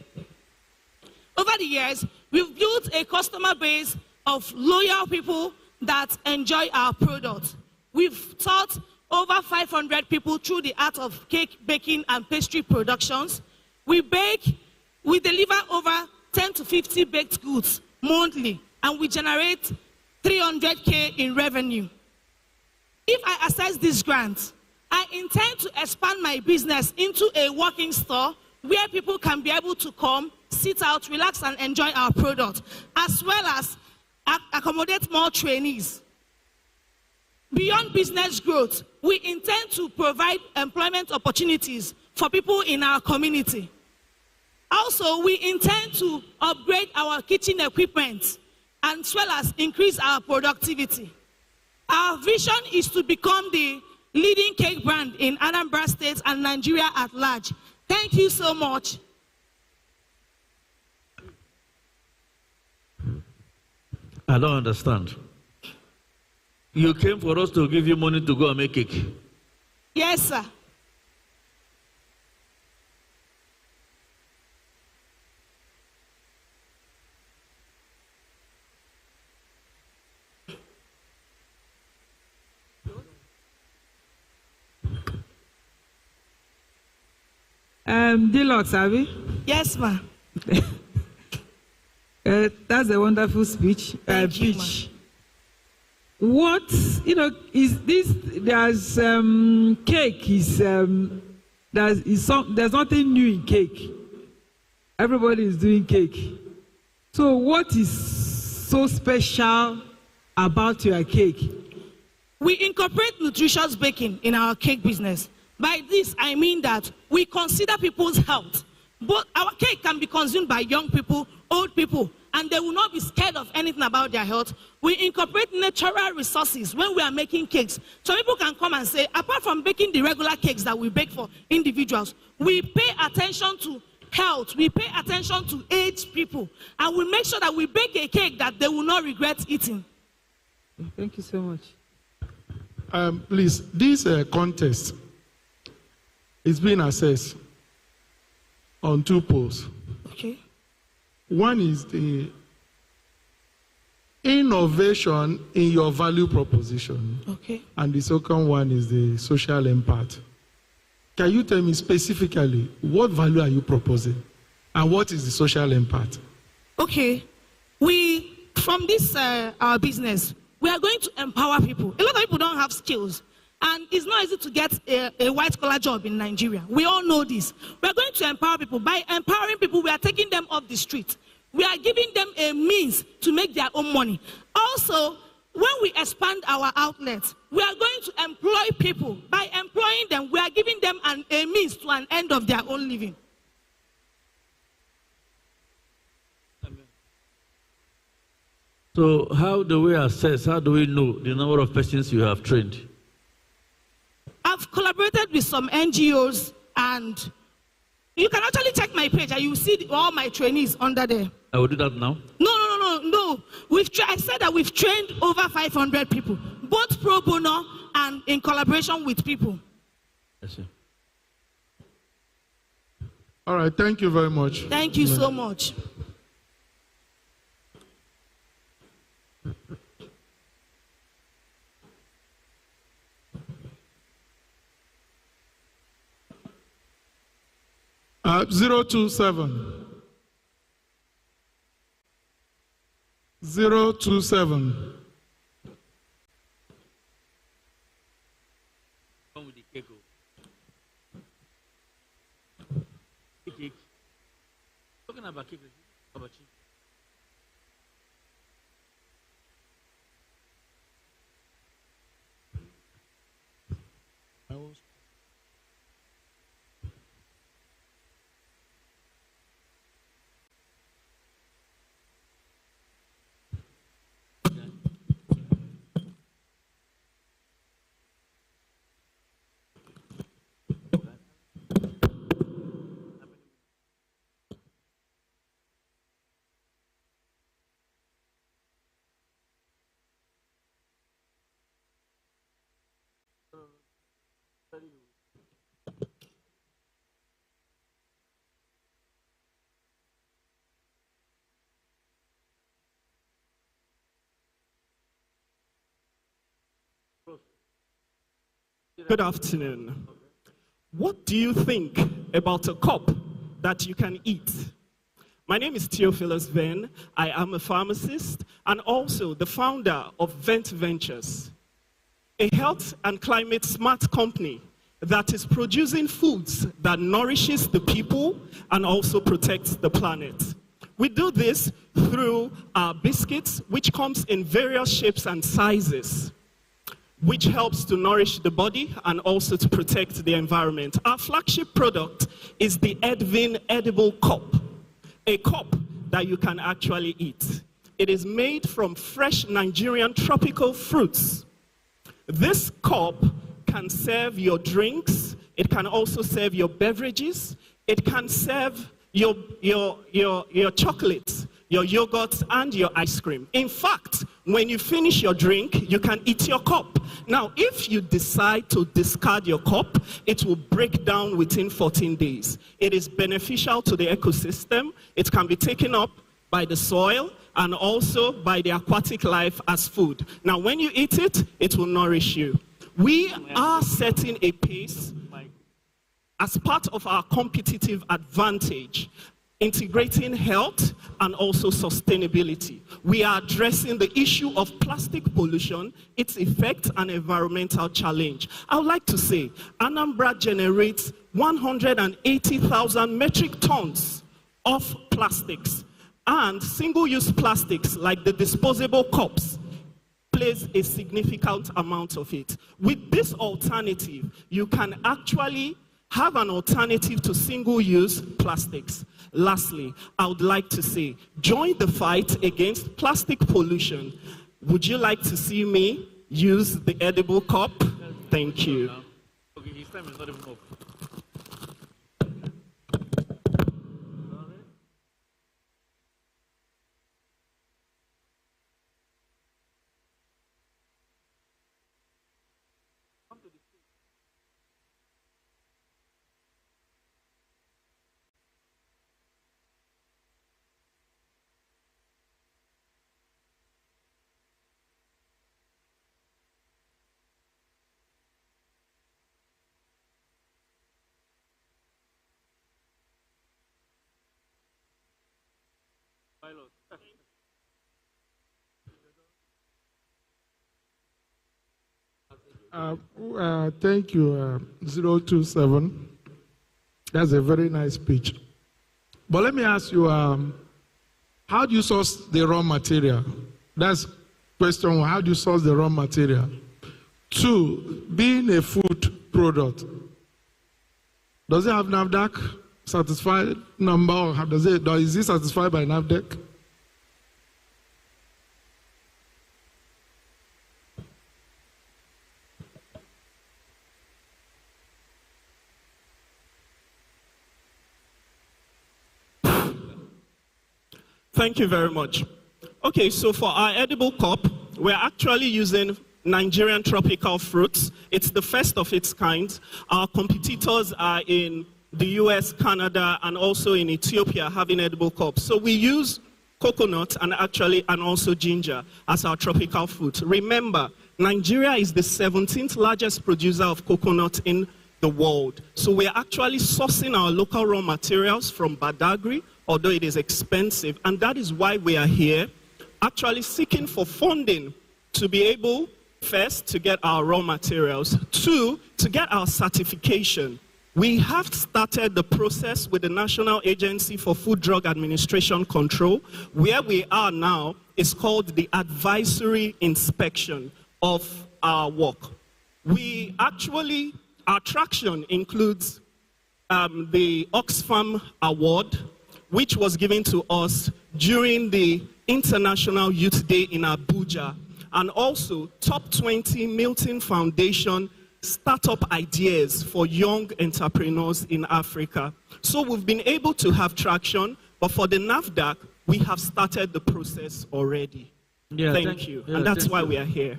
Over the years, we've built a customer base of loyal people that enjoy our product. We've taught over 500 people through the art of cake baking and pastry productions. We deliver over 10 to 50 baked goods monthly, and we generate 300K in revenue. If I access this grant, I intend to expand my business into a walk-in store where people can be able to come, sit out, relax, and enjoy our product, as well as accommodate more trainees. Beyond business growth, we intend to provide employment opportunities for people in our community. Also, we intend to upgrade our kitchen equipment as well as increase our productivity. Our vision is to become the leading cake brand in Anambra State and Nigeria at large. Thank you so much. I don't understand. You came for us to give you money to go and make cake. Yes, sir. Deluxe, have we? Yes, ma. That's a wonderful speech. Pitch. What, is this? There's cake. There's nothing new in cake. Everybody is doing cake. So what is so special about your cake? We incorporate nutritious baking in our cake business. By this, I mean that we consider people's health. But our cake can be consumed by young people, old people, and they will not be scared of anything about their health. We incorporate natural resources when we are making cakes. So people can come and say, apart from baking the regular cakes that we bake for individuals, we pay attention to health, we pay attention to aged people, and we make sure that we bake a cake that they will not regret eating. Thank you so much. Please, this contest is being assessed on 2 polls. Okay. One is the innovation in your value proposition. Okay. And the second one is the social impact. Can you tell me specifically what value are you proposing and what is the social impact? Okay. From this our business, we are going to empower people. A lot of people don't have skills. And it's not easy to get a white-collar job in Nigeria. We all know this. We are going to empower people. By empowering people, we are taking them off the street. We are giving them a means to make their own money. Also, when we expand our outlets, we are going to employ people. By employing them, we are giving them a means to an end of their own living. So how do we assess, how do we know the number of persons you have trained? I've collaborated with some NGOs, and you can actually check my page and you will see all my trainees under there. I will do that now. No. I said that we've trained over 500 people, both pro bono and in collaboration with people. Yes, sir. All right, thank you very much. Thank you so much. Uh, 027. 027. Come with the cake. Cake. Talking about cake. About you. Good afternoon. What do you think about a cup that you can eat? My name is Theophilus Venn. I am a pharmacist and also the founder of Vent Ventures, a health and climate smart company that is producing foods that nourishes the people and also protects the planet. We do this through our biscuits, which comes in various shapes and sizes, which helps to nourish the body and also to protect the environment. Our flagship product is the Edvin Edible Cup, a cup that you can actually eat. It is made from fresh Nigerian tropical fruits. This cup can serve your drinks, it can also serve your beverages, it can serve your chocolates, your yogurts, and your ice cream. In fact, When you finish your drink, you can eat your cup. Now, if you decide to discard your cup, it will break down within 14 days. It is beneficial to the ecosystem. It can be taken up by the soil and also by the aquatic life as food. Now, when you eat it, it will nourish you. We are setting a pace as part of our competitive advantage, integrating health and also sustainability. We are addressing the issue of plastic pollution, its effect and environmental challenge. I would like to say, Anambra generates 180,000 metric tons of plastics, and single-use plastics like the disposable cups plays a significant amount of it. With this alternative, you can actually have an alternative to single-use plastics. Lastly, I would like to say, join the fight against plastic pollution. Would you like to see me use the edible cup? Thank you. Okay, his time is not even up. Thank you, 027. That's a very nice speech. But let me ask you, how do you source the raw material? That's question one. How do you source the raw material? Two, being a food product, does it have NAFDAC satisfied number, or is it satisfied by NAFDAC? Thank you very much. Okay, so for our edible cup, we're actually using Nigerian tropical fruits. It's the first of its kind. Our competitors are in the US, Canada, and also in Ethiopia having edible cups. So we use coconut and also ginger as our tropical fruit. Remember, Nigeria is the 17th largest producer of coconut in the world. So we're actually sourcing our local raw materials from Badagry, although it is expensive, and that is why we are here, actually seeking for funding to be able, first, to get our raw materials, two, to get our certification. We have started the process with the National Agency for Food Drug Administration Control. Where we are now is called the advisory inspection of our work. Our traction includes the Oxfam Award, which was given to us during the International Youth Day in Abuja, and also Top 20 Milton Foundation Startup Ideas for Young Entrepreneurs in Africa. So we've been able to have traction, but for the NAFDAC, we have started the process already. Yeah, thank you. And that's why we are here.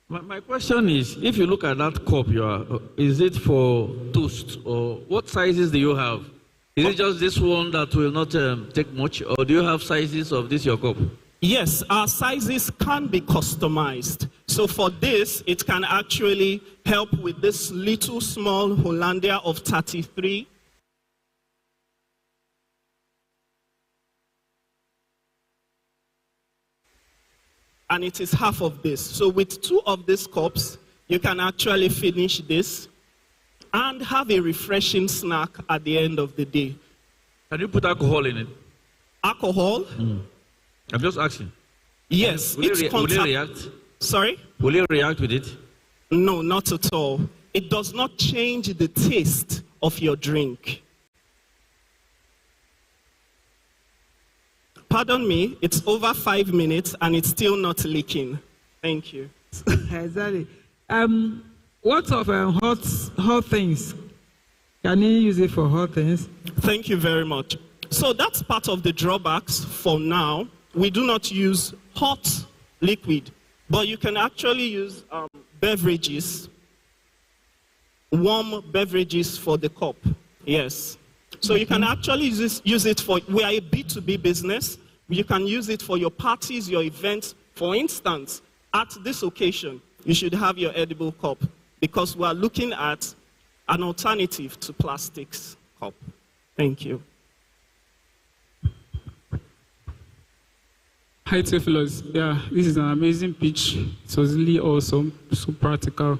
My question is, if you look at that cup, is it for toast, or what sizes do you have? Is it just this one that will not take much, or do you have sizes of this, your cup? Yes, our sizes can be customized. So for this, it can actually help with this little small Hollandia of 33. And it is half of this. So with two of these cups, you can actually finish this and have a refreshing snack at the end of the day. Can you put alcohol in it? Alcohol? I'm just asking. Yes. Will it react? Sorry? Will it react with it? No, not at all. It does not change the taste of your drink. Pardon me, it's over 5 minutes and it's still not leaking. Thank you. Exactly. What of hot things? Can you use it for hot things? Thank you very much. So that's part of the drawbacks for now. We do not use hot liquid. But you can actually use beverages, warm beverages for the cup. Yes. So you can actually use it for, we are a B2B business. You can use it for your parties, your events. For instance, at this occasion, you should have your edible cup because we are looking at an alternative to plastics cup. Thank you. Hi, Theophilus. Yeah, this is an amazing pitch. It was really awesome, so practical.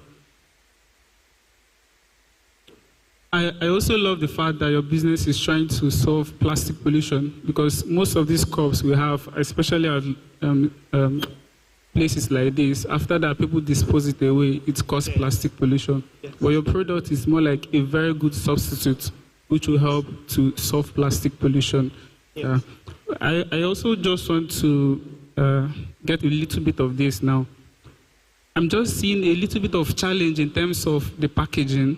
I also love the fact that your business is trying to solve plastic pollution because most of these cups we have, especially at places like this, after that people dispose it away, it causes plastic pollution. Yes. But your product is more like a very good substitute which will help to solve plastic pollution. Yes. I also just want to get a little bit of this now. I'm just seeing a little bit of challenge in terms of the packaging,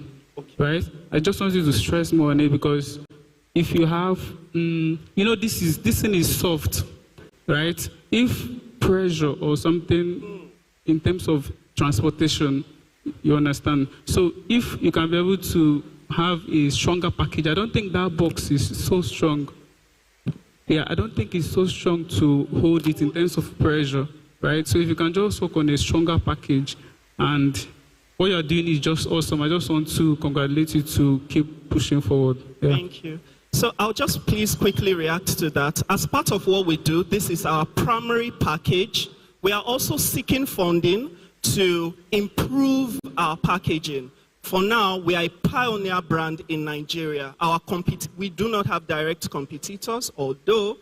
right? I just want you to stress more on it because if you have, this thing is soft, right? If pressure or something in terms of transportation, you understand? So if you can be able to have a stronger package, I don't think that box is so strong. Yeah, I don't think it's so strong to hold it in terms of pressure, right? So if you can just work on a stronger package, and what you're doing is just awesome. I just want to congratulate you to keep pushing forward. Yeah. Thank you. So I'll just please quickly react to that. As part of what we do, this is our primary package. We are also seeking funding to improve our packaging. For now, we are a pioneer brand in Nigeria. We do not have direct competitors, although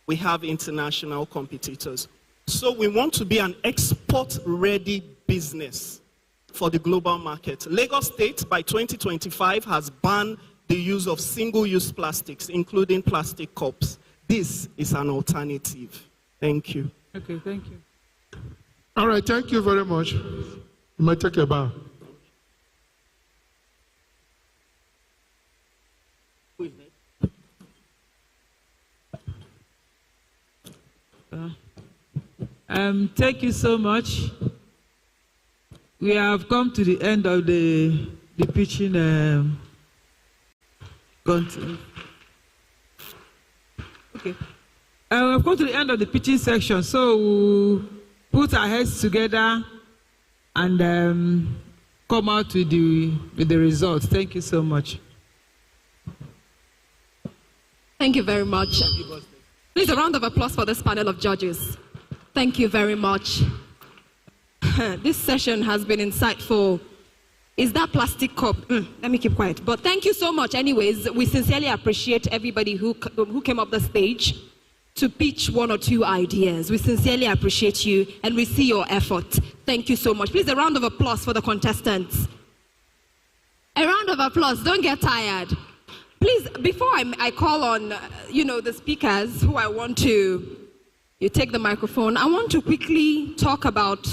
we have international competitors. So we want to be an export-ready business for the global market. Lagos State, by 2025, has banned the use of single-use plastics, including plastic cups. This is an alternative. Thank you. Okay, thank you. All right, thank you very much. You might take a bow. Thank you so much. We have come to the end of the pitching content. Okay. We've come to the end of the pitching section, so we'll put our heads together and come out with the results. Thank you so much. Thank you very much. Please, a round of applause for this panel of judges. Thank you very much. This session has been insightful. Is that plastic cup? Let me keep quiet. But thank you so much anyways. We sincerely appreciate everybody who came up the stage to pitch one or two ideas. We sincerely appreciate you and we see your effort. Thank you so much. Please, a round of applause for the contestants. A round of applause. Don't get tired. Please, before I call on, the speakers who I want to, you take the microphone, I want to quickly talk about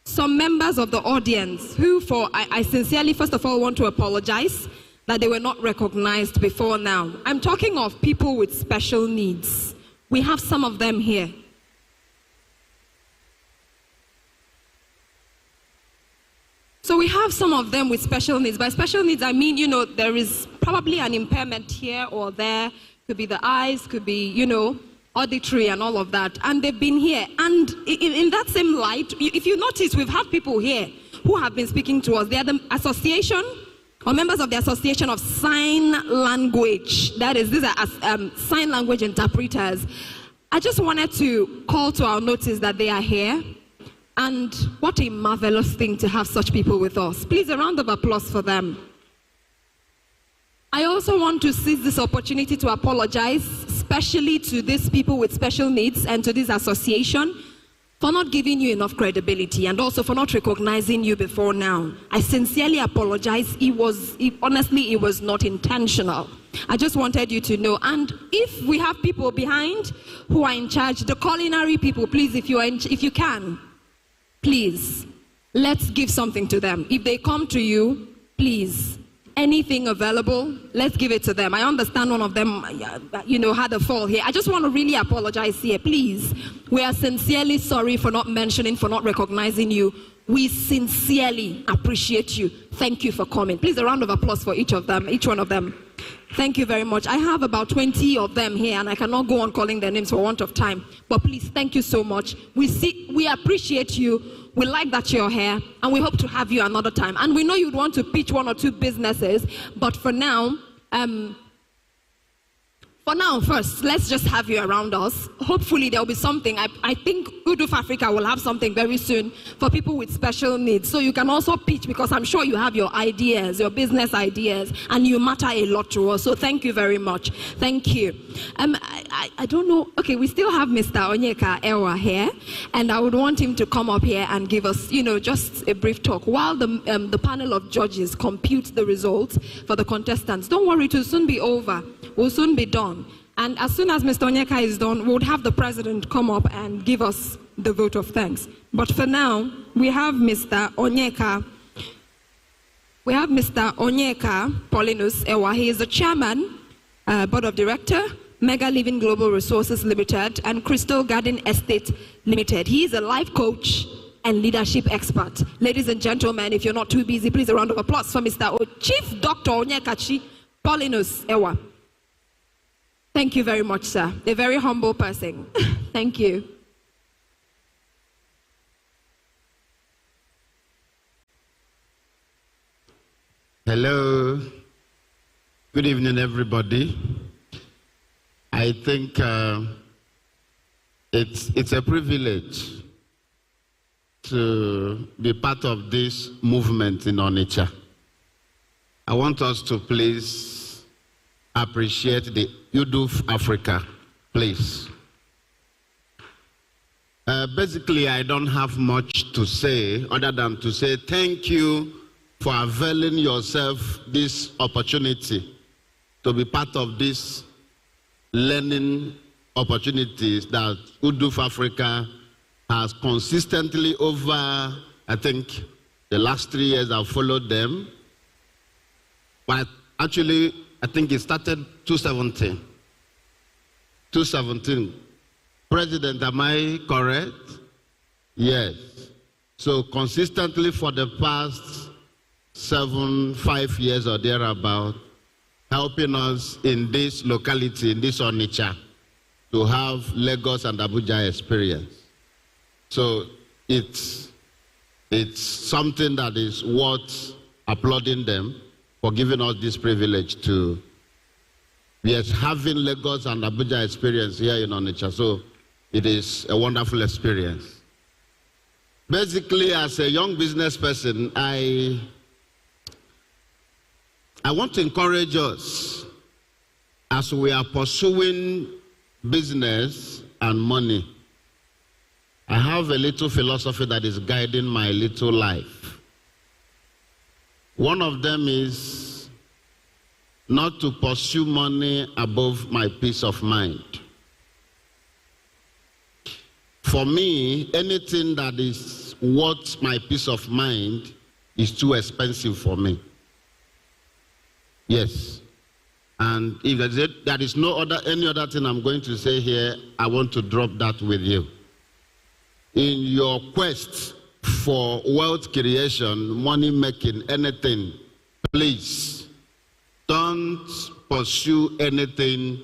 some members of the audience who, I sincerely, first of all, want to apologize that they were not recognized before now. I'm talking of people with special needs. We have some of them here. So we have some of them with special needs. By special needs, I mean, there is probably an impairment here or there. Could be the eyes, could be, auditory and all of that. And they've been here. And in that same light, if you notice, we've had people here who have been speaking to us. They are the association or members of the Association of Sign Language. That is, these are sign language interpreters. I just wanted to call to our notice that they are here. And what a marvelous thing to have such people with us. Please, a round of applause for them. I also want to seize this opportunity to apologize, especially to these people with special needs and to this association, for not giving you enough credibility and also for not recognizing you before now. I sincerely apologize. Honestly, it was not intentional. I just wanted you to know. And if we have people behind who are in charge, the culinary people, please, if you can, please, let's give something to them. If they come to you, please, anything available, let's give it to them. I understand one of them, had a fall here. I just want to really apologize here, please. We are sincerely sorry for not mentioning, for not recognizing you. We sincerely appreciate you. Thank you for coming. Please, a round of applause for each one of them. Thank you very much. I have about 20 of them here, and I cannot go on calling their names for want of time. But please, thank you so much. We appreciate you. We like that you're here, and we hope to have you another time. And we know you'd want to pitch one or two businesses, but for now, first, let's just have you around us. Hopefully, there'll be something. I think Uduf Africa will have something very soon for people with special needs. So you can also pitch, because I'm sure you have your ideas, your business ideas, and you matter a lot to us. So thank you very much. Thank you. I don't know. Okay, we still have Mr. Onyeka Ewa here, and I would want him to come up here and give us, just a brief talk while the panel of judges compute the results for the contestants. Don't worry, it will soon be over. We'll soon be done. And as soon as Mr. Onyeka is done, we would have the president come up and give us the vote of thanks. But for now, we have Mr. Onyeka. We have Mr. Onyeka Paulinus Ewa. He is the chairman, board of director, Mega Living Global Resources Limited, and Crystal Garden Estate Limited. He is a life coach and leadership expert. Ladies and gentlemen, if you're not too busy, please a round of applause for Mr. Chief Dr. Onyeka Paulinus Ewa. Thank you very much, sir. A very humble person. Thank you. Hello. Good evening, everybody. I think it's a privilege to be part of this movement in Onitsha. I want us to please appreciate the Uduf Africa, please. Basically, I don't have much to say other than to say thank you for availing yourself this opportunity to be part of this learning opportunities that Uduf Africa has consistently over, I think, the last 3 years I've followed them. But actually, I think it started 2017. 2017. President, am I correct? Yes. So consistently for the past 5 years or thereabout, helping us in this locality, in this Onitsha, to have Lagos and Abuja experience. So it's something that is worth applauding them for giving us this privilege to, yes, having Lagos and Abuja experience here in Onitsha. So it is a wonderful experience. Basically, as a young business person, I want to encourage us as we are pursuing business and money. I have a little philosophy that is guiding my little life. One of them is not to pursue money above my peace of mind. For me, anything that is worth my peace of mind is too expensive for me. Yes. And if there is any other thing I'm going to say here, I want to drop that with you. In your quest for wealth creation, money making, anything, please don't pursue anything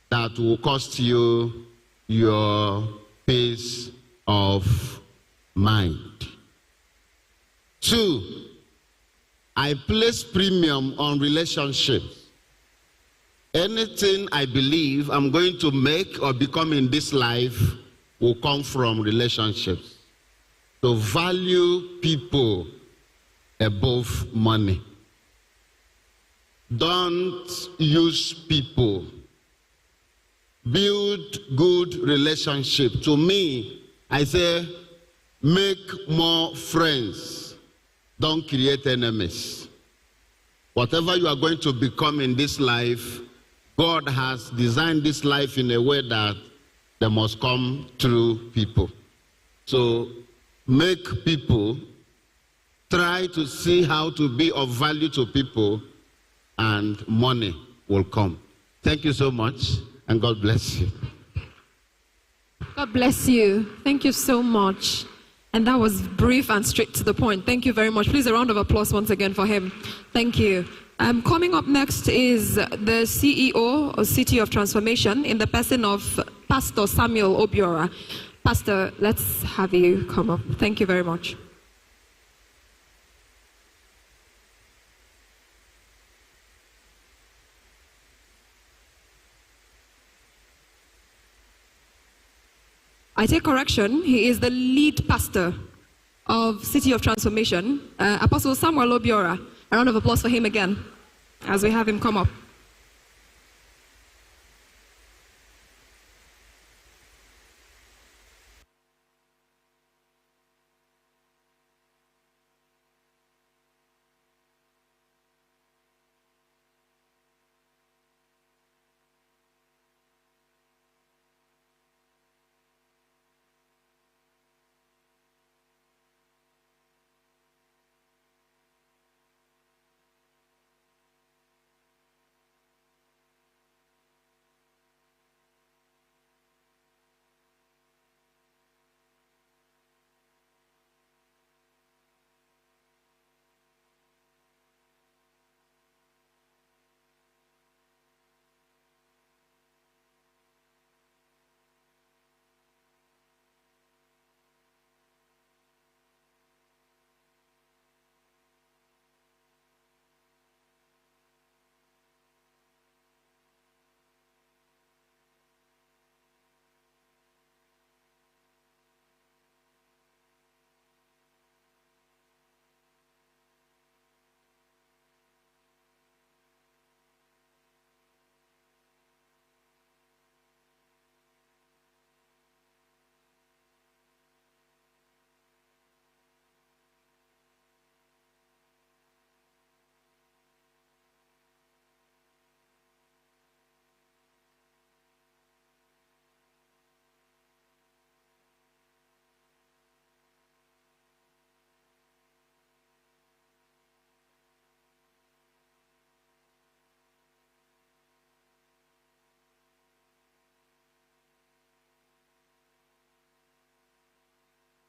that will cost you your peace of mind. 2, I place premium on relationships. Anything I believe I'm going to make or become in this life will come from relationships. So value people above money. Don't use people. Build good relationship. To me, I say, make more friends. Don't create enemies. Whatever you are going to become in this life, God has designed this life in a way that they must come through people. So make people, try to see how to be of value to people, and money will come. Thank you so much, and God bless you. God bless you. Thank you so much. And that was brief and straight to the point. Thank you very much. Please, a round of applause once again for him. Thank you. Coming up next is the CEO of City of Transformation in the person of Pastor Samuel Obiora. Pastor, let's have you come up. Thank you very much. I take correction. He is the lead pastor of City of Transformation, Apostle Samuel Obiora. A round of applause for him again, as we have him come up.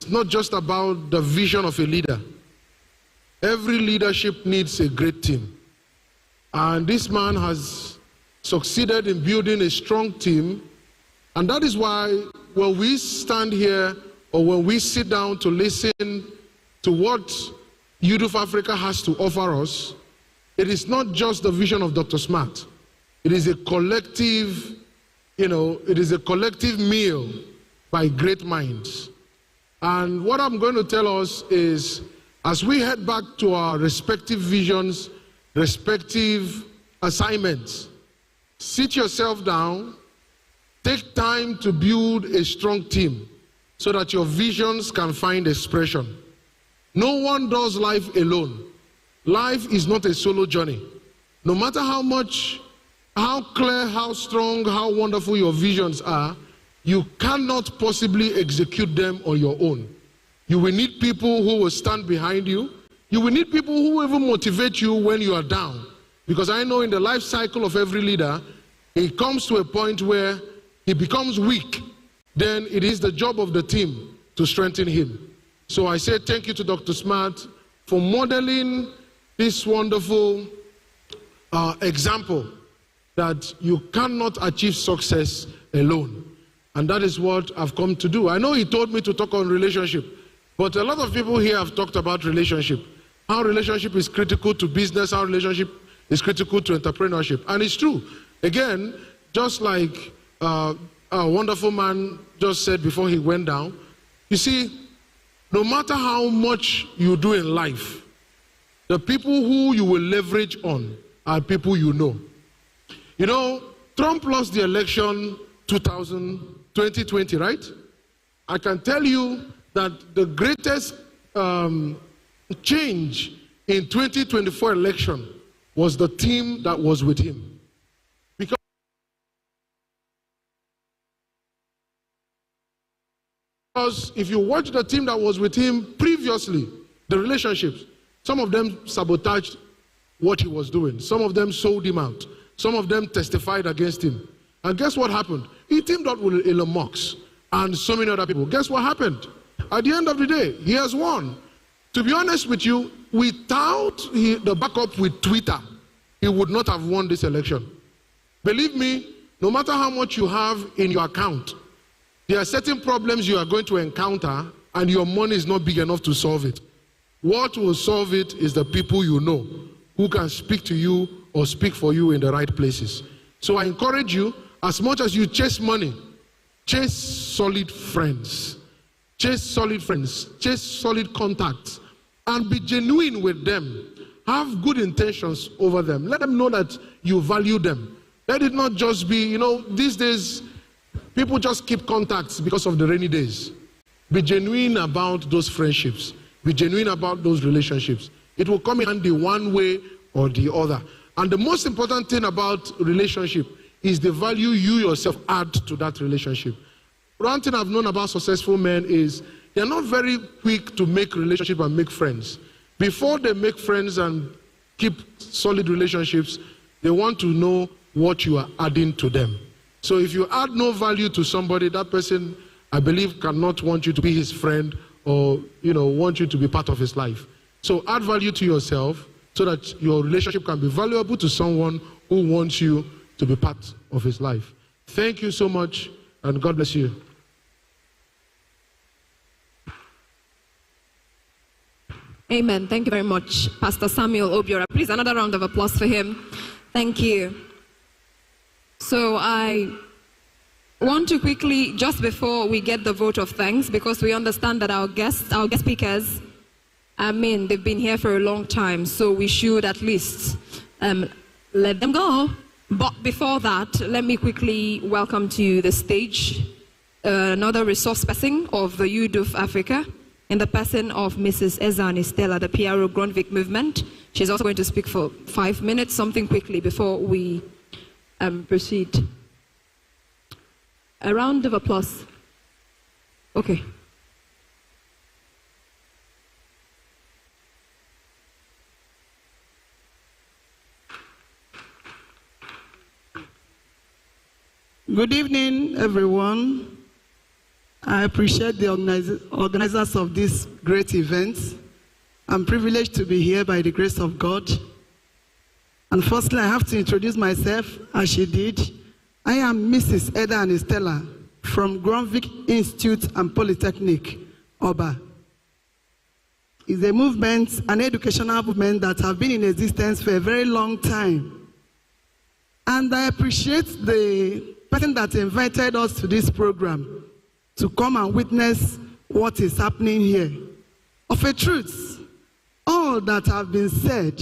It's not just about the vision of a leader. Every leadership needs a great team. And this man has succeeded in building a strong team. And that is why when we stand here or when we sit down to listen to what Youth of Africa has to offer us, it is not just the vision of Dr. Smart. It is a collective, it is a collective meal by great minds. And what I'm going to tell us is, as we head back to our respective visions, respective assignments, sit yourself down, take time to build a strong team so that your visions can find expression. No one does life alone. Life is not a solo journey. No matter how much, how clear, how strong, how wonderful your visions are, you cannot possibly execute them on your own. You will need people who will stand behind you. You will need people who will even motivate you when you are down. Because I know in the life cycle of every leader, it comes to a point where he becomes weak. Then it is the job of the team to strengthen him. So I say thank you to Dr. Smart for modeling this wonderful example that you cannot achieve success alone. And that is what I've come to do. I know he told me to talk on relationship, but a lot of people here have talked about relationship. How relationship is critical to business, how relationship is critical to entrepreneurship. And it's true. Again, just like a wonderful man just said before he went down, you see, no matter how much you do in life, the people who you will leverage on are people you know. You know, Trump lost the election 2020, right? I can tell you that the greatest change in 2024 election was the team that was with him. Because if you watch the team that was with him previously, the relationships, some of them sabotaged what he was doing. Some of them sold him out. Some of them testified against him. And guess what happened? He teamed up with Elon Musk and so many other people. Guess what happened? At the end of the day, he has won. To be honest with you, without the backup with Twitter, he would not have won this election. Believe me, no matter how much you have in your account, there are certain problems you are going to encounter and your money is not big enough to solve it. What will solve it is the people you know who can speak to you or speak for you in the right places. So I encourage you, as much as you chase money, chase solid friends. Chase solid friends. Chase solid contacts. And be genuine with them. Have good intentions over them. Let them know that you value them. Let it not just be, these days, people just keep contacts because of the rainy days. Be genuine about those friendships. Be genuine about those relationships. It will come in handy one way or the other. And the most important thing about relationship is the value you yourself add to that relationship. One thing I've known about successful men is they're not very quick to make relationship and make friends. Before they make friends and keep solid relationships, they want to know what you are adding to them. So if you add no value to somebody, that person, I believe, cannot want you to be his friend or want you to be part of his life. So add value to yourself so that your relationship can be valuable to someone who wants you to be part of his life. Thank you so much, and God bless you. Amen. Thank you very much, Pastor Samuel Obiora. Please, another round of applause for him. Thank you. So I want to quickly, just before we get the vote of thanks, because we understand that our guest speakers, they've been here for a long time, so we should at least let them go. But before that, let me quickly welcome to the stage another resource person of the Youth of Africa, in the person of Mrs. Ezani Stella, the PRO Grundvik movement. She's also going to speak for 5 minutes, something quickly before we proceed. A round of applause. Okay. Good evening, everyone. I appreciate the organizers of this great event. I'm privileged to be here by the grace of God. And firstly, I have to introduce myself as she did. I am Mrs. Eda Anistella from Grundvik Institute and Polytechnic, Oba. It's a movement, an educational movement that has been in existence for a very long time. And I appreciate the person that invited us to this program to come and witness what is happening here. Of a truth, all that have been said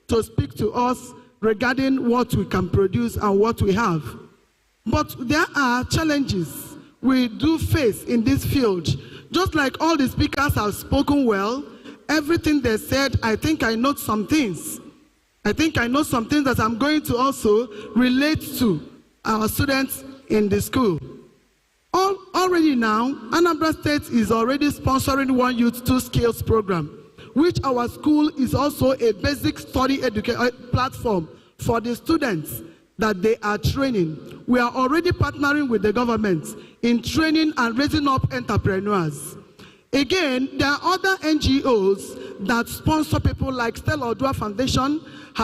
to speak to us regarding what we can produce and what we have. But there are challenges we do face in this field. Just like all the speakers have spoken well, everything they said, I think I know some things. I think I know some things that I'm going to also relate to our students in the school. Already now, Anambra State is already sponsoring One Youth, Two Skills program, which our school is also a basic study platform for the students that they are training. We are already partnering with the government in training and raising up entrepreneurs. Again, there are other NGOs that sponsor people like Stella Odua Foundation,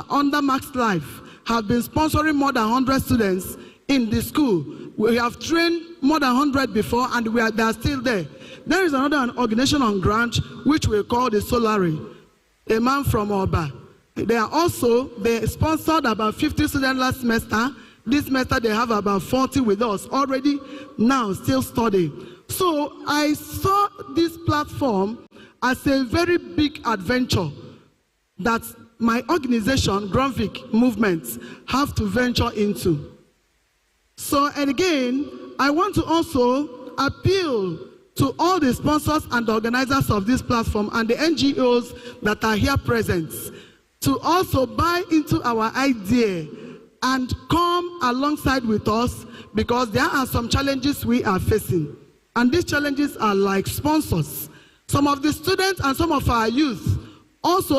under Max Life, have been sponsoring more than 100 students in the school. We have trained more than 100 before, and they are still there. There is another organization on ground which we call the Solari, a man from Oba. They sponsored about 50 students last semester. This semester they have about 40 with us already now still studying. So I saw this platform as a very big adventure that my organization, Grunvic Movement, have to venture into. So, and again, I want to also appeal to all the sponsors and the organizers of this platform and the NGOs that are here present to also buy into our idea and come alongside with us, because there are some challenges we are facing. And these challenges are like sponsors. Some of the students and some of our youth also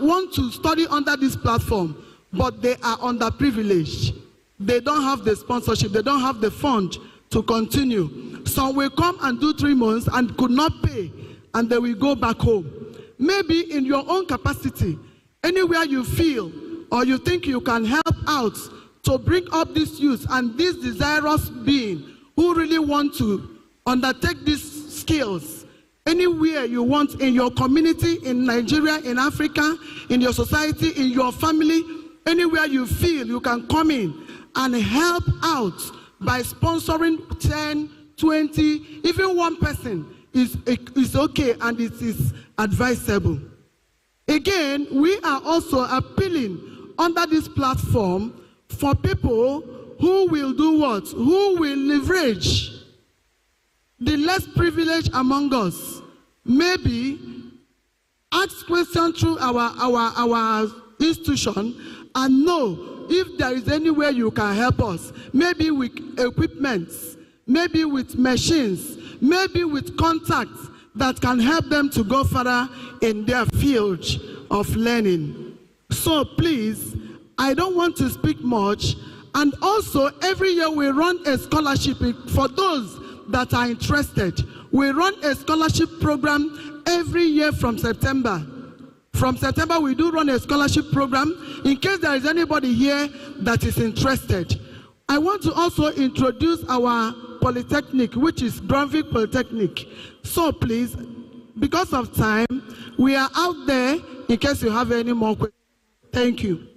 want to study under this platform, but they are underprivileged. They don't have the sponsorship, they don't have the fund to continue. Some will come and do 3 months and could not pay, and they will go back home. Maybe in your own capacity, anywhere you feel or you think you can help out to bring up this youth and this desirous being who really want to undertake these skills, anywhere you want, in your community, in Nigeria, in Africa, in your society, in your family, anywhere you feel you can come in and help out by sponsoring 10, 20, even one person is okay, and it is advisable. Again, we are also appealing under this platform for people who will do what? Who will leverage the less privileged among us. Maybe ask questions through our institution and know if there is anywhere you can help us. Maybe with equipment, maybe with machines, maybe with contacts that can help them to go further in their field of learning. So please, I don't want to speak much. And also, every year we run a scholarship for those that are interested. We run a scholarship program every year from September. From September, we do run a scholarship program in case there is anybody here that is interested. I want to also introduce our polytechnic, which is Grunvic Polytechnic. So please, because of time, we are out there in case you have any more questions. Thank you.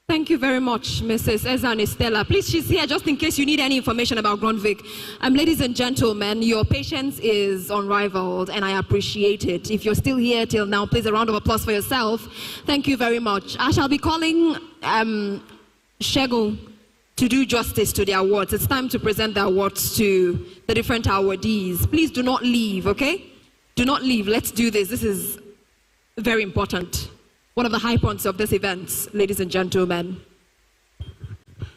Thank you very much, Mrs. Ezan Estella. Please, she's here just in case you need any information about Grunvic. Ladies and gentlemen, your patience is unrivaled, and I appreciate it. If you're still here till now, please, a round of applause for yourself. Thank you very much. I shall be calling Shegun to do justice to the awards. It's time to present the awards to the different awardees. Please do not leave, okay? Do not leave. Let's do this. This is very important. One of the high points of this event, ladies and gentlemen.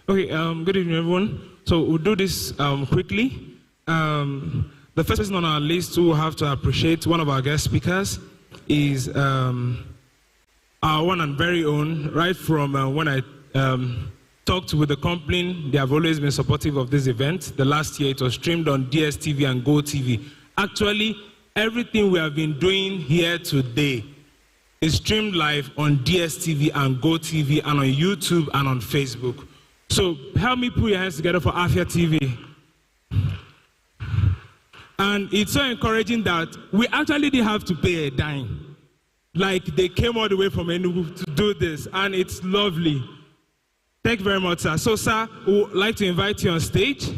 Okay, good evening, everyone. So we'll do this quickly. The first person on our list who will have to appreciate one of our guest speakers is our one and very own. Right from when I talked with the company, they have always been supportive of this event. The last year it was streamed on DSTV and GoTV. Actually, everything we have been doing here today is streamed live on DSTV and GoTV and on YouTube and on Facebook. So help me put your hands together for Afia TV. And it's so encouraging that we actually didn't have to pay a dime. Like, they came all the way from Enugu to do this, and it's lovely. Thank you very much, sir. So, sir, we would like to invite you on stage,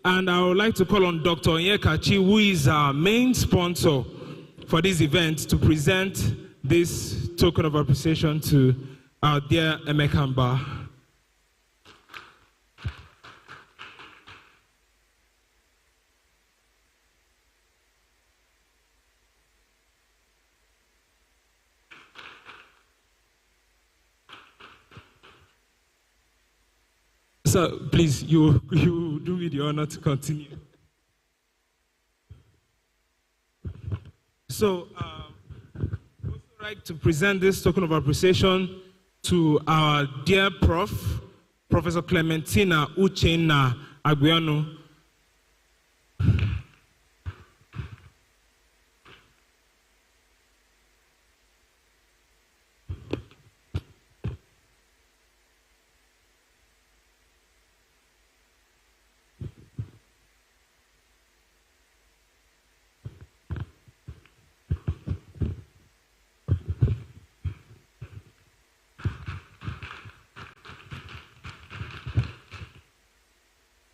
and I would like to call on Dr. Onyekachi, who is our main sponsor for this event, to present this token of appreciation to our dear Emekamba. So please, you do me the honor to continue. So, I'd also like to present this token of appreciation to our dear Prof, Professor Clementina Uchenna Aguiano.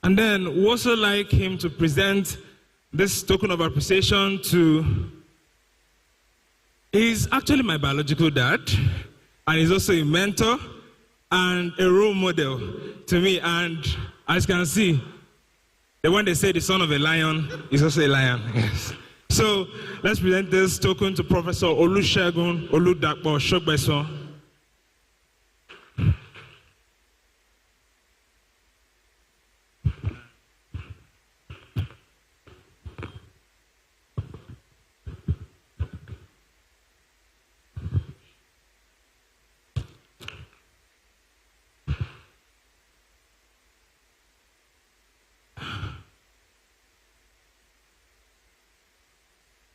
And then we also like him to present this token of appreciation to, he's actually my biological dad, and he's also a mentor and a role model to me. And as you can see, when they say the son of a lion, he's also a lion. Yes. So let's present this token to Professor Olusegun Oludakpo Shogbeso.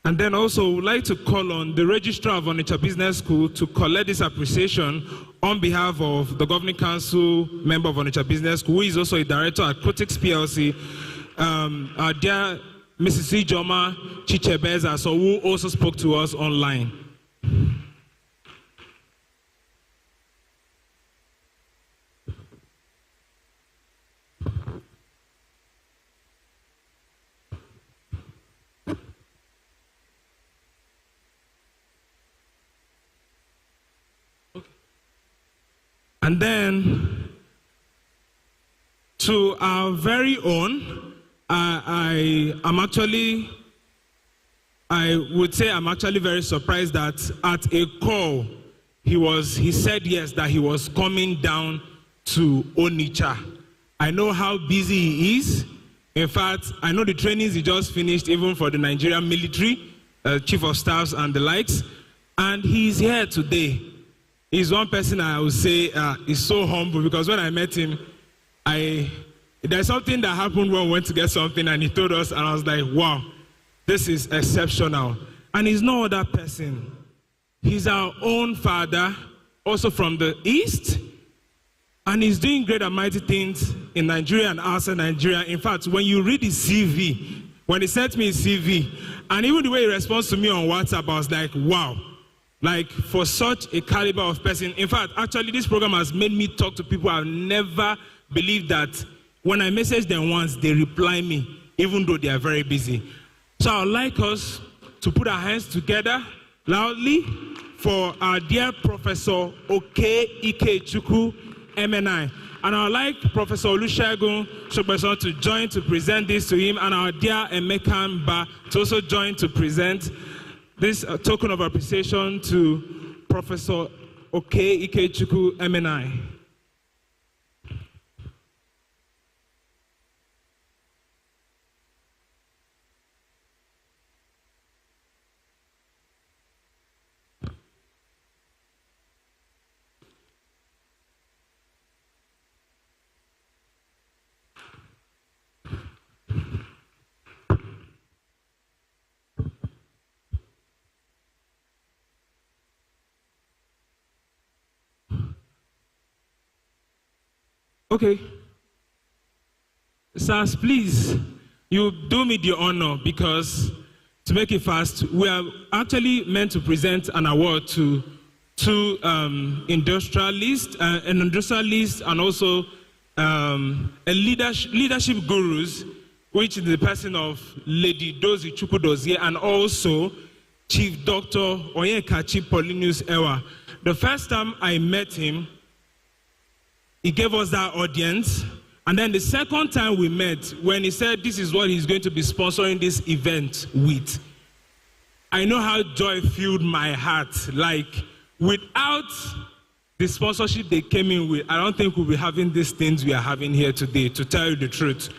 And then also, we would like to call on the Registrar of Onitsha Business School to collect this appreciation on behalf of the Governing Council member of Onitsha Business School, who is also a director at Crotix PLC, our dear Mrs. Ijoma Chichebeza, so who also spoke to us online. And then, to our very own, I would say I'm actually very surprised that at a call, he said yes, that he was coming down to Onitsha. I know how busy he is. In fact, I know the trainings he just finished, even for the Nigerian military, chief of staffs and the likes, and he's here today. He's one person I would say is so humble, because when I met him, there's something that happened when we went to get something and he told us, and I was like, wow, this is exceptional. And he's no other person. He's our own father, also from the East, and he's doing great and mighty things in Nigeria and outside Nigeria. In fact, when you read his CV, when he sent me his CV, and even the way he responds to me on WhatsApp, I was like, wow. Like, for such a caliber of person. In fact, actually, this program has made me talk to people I've never believed that when I message them once, they reply me, even though they are very busy. So I would like us to put our hands together loudly for our dear Professor Oke Ikechukwu MNI. And I would like Professor Olusegun Shogbeson to join to present this to him, and our dear Emeka Mba to also join to present this token of appreciation to Professor Oke Ikechukwu MNI. Okay. Sirs, please, you do me the honor, because to make it fast, we are actually meant to present an award to two industrialists, an industrialist and also a leadership gurus, which is the person of Lady Dozie Chukwudozie, and also Chief Dr. Onyekachi Paulinus Ewa. The first time I met him, he gave us that audience. And then the second time we met, when he said this is what he's going to be sponsoring this event with, I know how joy filled my heart. Like, without the sponsorship they came in with, I don't think we'll be having these things we are having here today, to tell you the truth.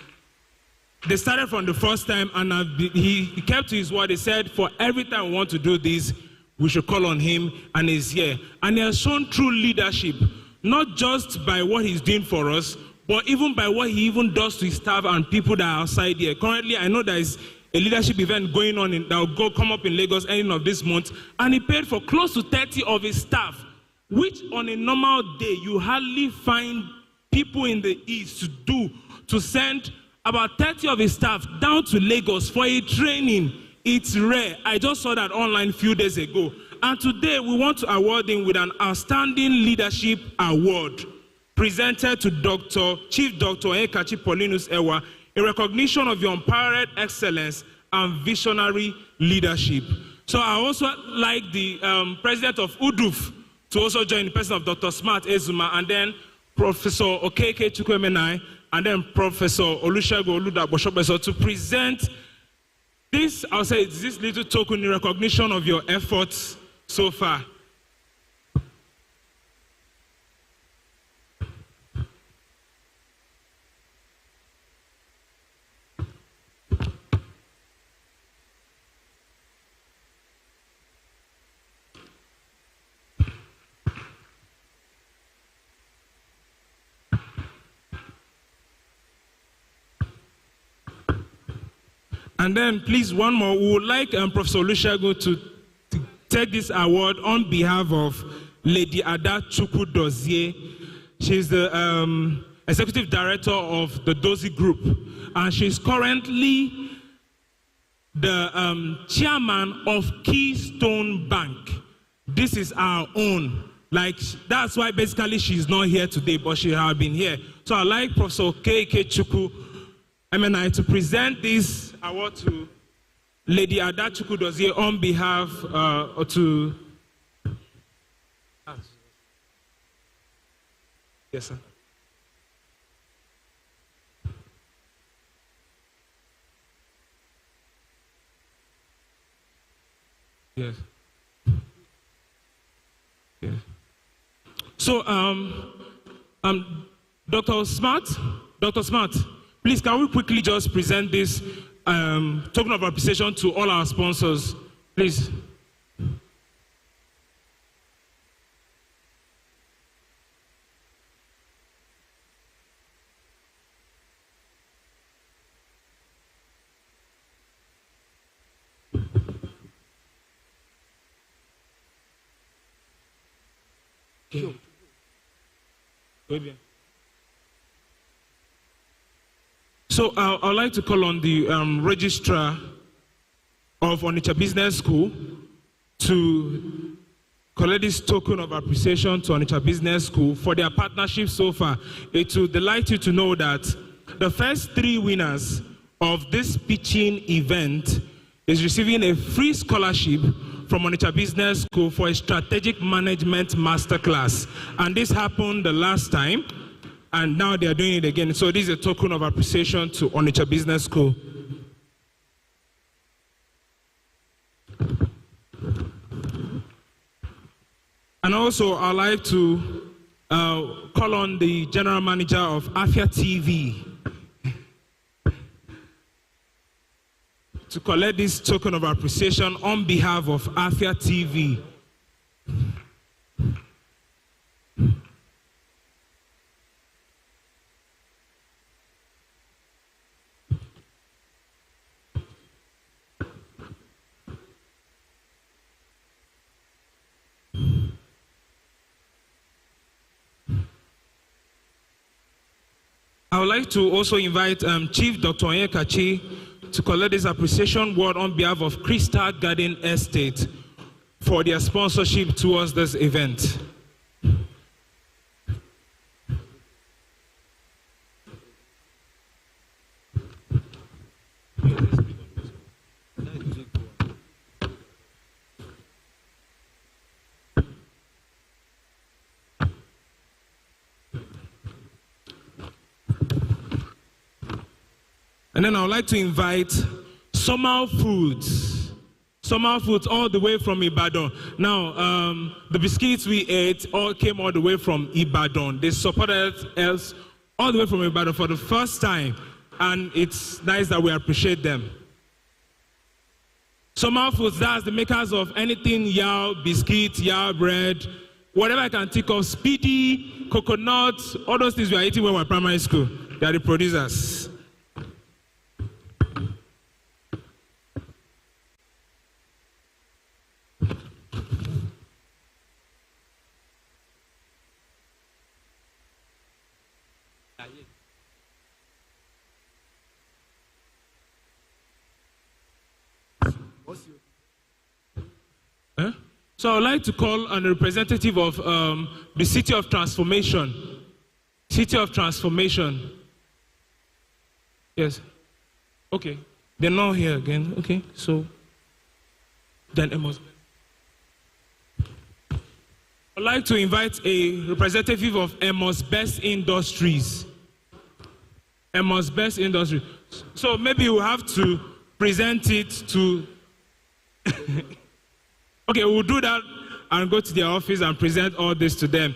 They started from the first time, and he kept to his word. He said, for every time we want to do this, we should call on him, and he's here. And he has shown true leadership, not just by what he's doing for us, but even by what he even does to his staff and people that are outside here. Currently, I know there is a leadership event going on that will come up in Lagos ending of this month, and he paid for close to 30 of his staff, which on a normal day, you hardly find people in the East to send about 30 of his staff down to Lagos for a training. It's rare. I just saw that online a few days ago. And today, we want to award him with an Outstanding Leadership Award presented to Chief Dr. Onyekachi Paulinus Ewa in recognition of your unparalleled excellence and visionary leadership. So I also like the president of UDUF to also join the person of Dr. Smart Ezuma, and then Professor Okeke Chukwuemenai, and then Professor Olusegun Oludagbosopeso to present this, I'll say, this little token in recognition of your efforts so far. And then, please, one more. We would like Professor Olusegun to take this award on behalf of Lady Ada Chukwudozie. She's the Executive Director of the Dozie Group, and she's currently the Chairman of Keystone Bank. This is our own. Like, that's why basically she's not here today, but she has been here. So I'd like Professor K.K. Chukwuemenai to present this award to Lady Ada Chukwudozie on behalf to... Yes, sir. Yes. Yes. So, Dr. Smart, please, can we quickly just present this token of appreciation to all our sponsors, please? Okay. So I'd like to call on the registrar of Onitsha Business School to collect this token of appreciation to Onitsha Business School for their partnership so far. It will delight you to know that the first 3 winners of this pitching event is receiving a free scholarship from Onitsha Business School for a strategic management masterclass. And this happened the last time, and now they are doing it again. So this is a token of appreciation to Onitsha Business School. And also, I'd like to call on the general manager of Afia TV to collect this token of appreciation on behalf of Afia TV. I would like to also invite Chief Dr. Onyekachi to collect this appreciation award on behalf of Crystal Garden Estate for their sponsorship towards this event. And then I would like to invite Summer Foods. Summer Foods all the way from Ibadan. Now, the biscuits we ate all came all the way from Ibadan. They supported us all the way from Ibadan for the first time. And it's nice that we appreciate them. Summer Foods, that's the makers of anything yao, biscuit, yao bread, whatever I can think of, speedy, coconut, all those things we are eating when we were in primary school. They are the producers. So I would like to call on a representative of the City of Transformation. City of Transformation. Yes. Okay. They're not here again. Okay. So then Amos. I'd like to invite a representative of Amos Best Industries. Amos Best Industries. So maybe we'll have to present it to... Okay, we'll do that and go to their office and present all this to them.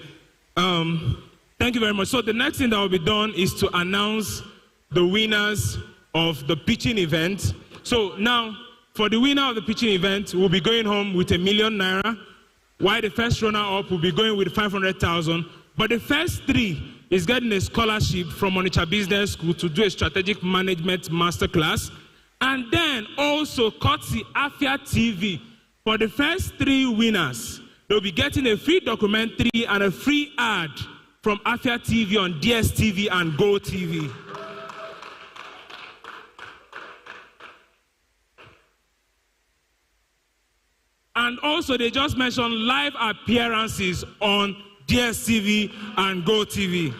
Thank you very much. So the next thing that will be done is to announce the winners of the pitching event. So now, for the winner of the pitching event, we'll be going home with ₦1 million, while the first runner-up will be going with 500,000. But the first three is getting a scholarship from Onitsha Business School to do a strategic management masterclass. And then also, courtesy Afia TV, for the first three winners, they'll be getting a free documentary and a free ad from Afia TV on DSTV and Go TV. And also, they just mentioned live appearances on DSTV and Go TV.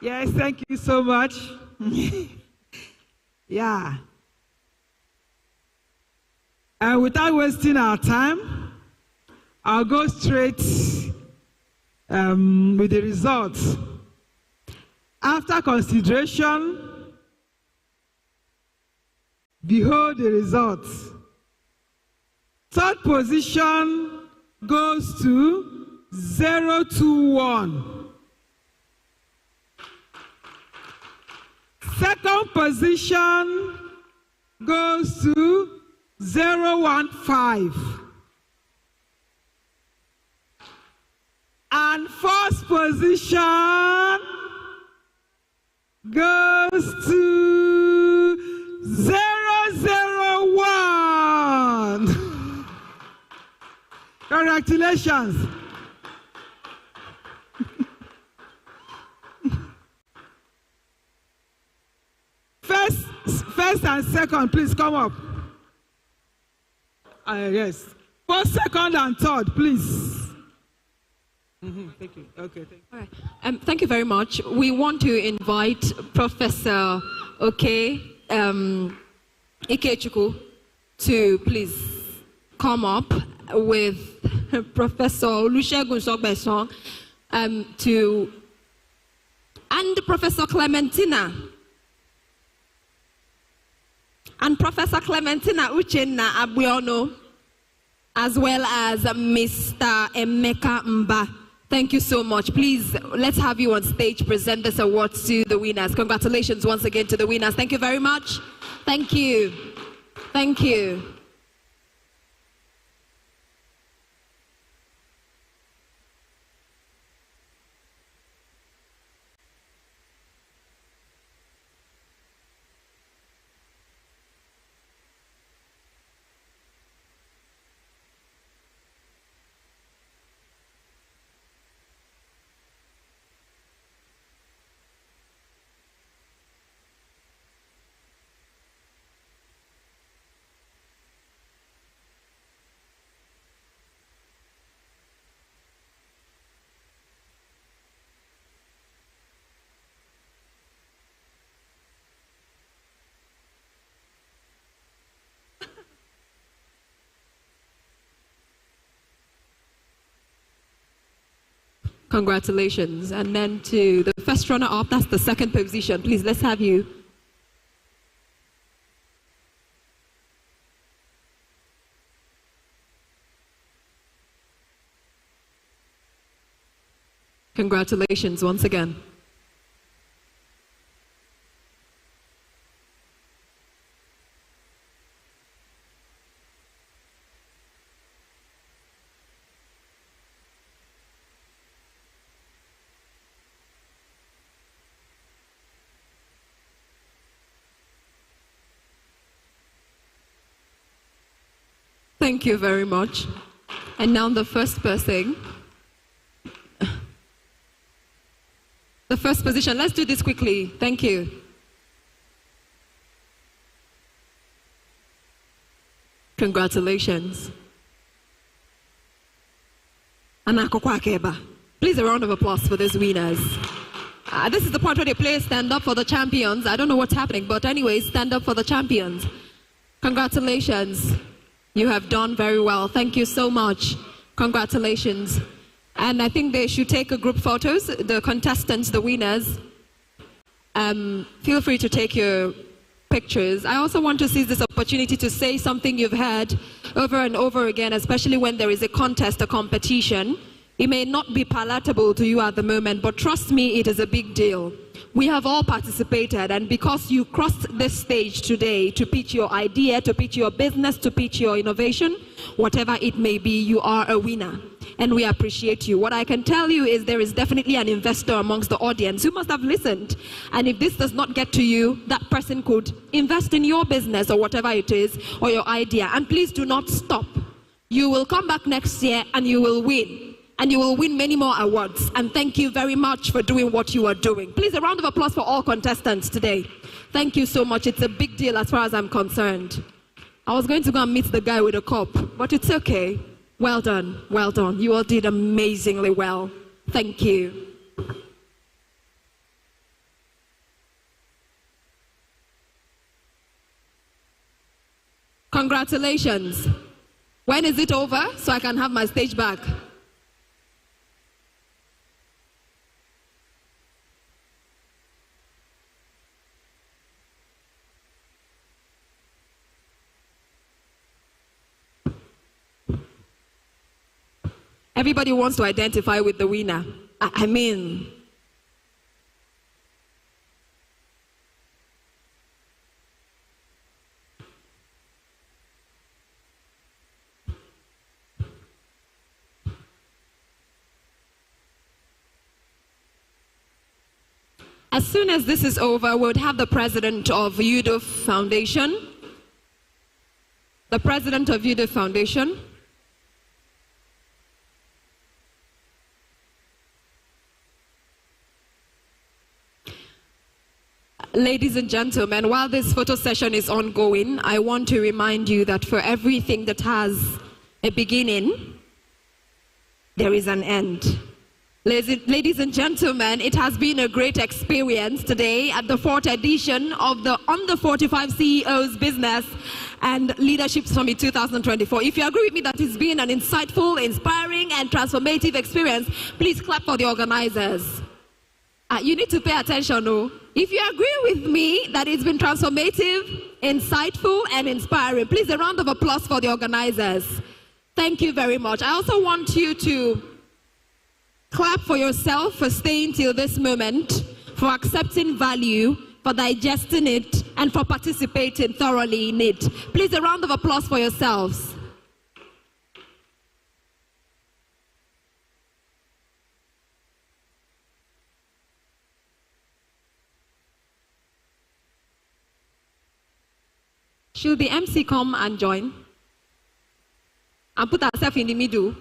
Yes, thank you so much. Yeah. And without wasting our time, I'll go straight with the results. After consideration, behold the results. Third position goes to 021. Second position goes to 015. And first position goes to 001. Congratulations. First and second, please come up. Yes. First, second, and third, please. Thank you. Okay, thank you. All right. Thank you very much. We want to invite Professor Ikechukwu to please come up with Professor Olusegun Sogbeson and Professor Clementina. And Professor Clementina Uchenna Abuono, as well as Mr. Emeka Mba. Thank you so much. Please, let's have you on stage present this award to the winners. Congratulations once again to the winners. Thank you very much. Thank you. Thank you. Congratulations. And then to the first runner-up, that's the second position. Please, let's have you. Congratulations once again. Thank you very much. And now the first person. The first position. Let's do this quickly. Thank you. Congratulations. Anakokwa Akeba. Please a round of applause for these winners. This is the part where they play Stand Up for the Champions. I don't know what's happening, but anyways, Stand Up for the Champions. Congratulations. You have done very well. Thank you so much. Congratulations. And I think they should take a group photos, the contestants, the winners. Feel free to take your pictures. I also want to seize this opportunity to say something you've heard over and over again, especially when there is a contest, a competition. It may not be palatable to you at the moment, but trust me, it is a big deal. We have all participated, and because you crossed this stage today to pitch your idea, to pitch your business, to pitch your innovation, whatever it may be, you are a winner. And we appreciate you. What I can tell you is there is definitely an investor amongst the audience who must have listened. And if this does not get to you, that person could invest in your business or whatever it is, or your idea. And please do not stop. You will come back next year and you will win. And you will win many more awards. And thank you very much for doing what you are doing. Please, a round of applause for all contestants today. Thank you so much. It's a big deal as far as I'm concerned. I was going to go and meet the guy with a cup, but it's okay. Well done. Well done. You all did amazingly well. Thank you. Congratulations. When is it over so I can have my stage back? Everybody wants to identify with the winner. I mean, as soon as this is over, we would have the president of UDOF Foundation. The president of UDOF Foundation. Ladies and gentlemen, while this photo session is ongoing, I want to remind you that for everything that has a beginning, there is an end. Ladies and gentlemen, it has been a great experience today at the 4th edition of the Under 45 CEOs Business and Leadership Summit 2024. If you agree with me that it's been an insightful, inspiring, and transformative experience, please clap for the organizers. You need to pay attention, no? If you agree with me that it's been transformative, insightful, and inspiring, please a round of applause for the organizers. Thank you very much. I also want you to Clap for yourself for staying till this moment, for accepting value, for digesting it, and for participating thoroughly in it. Please, a round of applause for yourselves. Should the MC come and join? And put ourselves in the middle?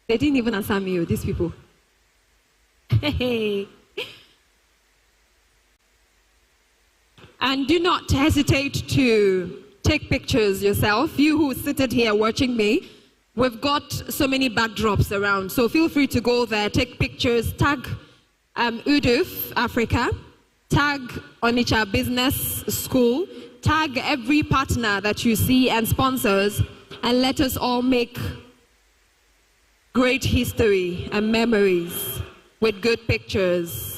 They didn't even answer me, these people. And do not hesitate to take pictures yourself. You who seated here watching me, we've got so many backdrops around. So feel free to go there, take pictures, tag UDUF Africa, tag Onitsha Business School, tag every partner that you see and sponsors, and let us all make great history and memories with good pictures.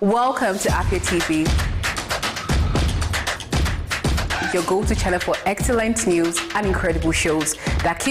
Welcome to Afia TV, your go-to channel for excellent news and incredible shows that keep